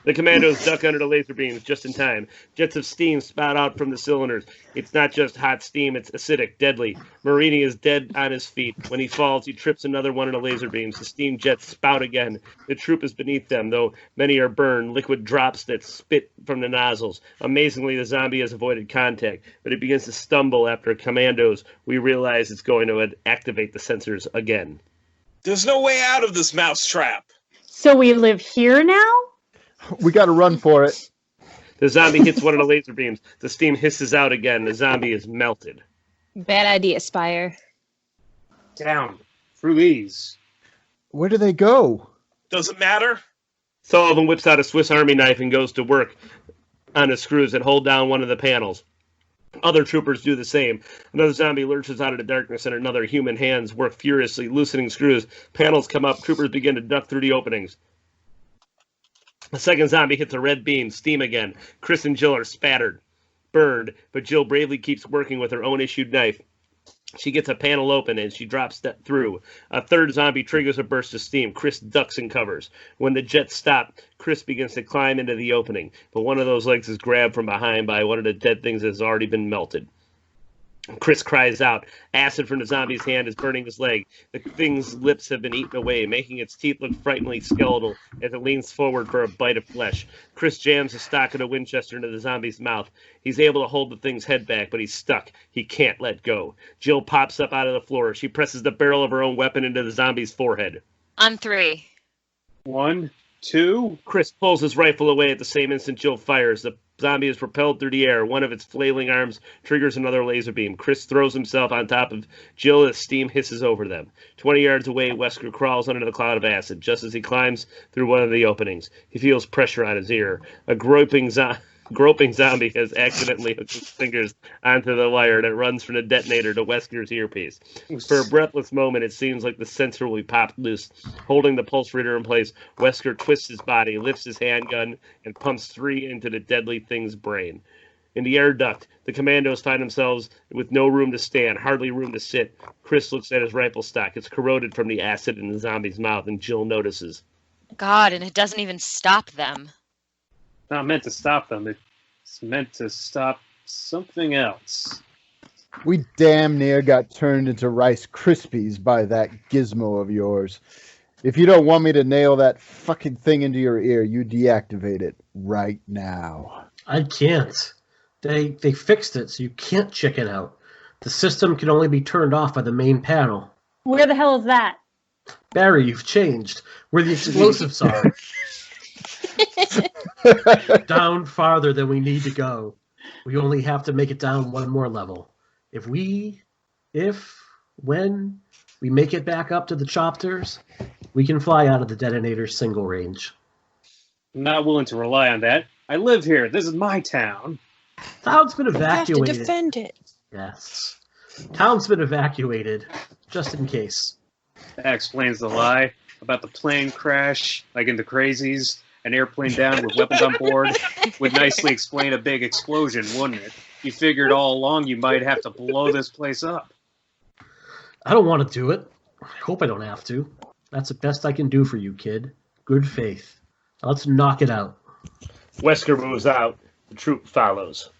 The commandos duck under the laser beams just in time. Jets of steam spout out from the cylinders. It's not just hot steam, it's acidic, deadly. Marini is dead on his feet. When he falls, he trips another one of the laser beams. The steam jets spout again. The troop is beneath them, though many are burned, liquid drops that spit from the nozzles. Amazingly, the zombie has avoided contact, but it begins to stumble after commandos. We realize it's going to activate the sensors again. There's no way out of this mousetrap. So we live here now? We got to run for it. The zombie hits one of the laser beams. The steam hisses out again. The zombie is melted. Bad idea, Spire. Down. Through these. Where do they go? Doesn't matter. Sullivan whips out a Swiss Army knife and goes to work on the screws that hold down one of the panels. Other troopers do the same. Another zombie lurches out of the darkness, and another human hands work furiously, loosening screws. Panels come up. Troopers begin to duck through the openings. The second zombie hits a red beam. Steam again. Chris and Jill are spattered, burned, but Jill bravely keeps working with her own issued knife. She gets a panel open and she drops that through. A third zombie triggers a burst of steam. Chris ducks and covers. When the jets stop, Chris begins to climb into the opening, but one of those legs is grabbed from behind by one of the dead things that has already been melted. Chris cries out. Acid from the zombie's hand is burning his leg. The thing's lips have been eaten away, making its teeth look frighteningly skeletal as it leans forward for a bite of flesh. Chris jams the stock of the Winchester into the zombie's mouth. He's able to hold the thing's head back, but he's stuck. He can't let go. Jill pops up out of the floor. She presses the barrel of her own weapon into the zombie's forehead. On 3. 1, 2. Chris pulls his rifle away at the same instant Jill fires. The zombie is propelled through the air. One of its flailing arms triggers another laser beam. Chris throws himself on top of Jill as steam hisses over them. 20 yards away, Wesker crawls under the cloud of acid. Just as he climbs through one of the openings, he feels pressure on his ear. A groping zombie has accidentally hooked his fingers onto the wire that runs from the detonator to Wesker's earpiece. For a breathless moment, it seems like the sensor will be popped loose. Holding the pulse reader in place, Wesker twists his body, lifts his handgun, and pumps 3 into the deadly thing's brain. In the air duct, the commandos find themselves with no room to stand, hardly room to sit. Chris looks at his rifle stock. It's corroded from the acid in the zombie's mouth, and Jill notices. God, and it doesn't even stop them. Not meant to stop them. It's meant to stop something else. We damn near got turned into Rice Krispies by that gizmo of yours. If you don't want me to nail that fucking thing into your ear, you deactivate it right now. I can't. They fixed it, so you can't chicken out. The system can only be turned off by the main panel. Where the hell is that? Barry, you've changed. Where the explosives are. Down farther than we need to go. We only have to make it down one more level. When we make it back up to the chopters, we can fly out of the detonator's single range. I'm not willing to rely on that. I live here. This is my town. Town's been evacuated. You have to defend it. Yes. Town's been evacuated, just in case. That explains the lie about the plane crash, like in the Crazies. An airplane down with weapons on board would nicely explain a big explosion, wouldn't it? You figured all along you might have to blow this place up. I don't want to do it. I hope I don't have to. That's the best I can do for you, kid. Good faith. Now let's knock it out. Wesker moves out. The troop follows.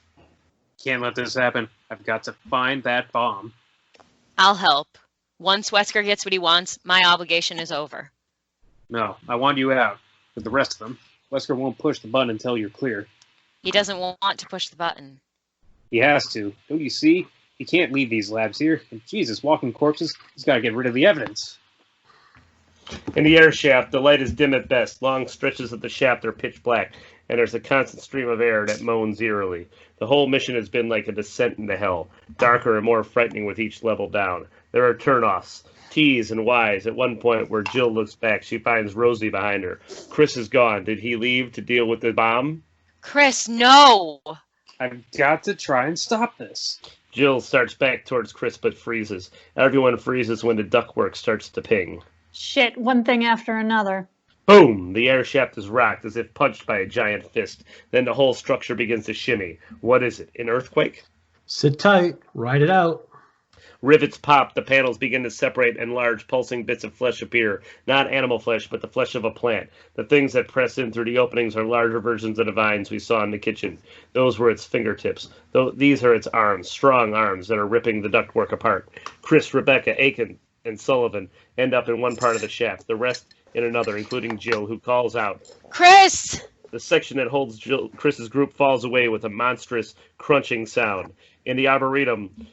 Can't let this happen. I've got to find that bomb. I'll help. Once Wesker gets what he wants, my obligation is over. No, I want you out. With the rest of them, Wesker won't push the button until you're clear. He doesn't want to push the button. He has to. Don't you see? He can't leave these labs here. And Jesus, walking corpses, he's got to get rid of the evidence. In the air shaft, the light is dim at best. Long stretches of the shaft are pitch black, and there's a constant stream of air that moans eerily. The whole mission has been like a descent into hell, darker and more frightening with each level down. There are turnoffs, T's and Y's. At one point where Jill looks back, she finds Rosie behind her. Chris is gone. Did he leave to deal with the bomb? Chris, no! I've got to try and stop this. Jill starts back towards Chris but freezes. Everyone freezes when the ductwork starts to ping. Shit, one thing after another. Boom! The air shaft is rocked as if punched by a giant fist. Then the whole structure begins to shimmy. What is it? An earthquake? Sit tight. Ride it out. Rivets pop, the panels begin to separate, and large pulsing bits of flesh appear. Not animal flesh, but the flesh of a plant. The things that press in through the openings are larger versions of the vines we saw in the kitchen. Those were its fingertips. These are its arms, strong arms that are ripping the ductwork apart. Chris, Rebecca, Aiken, and Sullivan end up in one part of the shaft, the rest in another, including Jill, who calls out, Chris! The section that holds Chris's group falls away with a monstrous, crunching sound. In the arboretum,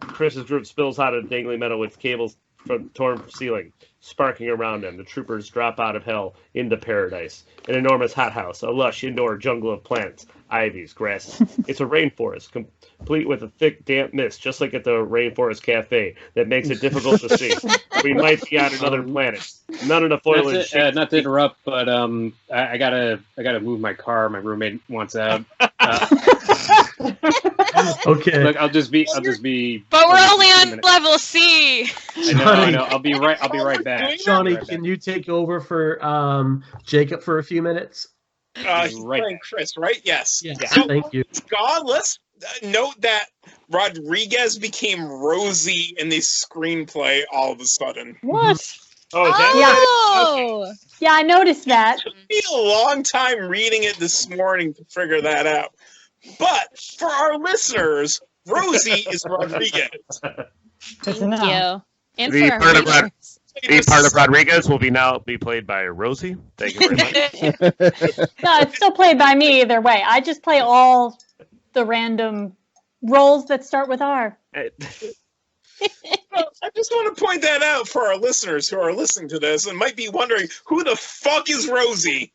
Chris's group spills out of dangling metal with cables from torn ceiling, sparking around them. The troopers drop out of hell into paradise. An enormous hothouse, a lush indoor jungle of plants, ivies, grasses. It's a rainforest, complete with a thick, damp mist, just like at the Rainforest Cafe, that makes it difficult to see. We might be on another planet. None of the foliage. Not to interrupt, but I gotta move my car. My roommate wants out. Okay. Look, I'll just be. But we're only on level C. I know. I'll be right back. Johnny, can you take over for Jacob for a few minutes? He's playing Chris, right? Yes. Yeah. So, Thank you. God, let's note that Rodriguez became Rosie in the screenplay all of a sudden. What? Oh, is that Oh! Yeah, I noticed that. It took me a long time reading it this morning to figure that out. But for our listeners, Rosie is Rodriguez. Thank you. And The for our part of readers. The part of Rodriguez will now be played by Rosie. Thank you very much. No, it's still played by me either way. I just play all the random roles that start with R. Well, I just want to point that out for our listeners who are listening to this and might be wondering, who the fuck is Rosie?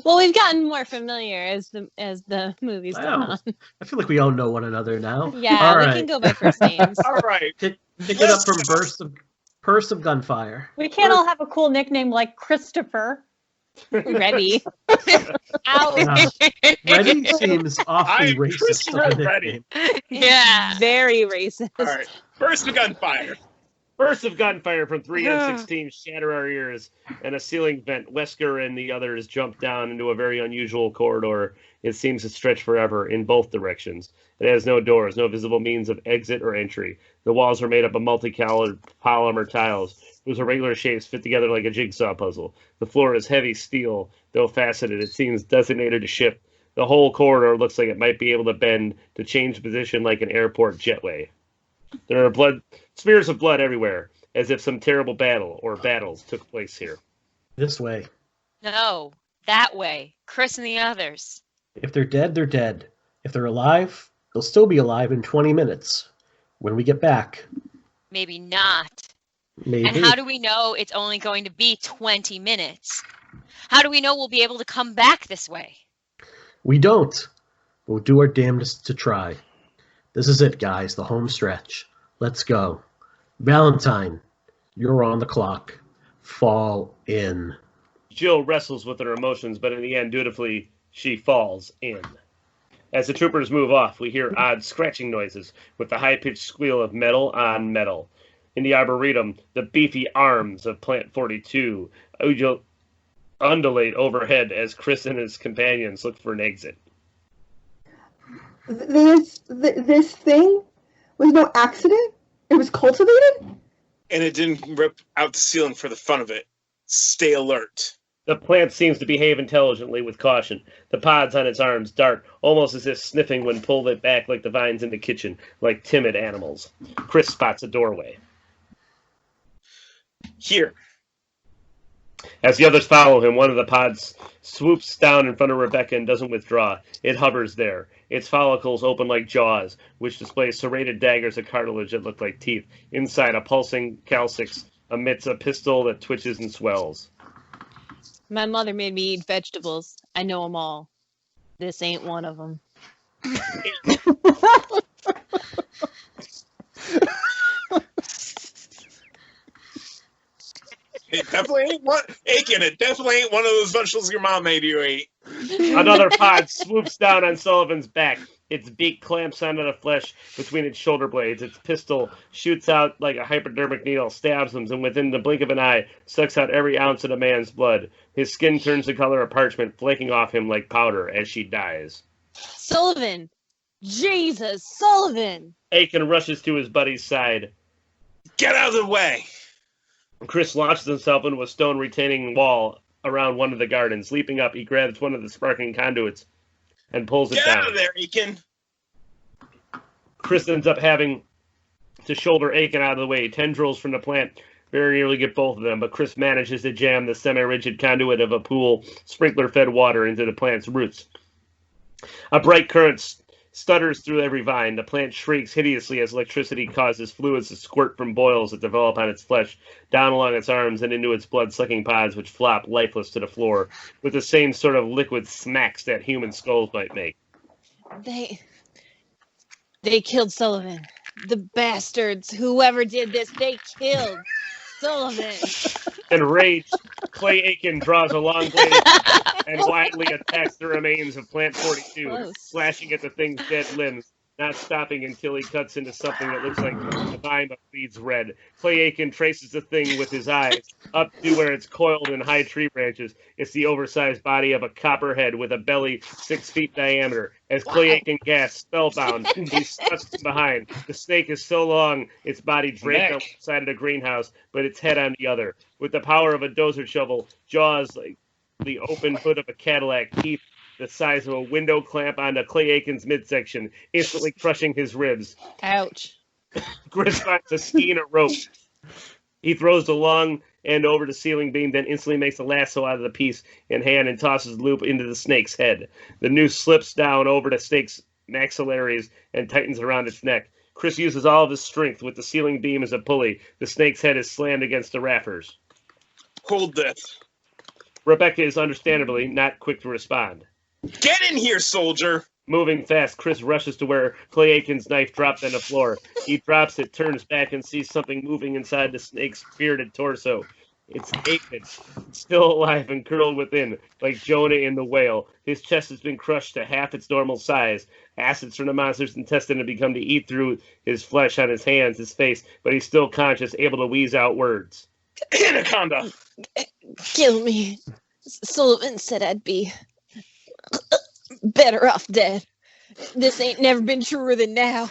Well, we've gotten more familiar as the movies go on. I feel like we all know one another now. Yeah, All we right. can go by first names. All right. Pick it up from Burst of Gunfire. We can't all have a cool nickname like Christopher. Ready. Ow. Reddy seems awfully I'm racist. Christopher of a Reddy. nickname. Yeah. Very racist. All right. Burst of gunfire. Bursts of gunfire from 3 M16 shatter our ears, and a ceiling vent. Wesker and the others jump down into a very unusual corridor. It seems to stretch forever in both directions. It has no doors, no visible means of exit or entry. The walls are made up of multicolored polymer tiles, whose irregular shapes fit together like a jigsaw puzzle. The floor is heavy steel, though faceted. It seems designated to ship. The whole corridor looks like it might be able to bend to change position like an airport jetway. There are smears of blood everywhere, as if some terrible battle or battles took place here. This way. No, that way. Chris and the others. If they're dead, they're dead. If they're alive, they'll still be alive in 20 minutes. When we get back, Maybe not. maybe. And how do we know it's only going to be 20 minutes? How do we know we'll be able to come back this way? We don't. We'll do our damnedest to try. This is it, guys, the home stretch. Let's go. Valentine, you're on the clock. Fall in. Jill wrestles with her emotions, but in the end, dutifully, she falls in. As the troopers move off, we hear odd scratching noises with the high-pitched squeal of metal on metal. In the arboretum, the beefy arms of Plant 42 undulate overhead as Chris and his companions look for an exit. This thing was no accident? It was cultivated? And it didn't rip out the ceiling for the fun of it. Stay alert. The plant seems to behave intelligently with caution. The pods on its arms dart, almost as if sniffing when pulled it back like the vines in the kitchen, like timid animals. Chris spots a doorway. Here. As the others follow him, one of the pods swoops down in front of Rebecca and doesn't withdraw. It hovers there. Its follicles open like jaws, which display serrated daggers of cartilage that look like teeth. Inside, a pulsing calcix emits a pistol that twitches and swells. My mother made me eat vegetables. I know them all. This ain't one of them. It definitely ain't one. Aiken, it definitely ain't one of those vegetables your mom made you eat. Another pod swoops down on Sullivan's back. Its beak clamps onto the flesh between its shoulder blades. Its pistol shoots out like a hypodermic needle, stabs him, and within the blink of an eye, sucks out every ounce of the man's blood. His skin turns the color of parchment, flaking off him like powder as she dies. Sullivan! Jesus, Sullivan! Aiken rushes to his buddy's side. Get out of the way! Chris launches himself into a stone retaining wall around one of the gardens. Leaping up, he grabs one of the sparking conduits and pulls it Get down. out of there, Aiken! Chris ends up having to shoulder Aiken out of the way. Tendrils from the plant very nearly get both of them, but Chris manages to jam the semi-rigid conduit of a pool sprinkler-fed water into the plant's roots. A bright current stutters through every vine. The plant shrieks hideously as electricity causes fluids to squirt from boils that develop on its flesh, down along its arms and into its blood-sucking pods, which flop lifeless to the floor, with the same sort of liquid smacks that human skulls might make. They killed Sullivan. The bastards. Whoever did this, they killed Sullivan. Enraged, Clay Aiken draws a long blade and wildly attacks the remains of Plant 42, slashing at the thing's dead limbs, not stopping until he cuts into something that looks like a vine but bleeds red. Clay Aiken traces the thing with his eyes up to where it's coiled in high tree branches. It's the oversized body of a copperhead with a belly 6 feet diameter. As Clay Aiken gasps, spellbound, he stuck from behind. The snake is so long, its body draped on one side of the greenhouse, but its head on the other. With the power of a dozer shovel, jaws like the open hood of a Cadillac, teeth the size of a window clamp onto Clay Aiken's midsection, instantly crushing his ribs. Ouch. Chris finds a ski and a rope. He throws the long end over the ceiling beam, then instantly makes a lasso out of the piece in hand and tosses the loop into the snake's head. The noose slips down over the snake's maxillaries and tightens around its neck. Chris uses all of his strength with the ceiling beam as a pulley. The snake's head is slammed against the rafters. Hold this. Rebecca is understandably not quick to respond. Get in here, soldier! Moving fast, Chris rushes to where Clay Aiken's knife dropped on the floor. He drops it, turns back, and sees something moving inside the snake's bearded torso. It's Aiken, still alive and curled within, like Jonah in the whale. His chest has been crushed to half its normal size. Acids from the monster's intestine have begun to eat through his flesh on his hands, his face, but he's still conscious, able to wheeze out words. Anaconda! Kill me. Sullivan said I'd be better off dead. This ain't never been truer than now.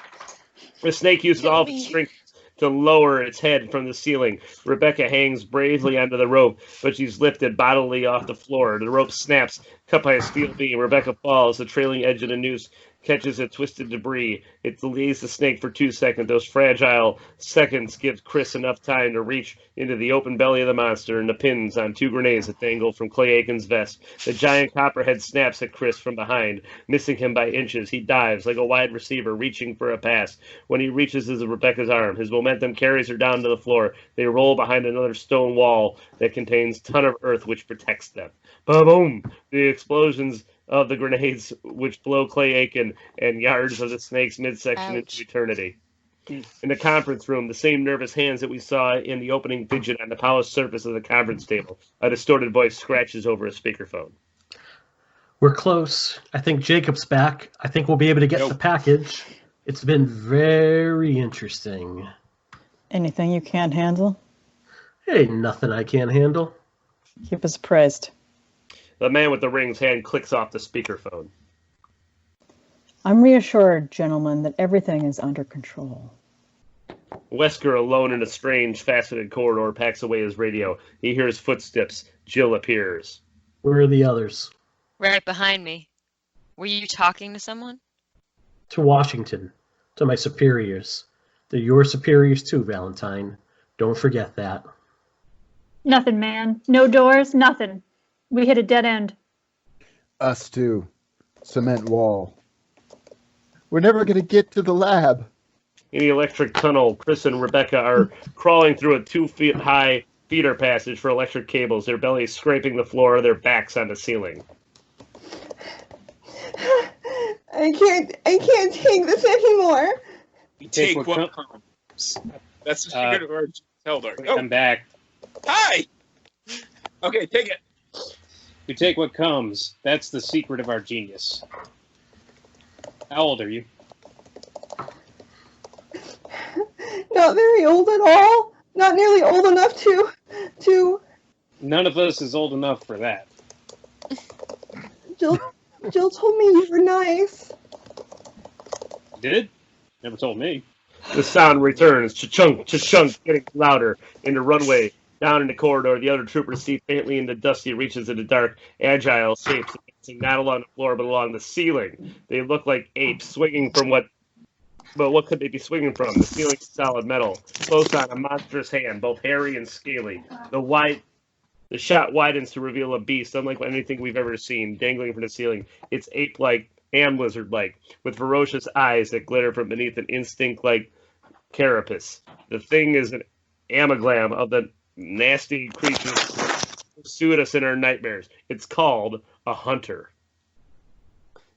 The snake uses all of its strength to lower its head from the ceiling. Rebecca hangs bravely onto the rope, but she's lifted bodily off the floor. The rope snaps, cut by a steel beam. Rebecca falls. The trailing edge of the noose catches a twisted debris. It delays the snake for 2 seconds. Those fragile seconds give Chris enough time to reach into the open belly of the monster and the pins on 2 grenades that dangle from Clay Aiken's vest. The giant copperhead snaps at Chris from behind, missing him by inches. He dives like a wide receiver reaching for a pass. When he reaches Rebecca's arm, his momentum carries her down to the floor. They roll behind another stone wall that contains a ton of earth which protects them. Boom! The explosions of the grenades which blow Clay Aiken and yards of the snake's midsection into eternity. In the conference room, the same nervous hands that we saw in the opening fidget on the polished surface of the conference table. A distorted voice scratches over a speakerphone. We're close. I think Jacob's back. I think we'll be able to get the package. It's been very interesting. Anything you can't handle? Hey, nothing I can't handle. Keep us appraised. The man with the ring's hand clicks off the speakerphone. I'm reassured, gentlemen, that everything is under control. Wesker, alone in a strange, faceted corridor, packs away his radio. He hears footsteps. Jill appears. Where are the others? Right behind me. Were you talking to someone? To Washington. To my superiors. They're your superiors too, Valentine. Don't forget that. Nothing, man. No doors, nothing. We hit a dead end. Us too. Cement wall. We're never going to get to the lab. In the electric tunnel, Chris and Rebecca are crawling through a 2 feet high feeder passage for electric cables, their bellies scraping the floor, their backs on the ceiling. I can't take this anymore. You take what comes. That's the secret of our Heldar. Oh. I'm back. Hi! Okay, take it. You take what comes. That's the secret of our genius. How old are you? Not very old at all. Not nearly old enough to. None of us is old enough for that. Jill told me you were nice. Did? Never told me. The sound returns, cha-chunk, cha-chunk, getting louder in the runway. Down in the corridor, the other troopers see faintly in the dusty reaches of the dark, agile shapes dancing not along the floor but along the ceiling. They look like apes swinging from what could they be swinging from? The ceiling is solid metal, close on a monstrous hand, both hairy and scaly. The shot widens to reveal a beast unlike anything we've ever seen, dangling from the ceiling. It's ape-like and lizard-like, with ferocious eyes that glitter from beneath an instinct-like carapace. The thing is an amalgam of the nasty creatures who pursued us in our nightmares. It's called a hunter.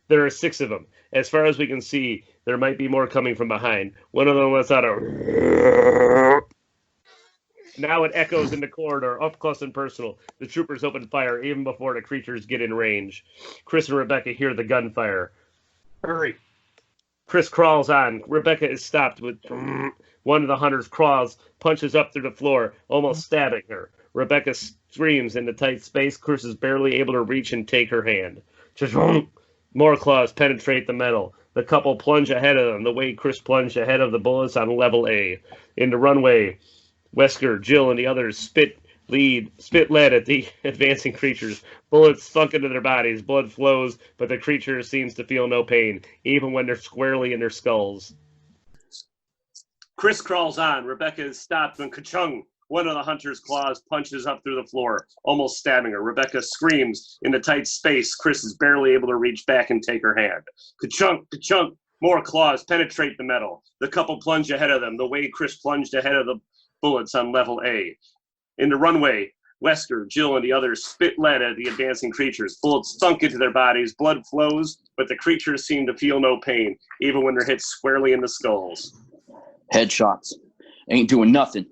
There are 6 of them. As far as we can see, there might be more coming from behind. One of them lets out a... Now it echoes in the corridor, up close and personal. The troopers open fire even before the creatures get in range. Chris and Rebecca hear the gunfire. Hurry. Chris crawls on. Rebecca is stopped with... One of the hunters crawls, punches up through the floor, almost stabbing her. Rebecca screams in the tight space. Chris is barely able to reach and take her hand. More claws penetrate the metal. The couple plunge ahead of them, the way Chris plunged ahead of the bullets on level A. In the runway, Wesker, Jill, and the others spit lead at the advancing creatures. Bullets sunk into their bodies. Blood flows, but the creature seems to feel no pain, even when they're squarely in their skulls. Chris crawls on. Rebecca is stopped when ka-chung, one of the hunter's claws, punches up through the floor, almost stabbing her. Rebecca screams. In the tight space, Chris is barely able to reach back and take her hand. Ka-chunk, ka-chunk. More claws penetrate the metal. The couple plunge ahead of them, the way Chris plunged ahead of the bullets on level A. In the runway, Wesker, Jill, and the others spit lead at the advancing creatures. Bullets sunk into their bodies. Blood flows, but the creatures seem to feel no pain, even when they're hit squarely in the skulls. Headshots. Ain't doing nothing.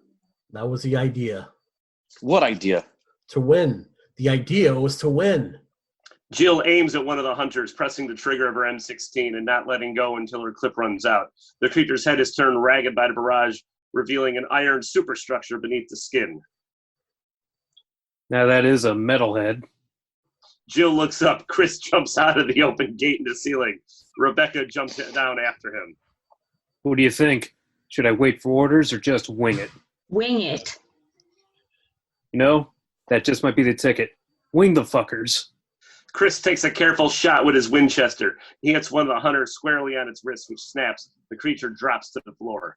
That was the idea. What idea? To win. The idea was to win. Jill aims at one of the hunters, pressing the trigger of her M16 and not letting go until her clip runs out. The creature's head is turned ragged by the barrage, revealing an iron superstructure beneath the skin. Now that is a metalhead. Jill looks up. Chris jumps out of the open gate in the ceiling. Rebecca jumps down after him. What do you think? Should I wait for orders or just wing it? Wing it. You know, that just might be the ticket. Wing the fuckers. Chris takes a careful shot with his Winchester. He hits one of the hunters squarely on its wrist, which snaps. The creature drops to the floor.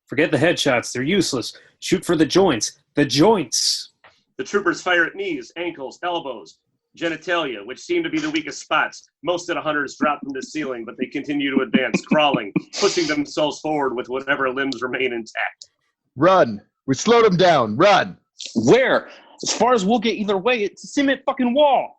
Forget the headshots. They're useless. Shoot for the joints. The joints! The troopers fire at knees, ankles, elbows, genitalia, which seem to be the weakest spots. Most of the hunters drop from the ceiling, but they continue to advance, crawling, pushing themselves forward with whatever limbs remain intact. Run! We slowed them down. Run! Where? As far as we'll get either way, it's a cement fucking wall.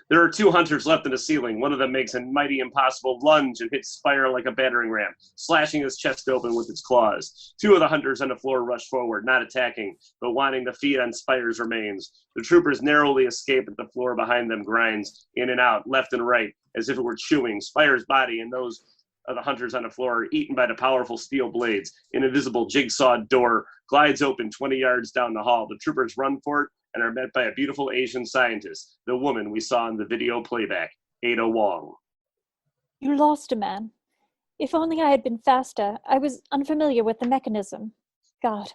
There are 2 hunters left in the ceiling. One of them makes a mighty impossible lunge and hits Spire like a battering ram, slashing his chest open with its claws. 2 of the hunters on the floor rush forward, not attacking, but wanting to feed on Spire's remains. The troopers narrowly escape as the floor behind them grinds in and out, left and right, as if it were chewing. Spire's body and those of the hunters on the floor are eaten by the powerful steel blades. An invisible jigsaw door glides open 20 yards down the hall. The troopers run for it and are met by a beautiful Asian scientist, the woman we saw in the video playback, Ada Wong. You lost a man. If only I had been faster. I was unfamiliar with the mechanism. God,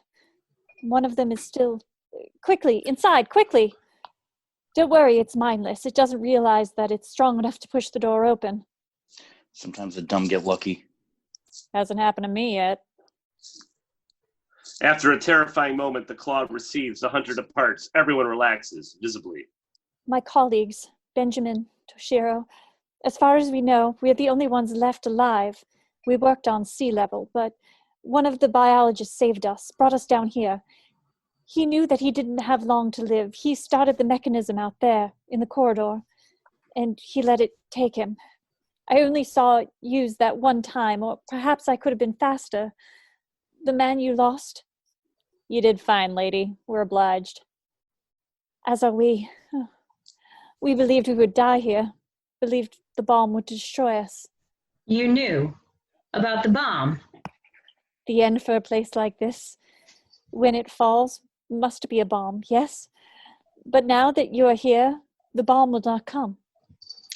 one of them is still... Quickly, inside, quickly! Don't worry, it's mindless. It doesn't realize that it's strong enough to push the door open. Sometimes the dumb get lucky. Hasn't happened to me yet. After a terrifying moment, the claw receives, the hunter departs. Everyone relaxes, visibly. My colleagues, Benjamin, Toshiro, as far as we know, we're the only ones left alive. We worked on sea level, but one of the biologists saved us, brought us down here. He knew that he didn't have long to live. He started the mechanism out there in the corridor, and he let it take him. I only saw it used that one time, or perhaps I could have been faster. The man you lost? You did fine, lady. We're obliged. As are we. We believed we would die here. Believed the bomb would destroy us. You knew about the bomb? The end for a place like this. When it falls, must be a bomb, yes? But now that you are here, the bomb will not come.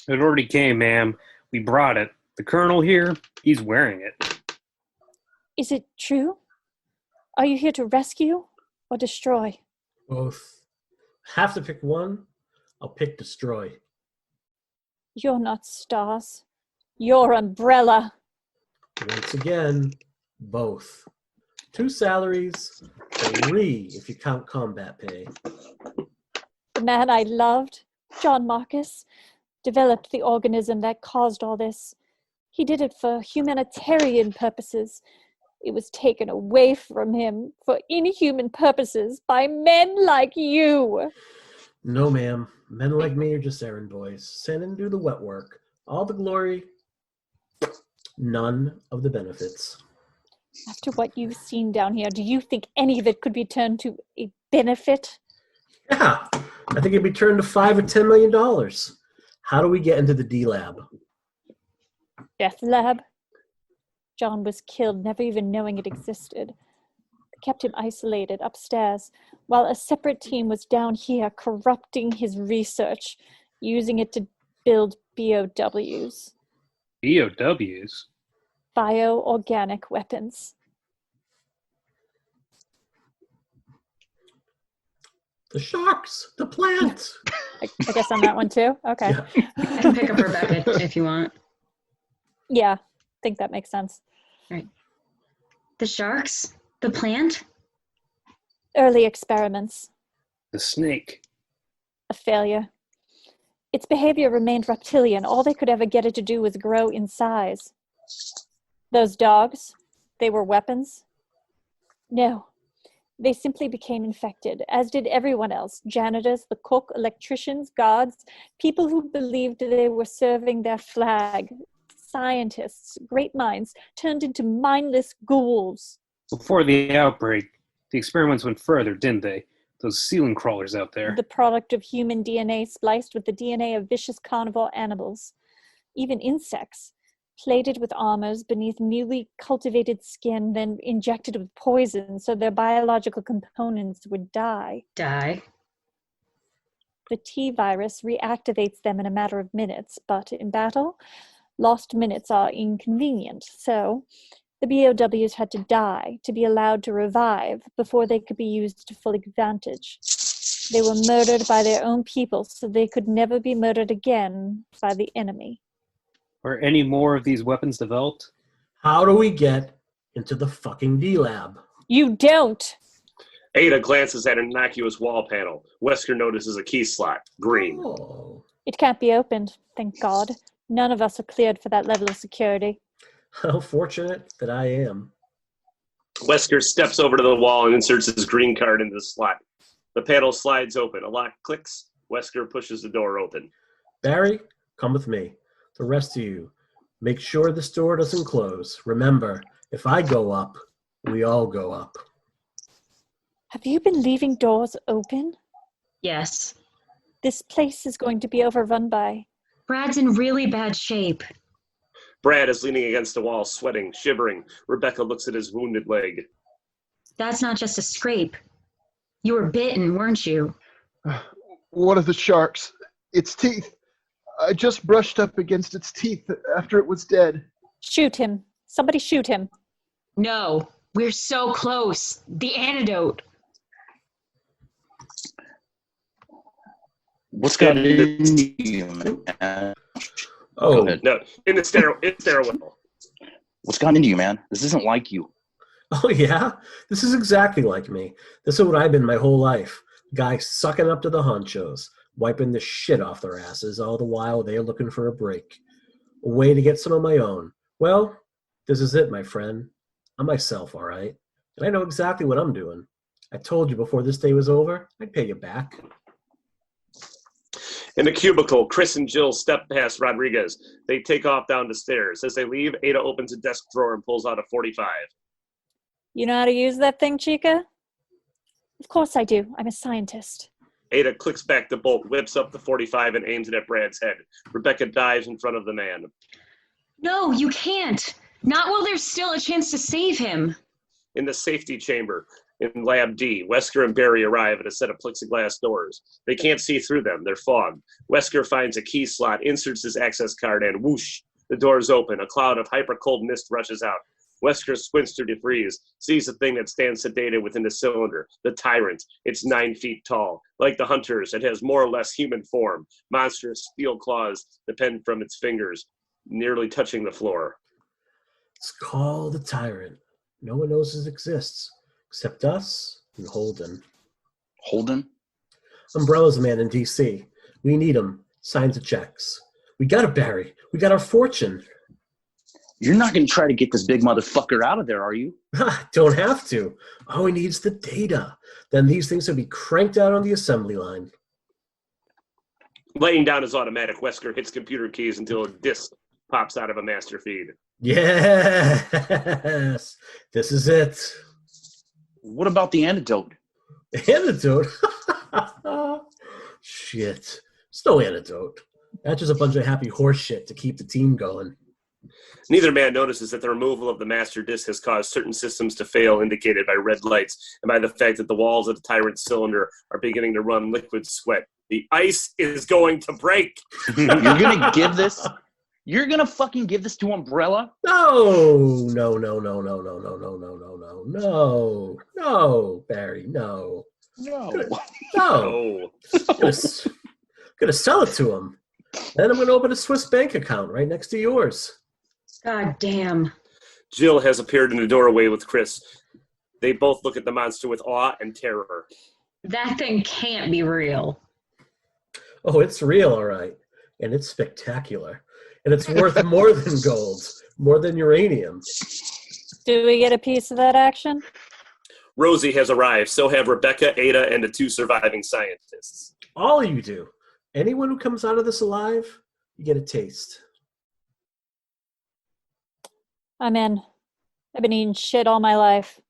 It already came, ma'am. We brought it. The colonel here, he's wearing it. Is it true? Are you here to rescue or destroy? Both. Have to pick one? I'll pick destroy. You're not stars. You're umbrella. Once again, both. 2 salaries, 3 if you count combat pay. The man I loved, John Marcus, developed the organism that caused all this. He did it for humanitarian purposes. It was taken away from him for inhuman purposes by men like you. No, ma'am. Men like me are just errand boys. Send and do the wet work. All the glory, none of the benefits. After what you've seen down here, do you think any of it could be turned to a benefit? Yeah, I think it'd be turned to $5 or $10 million. How do we get into the D lab? Death lab? John was killed, never even knowing it existed. They kept him isolated upstairs, while a separate team was down here corrupting his research, using it to build BOWs. BOWs? Bioorganic weapons. The sharks, the plants. I guess on that one too? Okay. Yeah. I can pick up Rebecca if you want. Yeah, I think that makes sense. Right. The sharks? The plant? Early experiments. The snake. A failure. Its behavior remained reptilian. All they could ever get it to do was grow in size. Those dogs, they were weapons? No. They simply became infected, as did everyone else. Janitors, the cook, electricians, guards, people who believed they were serving their flag. Scientists, great minds, turned into mindless ghouls. Before the outbreak, the experiments went further, didn't they? Those ceiling crawlers out there. The product of human DNA spliced with the DNA of vicious carnivore animals. Even insects, plated with armors beneath newly cultivated skin, then injected with poison so their biological components would die. Die? The T-virus reactivates them in a matter of minutes, but in battle, lost minutes are inconvenient. So the BOWs had to die to be allowed to revive before they could be used to full advantage. They were murdered by their own people so they could never be murdered again by the enemy. Are any more of these weapons developed? How do we get into the fucking D lab? You don't! Ada glances at an innocuous wall panel. Wesker notices a key slot, green. Oh. It can't be opened, thank God. None of us are cleared for that level of security. How fortunate that I am. Wesker steps over to the wall and inserts his green card into the slot. The panel slides open. A lock clicks. Wesker pushes the door open. Barry, come with me. The rest of you, make sure this door doesn't close. Remember, if I go up, we all go up. Have you been leaving doors open? Yes. This place is going to be overrun by... Brad's in really bad shape. Brad is leaning against the wall, sweating, shivering. Rebecca looks at his wounded leg. That's not just a scrape. You were bitten, weren't you? One of the sharks. Its teeth. I just brushed up against its teeth after it was dead. Shoot him. Somebody shoot him. No, we're so close. The antidote. What's got into you, man? Oh, Go ahead. No, in the stairwell. What's gotten into you, man? This isn't like you. oh yeah? This is exactly like me. This is what I've been my whole life. Guy sucking up to the honchos, wiping the shit off their asses, all the while they're looking for a break. A way to get some of my own. Well, This is it, my friend. I'm myself, all right? And I know exactly what I'm doing. I told you before this day was over, I'd pay you back. In the cubicle, Chris and Jill step past Rodriguez. They take off down the stairs. As they leave, Ada opens a desk drawer and pulls out a .45. You know how to use that thing, Chica? Of course I do. I'm a scientist. Ada clicks back the bolt, whips up the .45, and aims it at Brad's head. Rebecca dives in front of the man. No, you can't. Not while there's still a chance to save him. In the safety chamber, in Lab D, Wesker and Barry arrive at a set of plexiglass doors. They can't see through them. They're fogged. Wesker finds a key slot, inserts his access card, and whoosh, the doors open. A cloud of hyper-cold mist rushes out. Wesker squints through the freeze, sees the thing that stands sedated within the cylinder, the Tyrant. It's 9 feet tall. Like the Hunters, it has more or less human form. Monstrous steel claws depend from its fingers, nearly touching the floor. It's called the Tyrant. No one knows it exists, except us and Holden. Holden? Umbrella's a man in D.C. We need him. Signs the checks. We got it, Barry. We got our fortune. You're not going to try to get this big motherfucker out of there, are you? Don't have to. All he needs is the data. Then these things will be cranked out on the assembly line. Laying down his automatic, Wesker hits computer keys until a disc pops out of a master feed. Yes! This is it. What about the antidote? Antidote? Shit. It's no antidote. That's just a bunch of happy horse shit to keep the team going. Neither man notices that the removal of the master disc has caused certain systems to fail, indicated by red lights and by the fact that the walls of the Tyrant cylinder are beginning to run liquid sweat. The ice is going to break. You're going to give this? You're going to fucking give this to Umbrella? No, Barry, no. No. Gonna sell it to him. Then I'm gonna open a Swiss bank account right next to yours. God damn. Jill has appeared in the doorway with Chris. They both look at the monster with awe and terror. That thing can't be real. Oh, it's real, all right. And it's spectacular. And it's worth more than gold, more than uranium. Do we get a piece of that action? Rosie has arrived. So have Rebecca, Ada, and the 2 surviving scientists. All of you do. Anyone who comes out of this alive, you get a taste. I'm in. I've been eating shit all my life.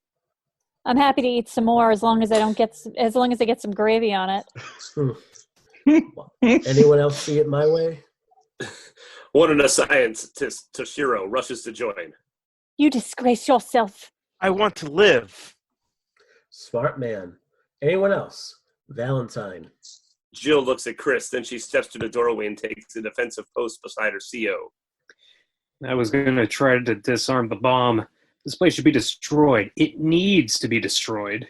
I'm happy to eat some more as long as I get some gravy on it. Anyone else see it my way? One of the scientists, Toshiro, rushes to join. You disgrace yourself. I want to live. Smart man. Anyone else? Valentine. Jill looks at Chris, then she steps to the doorway and takes a defensive post beside her CO. I was going to try to disarm the bomb. This place should be destroyed. It needs to be destroyed.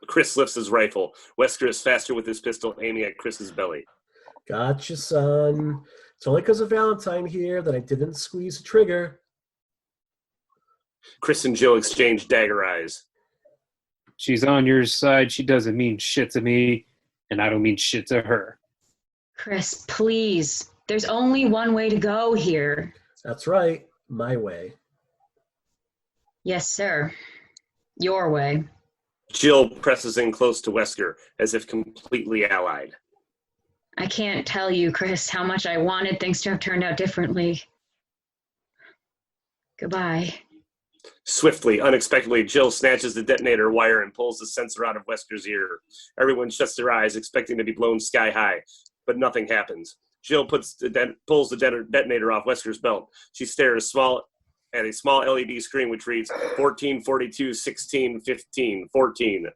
Chris lifts his rifle. Wesker is faster with his pistol, aiming at Chris's belly. Gotcha, son. It's only because of Valentine here that I didn't squeeze the trigger. Chris and Jill exchange dagger eyes. She's on your side. She doesn't mean shit to me, and I don't mean shit to her. Chris, please. There's only one way to go here. That's right. My way. Yes, sir. Your way. Jill presses in close to Wesker, as if completely allied. I can't tell you, Chris, how much I wanted things to have turned out differently. Goodbye. Swiftly, unexpectedly, Jill snatches the detonator wire and pulls the sensor out of Wesker's ear. Everyone shuts their eyes, expecting to be blown sky high, but nothing happens. Jill pulls the detonator off Wesker's belt. She stares at a small LED screen which reads 14, 42, 16, 15, 14.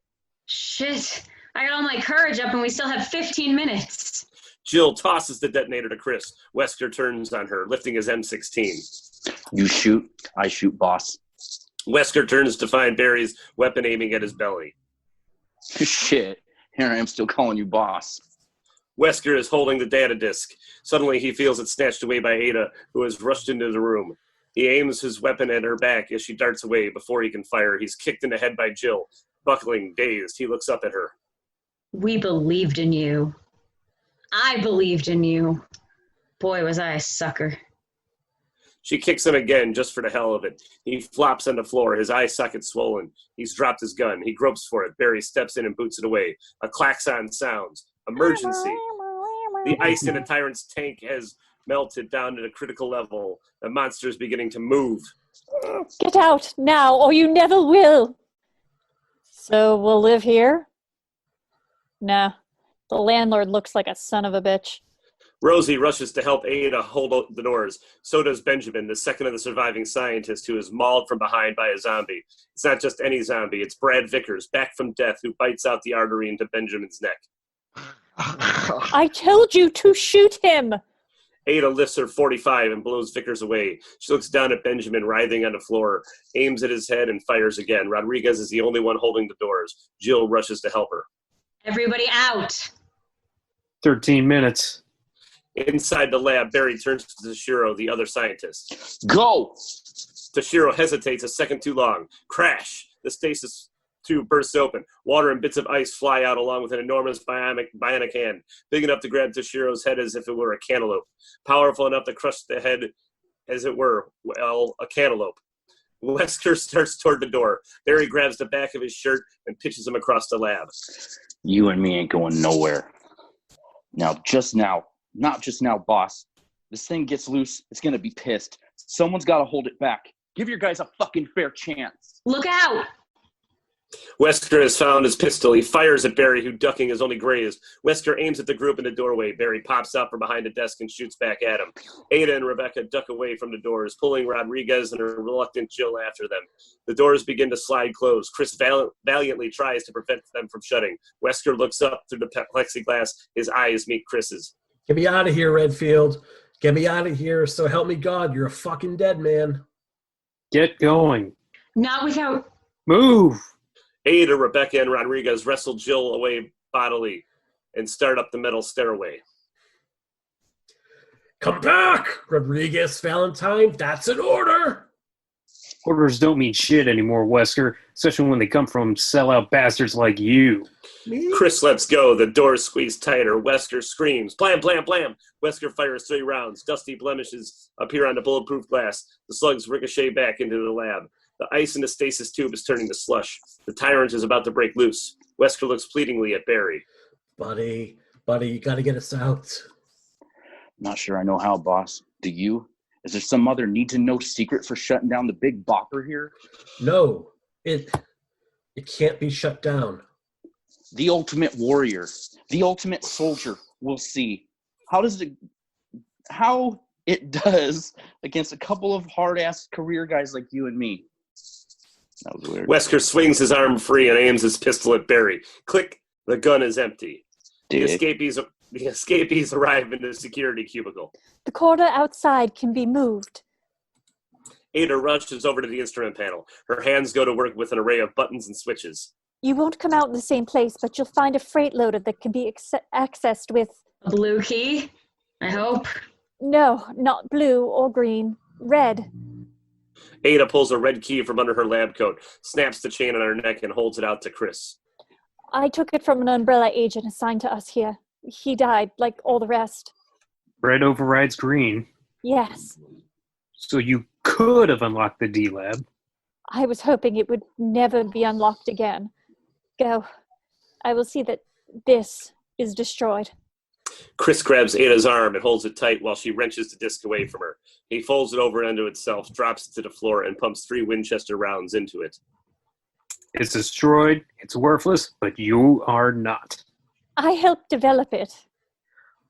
Shit. I got all my courage up and we still have 15 minutes. Jill tosses the detonator to Chris. Wesker turns on her, lifting his M16. You shoot, I shoot, boss. Wesker turns to find Barry's weapon aiming at his belly. Shit, here I am still calling you boss. Wesker is holding the data disk. Suddenly he feels it snatched away by Ada, who has rushed into the room. He aims his weapon at her back as she darts away. Before he can fire, he's kicked in the head by Jill. Buckling, dazed, he looks up at her. We believed in you. I believed in you. Boy, was I a sucker. She kicks him again, just for the hell of it. He flops on the floor, his eye socket swollen. He's dropped his gun. He gropes for it. Barry steps in and boots it away. A klaxon sounds. Emergency. The ice in the tyrant's tank has melted down to a critical level. The monster is beginning to move. Get out now, or you never will. So we'll live here? Nah. The landlord looks like a son of a bitch. Rosie rushes to help Ada hold the doors. So does Benjamin, the second of the surviving scientists, who is mauled from behind by a zombie. It's not just any zombie. It's Brad Vickers, back from death, who bites out the artery into Benjamin's neck. I told you to shoot him! Ada lifts her .45 and blows Vickers away. She looks down at Benjamin writhing on the floor, aims at his head, and fires again. Rodriguez is the only one holding the doors. Jill rushes to help her. Everybody out. 13 minutes. Inside the lab, Barry turns to Toshiro, the other scientist. Go! Toshiro hesitates a second too long. Crash! The stasis tube bursts open. Water and bits of ice fly out along with an enormous bionic hand, big enough to grab Toshiro's head as if it were a cantaloupe, powerful enough to crush the head as it were, well, a cantaloupe. Wesker starts toward the door. Barry grabs the back of his shirt and pitches him across the lab. You and me ain't going nowhere. Not just now, boss. This thing gets loose, it's gonna be pissed. Someone's gotta hold it back. Give your guys a fucking fair chance. Look out! Wesker has found his pistol. He fires at Barry, who, ducking, is only grazed. Wesker aims at the group in the doorway. Barry pops out from behind a desk and shoots back at him. Ada and Rebecca duck away from the doors, pulling Rodriguez and her reluctant Jill after them. The doors begin to slide closed. Chris valiantly tries to prevent them from shutting. Wesker looks up through the plexiglass. His eyes meet Chris's. Get me out of here, Redfield. Get me out of here. So help me God, you're a fucking dead man. Get going. Not without... Move! Ada, Rebecca, and Rodriguez wrestle Jill away bodily and start up the metal stairway. Come back, Rodriguez, Valentine. That's an order. Orders don't mean shit anymore, Wesker, especially when they come from sellout bastards like you. Chris lets go. The doors squeeze tighter. Wesker screams. Blam, blam, blam. Wesker fires 3 rounds. Dusty blemishes appear on the bulletproof glass. The slugs ricochet back into the lab. The ice in the stasis tube is turning to slush. The tyrant is about to break loose. Wesker looks pleadingly at Barry. Buddy, you gotta get us out. Not sure I know how, boss. Do you? Is there some other need-to-know secret for shutting down the big bopper here? No, it can't be shut down. The ultimate warrior, the ultimate soldier, we'll see. How it does against a couple of hard-ass career guys like you and me. That was weird. Wesker swings his arm free and aims his pistol at Barry. Click, the gun is empty. The escapees arrive in the security cubicle. The corridor outside can be moved. Ada rushes over to the instrument panel. Her hands go to work with an array of buttons and switches. You won't come out in the same place, but you'll find a freight loader that can be accessed with... A blue key, I hope. No, not blue or green. Red. Ada pulls a red key from under her lab coat, snaps the chain on her neck, and holds it out to Chris. I took it from an Umbrella agent assigned to us here. He died, like all the rest. Red overrides green. Yes. So you could have unlocked the D-Lab. I was hoping it would never be unlocked again. Go. I will see that this is destroyed. Chris grabs Ada's arm and holds it tight while she wrenches the disc away from her. He folds it over into itself, drops it to the floor, and pumps 3 Winchester rounds into it. It's destroyed, it's worthless, but you are not. I helped develop it.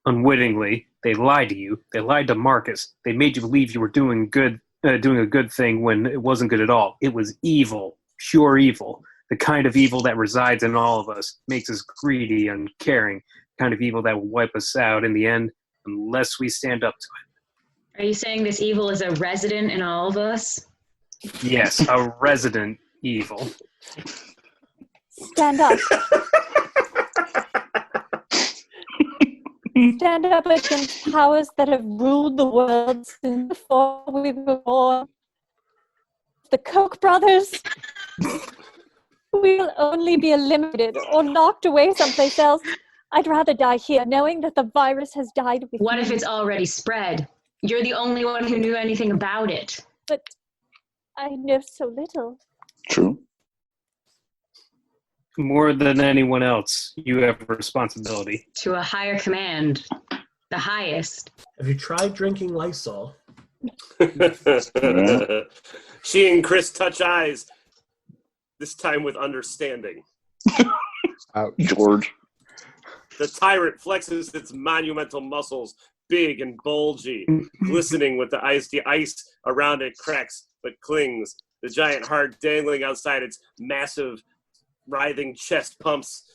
Unwittingly, they lied to you. They lied to Marcus. They made you believe you were doing a good thing when it wasn't good at all. It was evil, pure evil. The kind of evil that resides in all of us, makes us greedy, uncaring, kind of evil that will wipe us out in the end unless we stand up to it. Are you saying this evil is a resident in all of us? Yes, a resident evil. Stand up. Stand up against powers that have ruled the world since before we were born. The Koch brothers will only be eliminated or knocked away someplace else. I'd rather die here, knowing that the virus has died with What me. if it's already spread? You're the only one who knew anything about it. But I know so little. True. More than anyone else, you have responsibility. To a higher command. The highest. Have you tried drinking Lysol? She and Chris touch eyes, this time with understanding. George. The tyrant flexes its monumental muscles, big and bulgy, glistening with the ice. The ice around it cracks but clings. The giant heart dangling outside its massive, writhing chest pumps,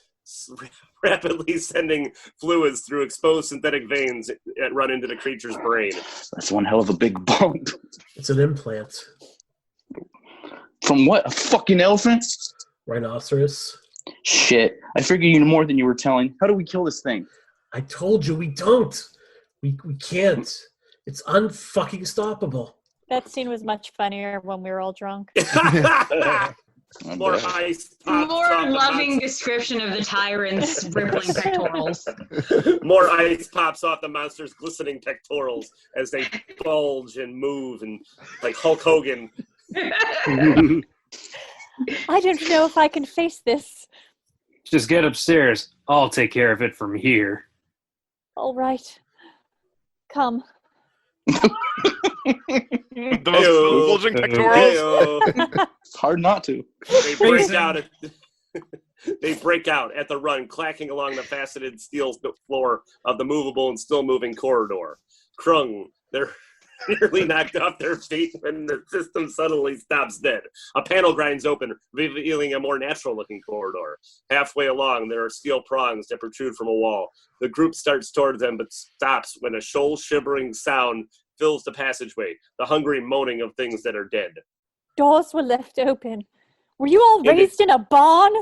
rapidly sending fluids through exposed synthetic veins that run into the creature's brain. That's one hell of a big bump. It's an implant. From what? A fucking elephant? Rhinoceros. Shit. I figured you knew more than you were telling. How do we kill this thing? I told you we don't. We can't. It's unfucking stoppable. That scene was much funnier when we were all drunk. More ice pops More off the loving monster. description of the tyrant's rippling pectorals. More ice pops off the monster's glistening pectorals as they bulge and move, and like Hulk Hogan. I don't know if I can face this. Just get upstairs. I'll take care of it from here. All right. Come. The most bulging pectorals. It's hard not to. They break out at they break out at the run, clacking along the faceted steel floor of the movable and still moving corridor. Krung, they're nearly knocked off their feet when the system suddenly stops dead. A panel grinds open, revealing a more natural-looking corridor. Halfway along, there are steel prongs that protrude from a wall. The group starts towards them, but stops when a soul-shivering sound fills the passageway, the hungry moaning of things that are dead. Doors were left open. Were you all raised in a barn?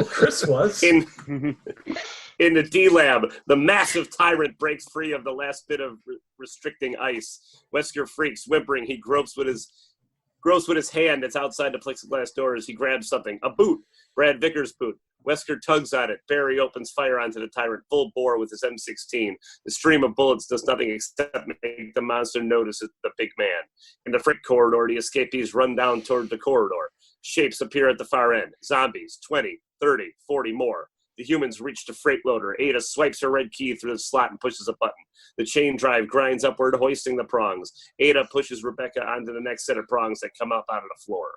Chris was. In the D-Lab, the massive tyrant breaks free of the last bit of restricting ice. Wesker freaks, whimpering. He gropes with his hand that's outside the plexiglass doors. He grabs something. A boot. Brad Vickers' boot. Wesker tugs on it. Barry opens fire onto the tyrant full bore with his M16. The stream of bullets does nothing except make the monster notice the big man. In the freight corridor, the escapees run down toward the corridor. Shapes appear at the far end. Zombies, 20, 30, 40 more. The humans reach the freight loader. Ada swipes her red key through the slot and pushes a button. The chain drive grinds upward, hoisting the prongs. Ada pushes Rebecca onto the next set of prongs that come up out of the floor.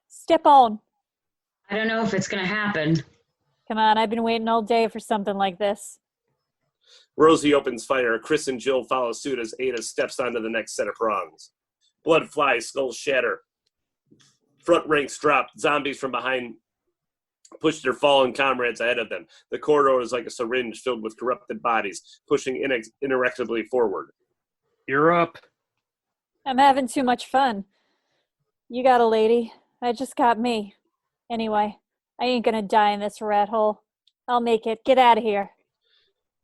Step on. I don't know if it's going to happen. Come on, I've been waiting all day for something like this. Rosie opens fire. Chris and Jill follow suit as Ada steps onto the next set of prongs. Blood flies, skulls shatter. Front ranks drop. Zombies from behind push their fallen comrades ahead of them. The corridor is like a syringe filled with corrupted bodies, pushing inerectably forward. You're up. I'm having too much fun. You got a lady. I just got me. Anyway, I ain't gonna die in this rat hole. I'll make it. Get out of here.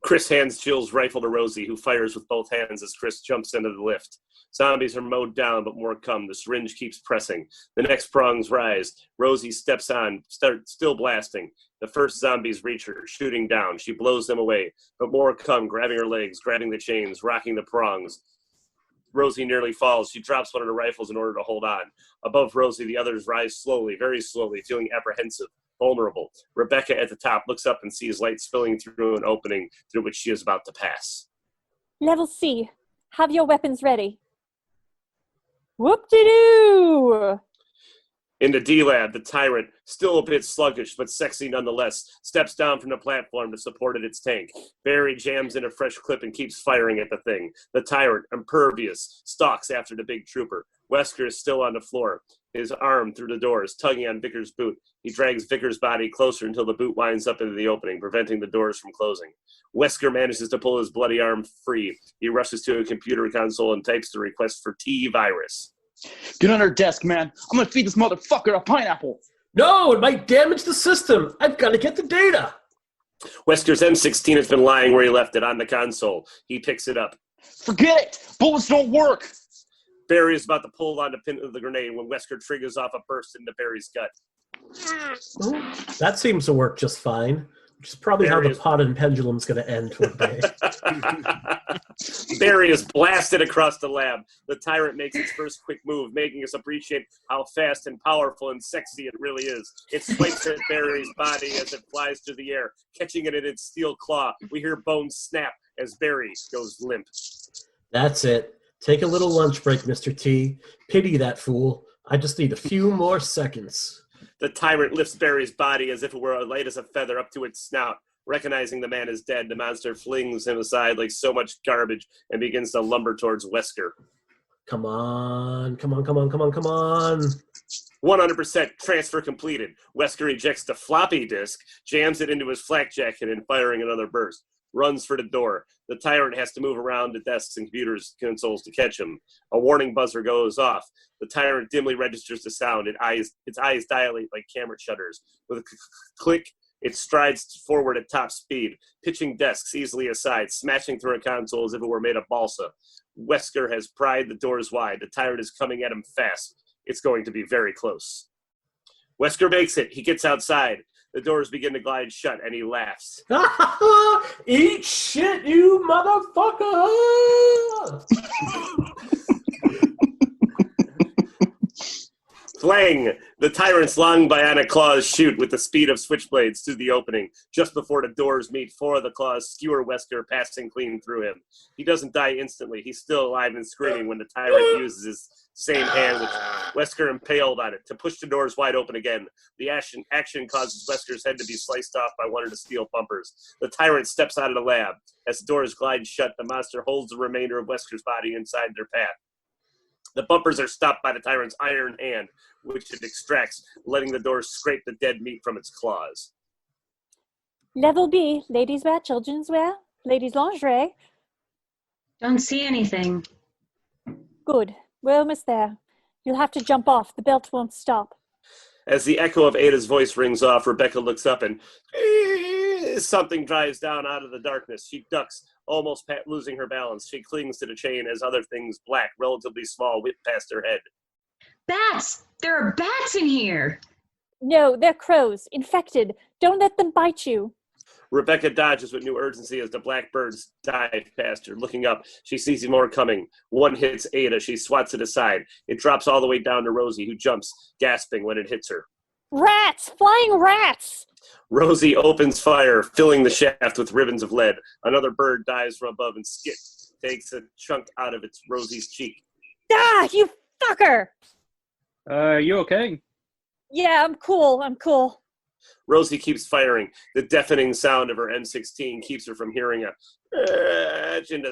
Chris hands Jill's rifle to Rosie, who fires with both hands as Chris jumps into the lift. Zombies are mowed down, but more come. The syringe keeps pressing. The next prongs rise. Rosie steps on, still blasting. The first zombies reach her, shooting down. She blows them away, but more come, grabbing her legs, grabbing the chains, rocking the prongs. Rosie nearly falls. She drops one of the rifles in order to hold on. Above Rosie, the others rise slowly, very slowly, feeling apprehensive, vulnerable. Rebecca at the top looks up and sees light spilling through an opening through which she is about to pass. Level C. Have your weapons ready. Whoop-de-doo! In the D-Lab, the tyrant, still a bit sluggish but sexy nonetheless, steps down from the platform to support its tank. Barry jams in a fresh clip and keeps firing at the thing. The tyrant, impervious, stalks after the big trooper. Wesker is still on the floor, his arm through the doors, tugging on Vickers' boot. He drags Vickers' body closer until the boot winds up into the opening, preventing the doors from closing. Wesker manages to pull his bloody arm free. He rushes to a computer console and types the request for T-Virus. Get on our desk, man. I'm gonna feed this motherfucker a pineapple. No, it might damage the system. I've got to get the data. Wesker's M16 has been lying where he left it, on the console. He picks it up. Forget it. Bullets don't work. Barry is about to pull on the pin of the grenade when Wesker triggers off a burst into Barry's gut. That seems to work just fine, which is probably how the pot and pendulum's going to end one day. Barry is blasted across the lab. The tyrant makes its first quick move, making us appreciate how fast and powerful and sexy it really is. It swipes at Barry's body as it flies through the air, catching it in its steel claw. We hear bones snap as Barry goes limp. That's it. Take a little lunch break, Mr. T. Pity that fool. I just need a few more seconds. The tyrant lifts Barry's body as if it were light as a feather up to its snout. Recognizing the man is dead, the monster flings him aside like so much garbage and begins to lumber towards Wesker. Come on, come on, come on, come on, come on. 100% transfer completed. Wesker ejects the floppy disk, jams it into his flak jacket, and firing another burst. Runs for the door. The tyrant has to move around the desks and computers consoles to catch him. A warning buzzer goes off. The tyrant dimly registers the sound. Its eyes dilate like camera shutters. With a click, it strides forward at top speed, pitching desks easily aside, smashing through a console as if it were made of balsa. Wesker has pried the doors wide. The tyrant is coming at him fast. It's going to be very close. Wesker makes it. He gets outside. The doors begin to glide shut, and he laughs. Eat shit, you motherfucker! Flang! The tyrant's long bionic claws shoot with the speed of switchblades through the opening. Just before the doors meet, 4 of the claws skewer Wesker, passing clean through him. He doesn't die instantly. He's still alive and screaming when the tyrant uses his same hand, which Wesker impaled on it, to push the doors wide open again. The action causes Wesker's head to be sliced off by one of the steel bumpers. The tyrant steps out of the lab. As the doors glide shut, the monster holds the remainder of Wesker's body inside their path. The bumpers are stopped by the tyrant's iron hand, which it extracts, letting the doors scrape the dead meat from its claws. Level B, ladies wear, children's wear, ladies lingerie. Don't see anything. Good. We're almost there. You'll have to jump off. The belt won't stop. As the echo of Ada's voice rings off, Rebecca looks up and something drives down out of the darkness. She ducks, almost losing her balance. She clings to the chain as other things, black, relatively small, whip past her head. Bats! There are bats in here! No, they're crows. Infected. Don't let them bite you. Rebecca dodges with new urgency as the black birds dive past her. Looking up, she sees more coming. One hits Ada. She swats it aside. It drops all the way down to Rosie, who jumps, gasping when it hits her. Rats! Flying rats! Rosie opens fire, filling the shaft with ribbons of lead. Another bird dives from above and Skip takes a chunk out of Rosie's cheek. Ah, you fucker! You okay? Yeah, I'm cool. Rosie keeps firing. The deafening sound of her M16 keeps her from hearing a into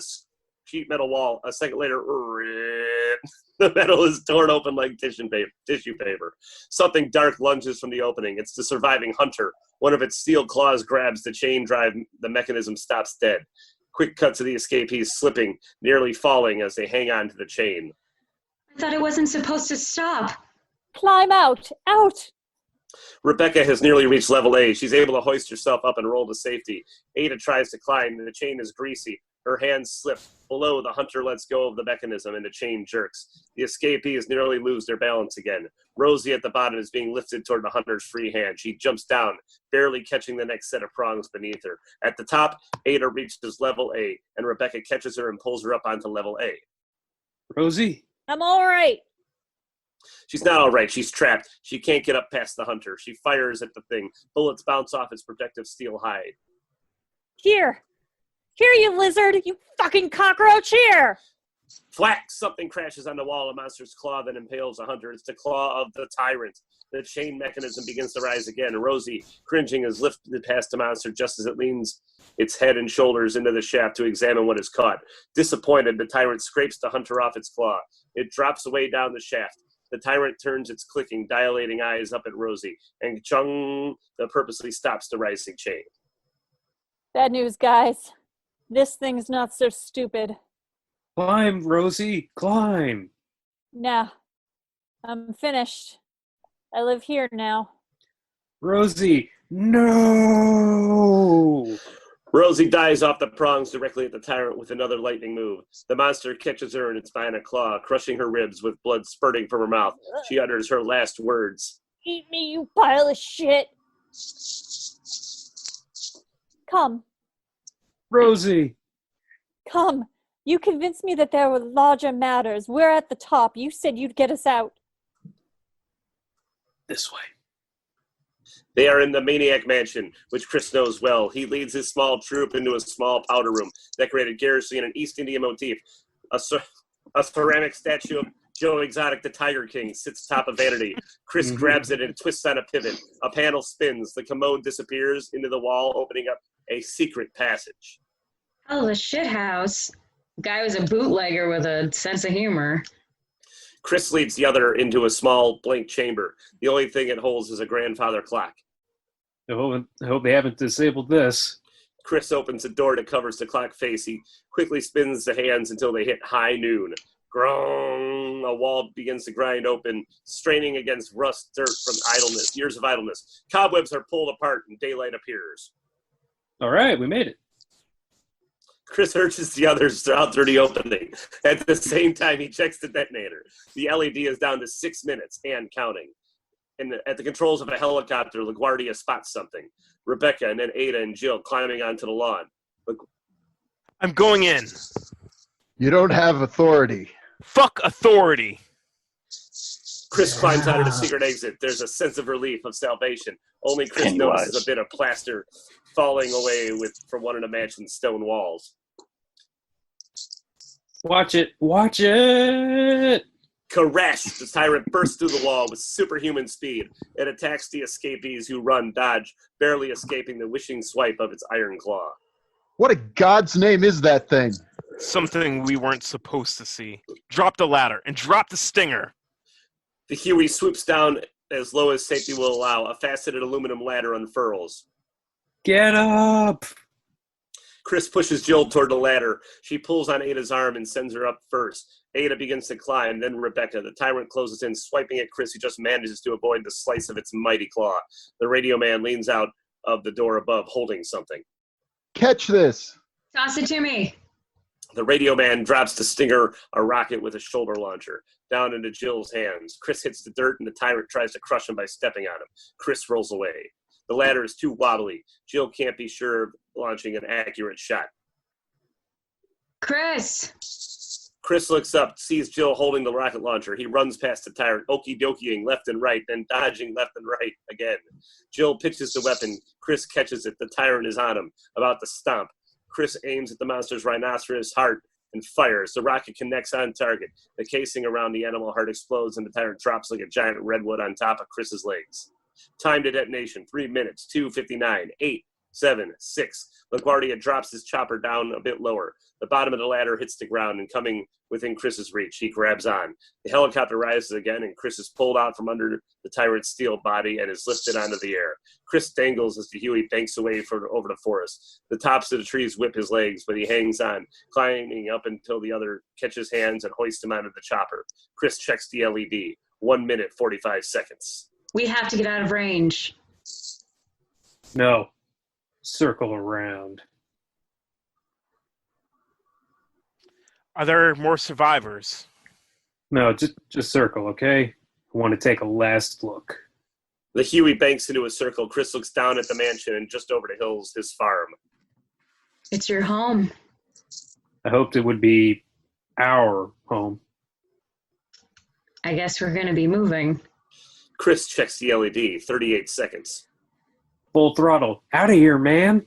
sheet metal wall. A second later, the metal is torn open like tissue paper. Something dark lunges from the opening. It's the surviving hunter. One of its steel claws grabs the chain drive. The mechanism stops dead. Quick cuts of the escapees slipping, nearly falling as they hang on to the chain. I thought it wasn't supposed to stop. Climb out! Out! Rebecca has nearly reached level A. She's able to hoist herself up and roll to safety. Ada tries to climb, and the chain is greasy. Her hands slip. Below, the hunter lets go of the mechanism, and the chain jerks. The escapees nearly lose their balance again. Rosie at the bottom is being lifted toward the hunter's free hand. She jumps down, barely catching the next set of prongs beneath her. At the top, Ada reaches level A, and Rebecca catches her and pulls her up onto level A. Rosie? I'm all right. She's not all right. She's trapped. She can't get up past the hunter. She fires at the thing. Bullets bounce off its protective steel hide. Here, you lizard! You fucking cockroach! Here! Flack! Something crashes on the wall. A monster's claw that impales a hunter. It's the claw of the tyrant. The chain mechanism begins to rise again. Rosie, cringing, is lifted past the monster just as it leans its head and shoulders into the shaft to examine what is caught. Disappointed, the tyrant scrapes the hunter off its claw. It drops away down the shaft. The tyrant turns its clicking, dilating eyes up at Rosie, and chung purposely stops the rising chain. Bad news, guys. This thing's not so stupid. Climb, Rosie, climb. Nah, I'm finished. I live here now. Rosie, no! Rosie dives off the prongs directly at the tyrant with another lightning move. The monster catches her in its bionic claw, crushing her ribs with blood spurting from her mouth. She utters her last words. Eat me, you pile of shit! Come. Rosie! Come. You convinced me that there were larger matters. We're at the top. You said you'd get us out. This way. They are in the Maniac Mansion, which Chris knows well. He leads his small troop into a small powder room, decorated garishly in an East India motif. A ceramic statue of Joe Exotic, the Tiger King, sits atop a vanity. Chris grabs it and twists on a pivot. A panel spins. The commode disappears into the wall, opening up a secret passage. Oh, the shithouse. Guy was a bootlegger with a sense of humor. Chris leads the other into a small blank chamber. The only thing it holds is a grandfather clock. I hope they haven't disabled this. Chris opens the door that covers the clock face. He quickly spins the hands until they hit high noon. Grong! A wall begins to grind open, straining against rust, dirt from idleness, years of idleness. Cobwebs are pulled apart and daylight appears. All right, we made it. Chris urges the others out through the opening. At the same time, he checks the detonator. The LED is down to 6 minutes and counting. At the controls of a helicopter, LaGuardia spots something. Rebecca and then Ada and Jill climbing onto the lawn. I'm going in. You don't have authority. Fuck authority. Chris climbs out of the secret exit. There's a sense of relief, of salvation. Only Chris notices a bit of plaster falling away from one of the mansion's stone walls. Watch it. Watch it. Crash! The tyrant bursts through the wall with superhuman speed. It attacks the escapees who run, dodge, barely escaping the wishing swipe of its iron claw. What in God's name is that thing? Something we weren't supposed to see. Drop the ladder and drop the stinger. The Huey swoops down as low as safety will allow. A faceted aluminum ladder unfurls. Get up! Chris pushes Jill toward the ladder. She pulls on Ada's arm and sends her up first. Ada begins to climb, then Rebecca. The tyrant closes in, swiping at Chris, who just manages to avoid the slice of its mighty claw. The radio man leans out of the door above, holding something. Catch this! Toss it to me. The radio man drops the stinger, a rocket with a shoulder launcher, down into Jill's hands. Chris hits the dirt, and the tyrant tries to crush him by stepping on him. Chris rolls away. The ladder is too wobbly. Jill can't be sure of launching an accurate shot. Chris looks up, sees Jill holding the rocket launcher. He runs past the tyrant, okie-dokieing left and right, then dodging left and right again. Jill pitches the weapon. Chris catches it. The tyrant is on him, about to stomp. Chris aims at the monster's rhinoceros heart and fires. The rocket connects on target. The casing around the animal heart explodes, and the tyrant drops like a giant redwood on top of Chris's legs. Time to detonation, 3 minutes, 2:59, 8, 7, 6. LaGuardia drops his chopper down a bit lower. The bottom of the ladder hits the ground, and coming within Chris's reach, he grabs on. The helicopter rises again, and Chris is pulled out from under the tyrant's steel body and is lifted onto the air. Chris dangles as the Huey banks away over the forest. The tops of the trees whip his legs, but he hangs on, climbing up until the other catches hands and hoists him onto the chopper. Chris checks the LED. 1 minute, 45 seconds. We have to get out of range. No. Circle around. Are there more survivors? No, just circle, okay? I want to take a last look. The Huey banks into a circle. Chris looks down at the mansion and just over the hills, his farm. It's your home. I hoped it would be our home. I guess we're going to be moving. Chris checks the LED. 38 seconds. Full throttle. Out of here, man.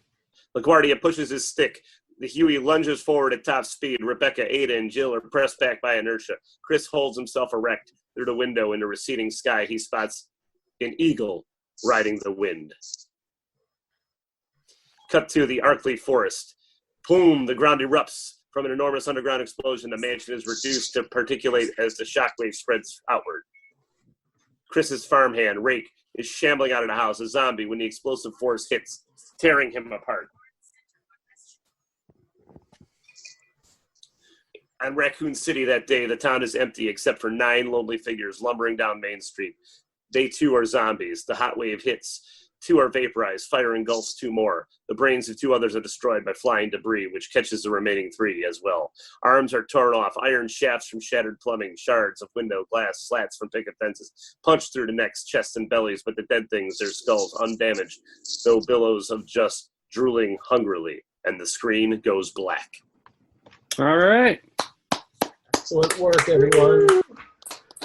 LaGuardia pushes his stick. The Huey lunges forward at top speed. Rebecca, Ada, and Jill are pressed back by inertia. Chris holds himself erect. Through the window in the receding sky, he spots an eagle riding the wind. Cut to the Arkley forest. Boom, the ground erupts. From an enormous underground explosion, the mansion is reduced to particulate as the shockwave spreads outward. Chris's farmhand, Rake, is shambling out of the house, a zombie, when the explosive force hits, tearing him apart. On Raccoon City that day, the town is empty except for 9 lonely figures lumbering down Main Street. They too are zombies. The hot wave hits. 2 are vaporized. Fire engulfs 2 more. The brains of 2 others are destroyed by flying debris, which catches the remaining 3 as well. Arms are torn off. Iron shafts from shattered plumbing. Shards of window glass. Slats from picket fences. Punched through the necks, chests, and bellies, but the dead things, their skulls undamaged, though billows of just drooling hungrily. And the screen goes black. All right. Excellent work, everyone.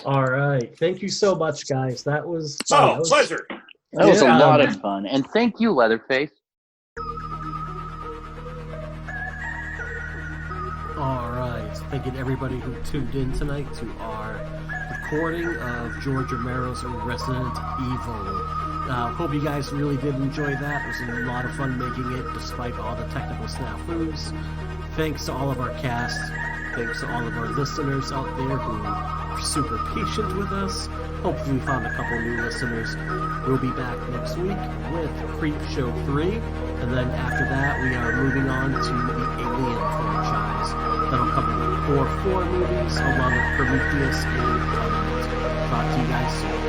All right. Thank you so much, guys. That was fun. Oh, pleasure. That was a lot of fun. And thank you, Leatherface. All right. Thanking everybody who tuned in tonight to our recording of George Romero's Resident Evil. Hope you guys really did enjoy that. It was a lot of fun making it despite all the technical snafus. Thanks to all of our cast. Thanks to all of our listeners out there who are super patient with us. Hopefully we found a couple new listeners. We'll be back next week with Creep Show 3. And then after that, we are moving on to the Alien franchise. That'll cover 4 movies along with Prometheus and Covenant. Talk to you guys soon.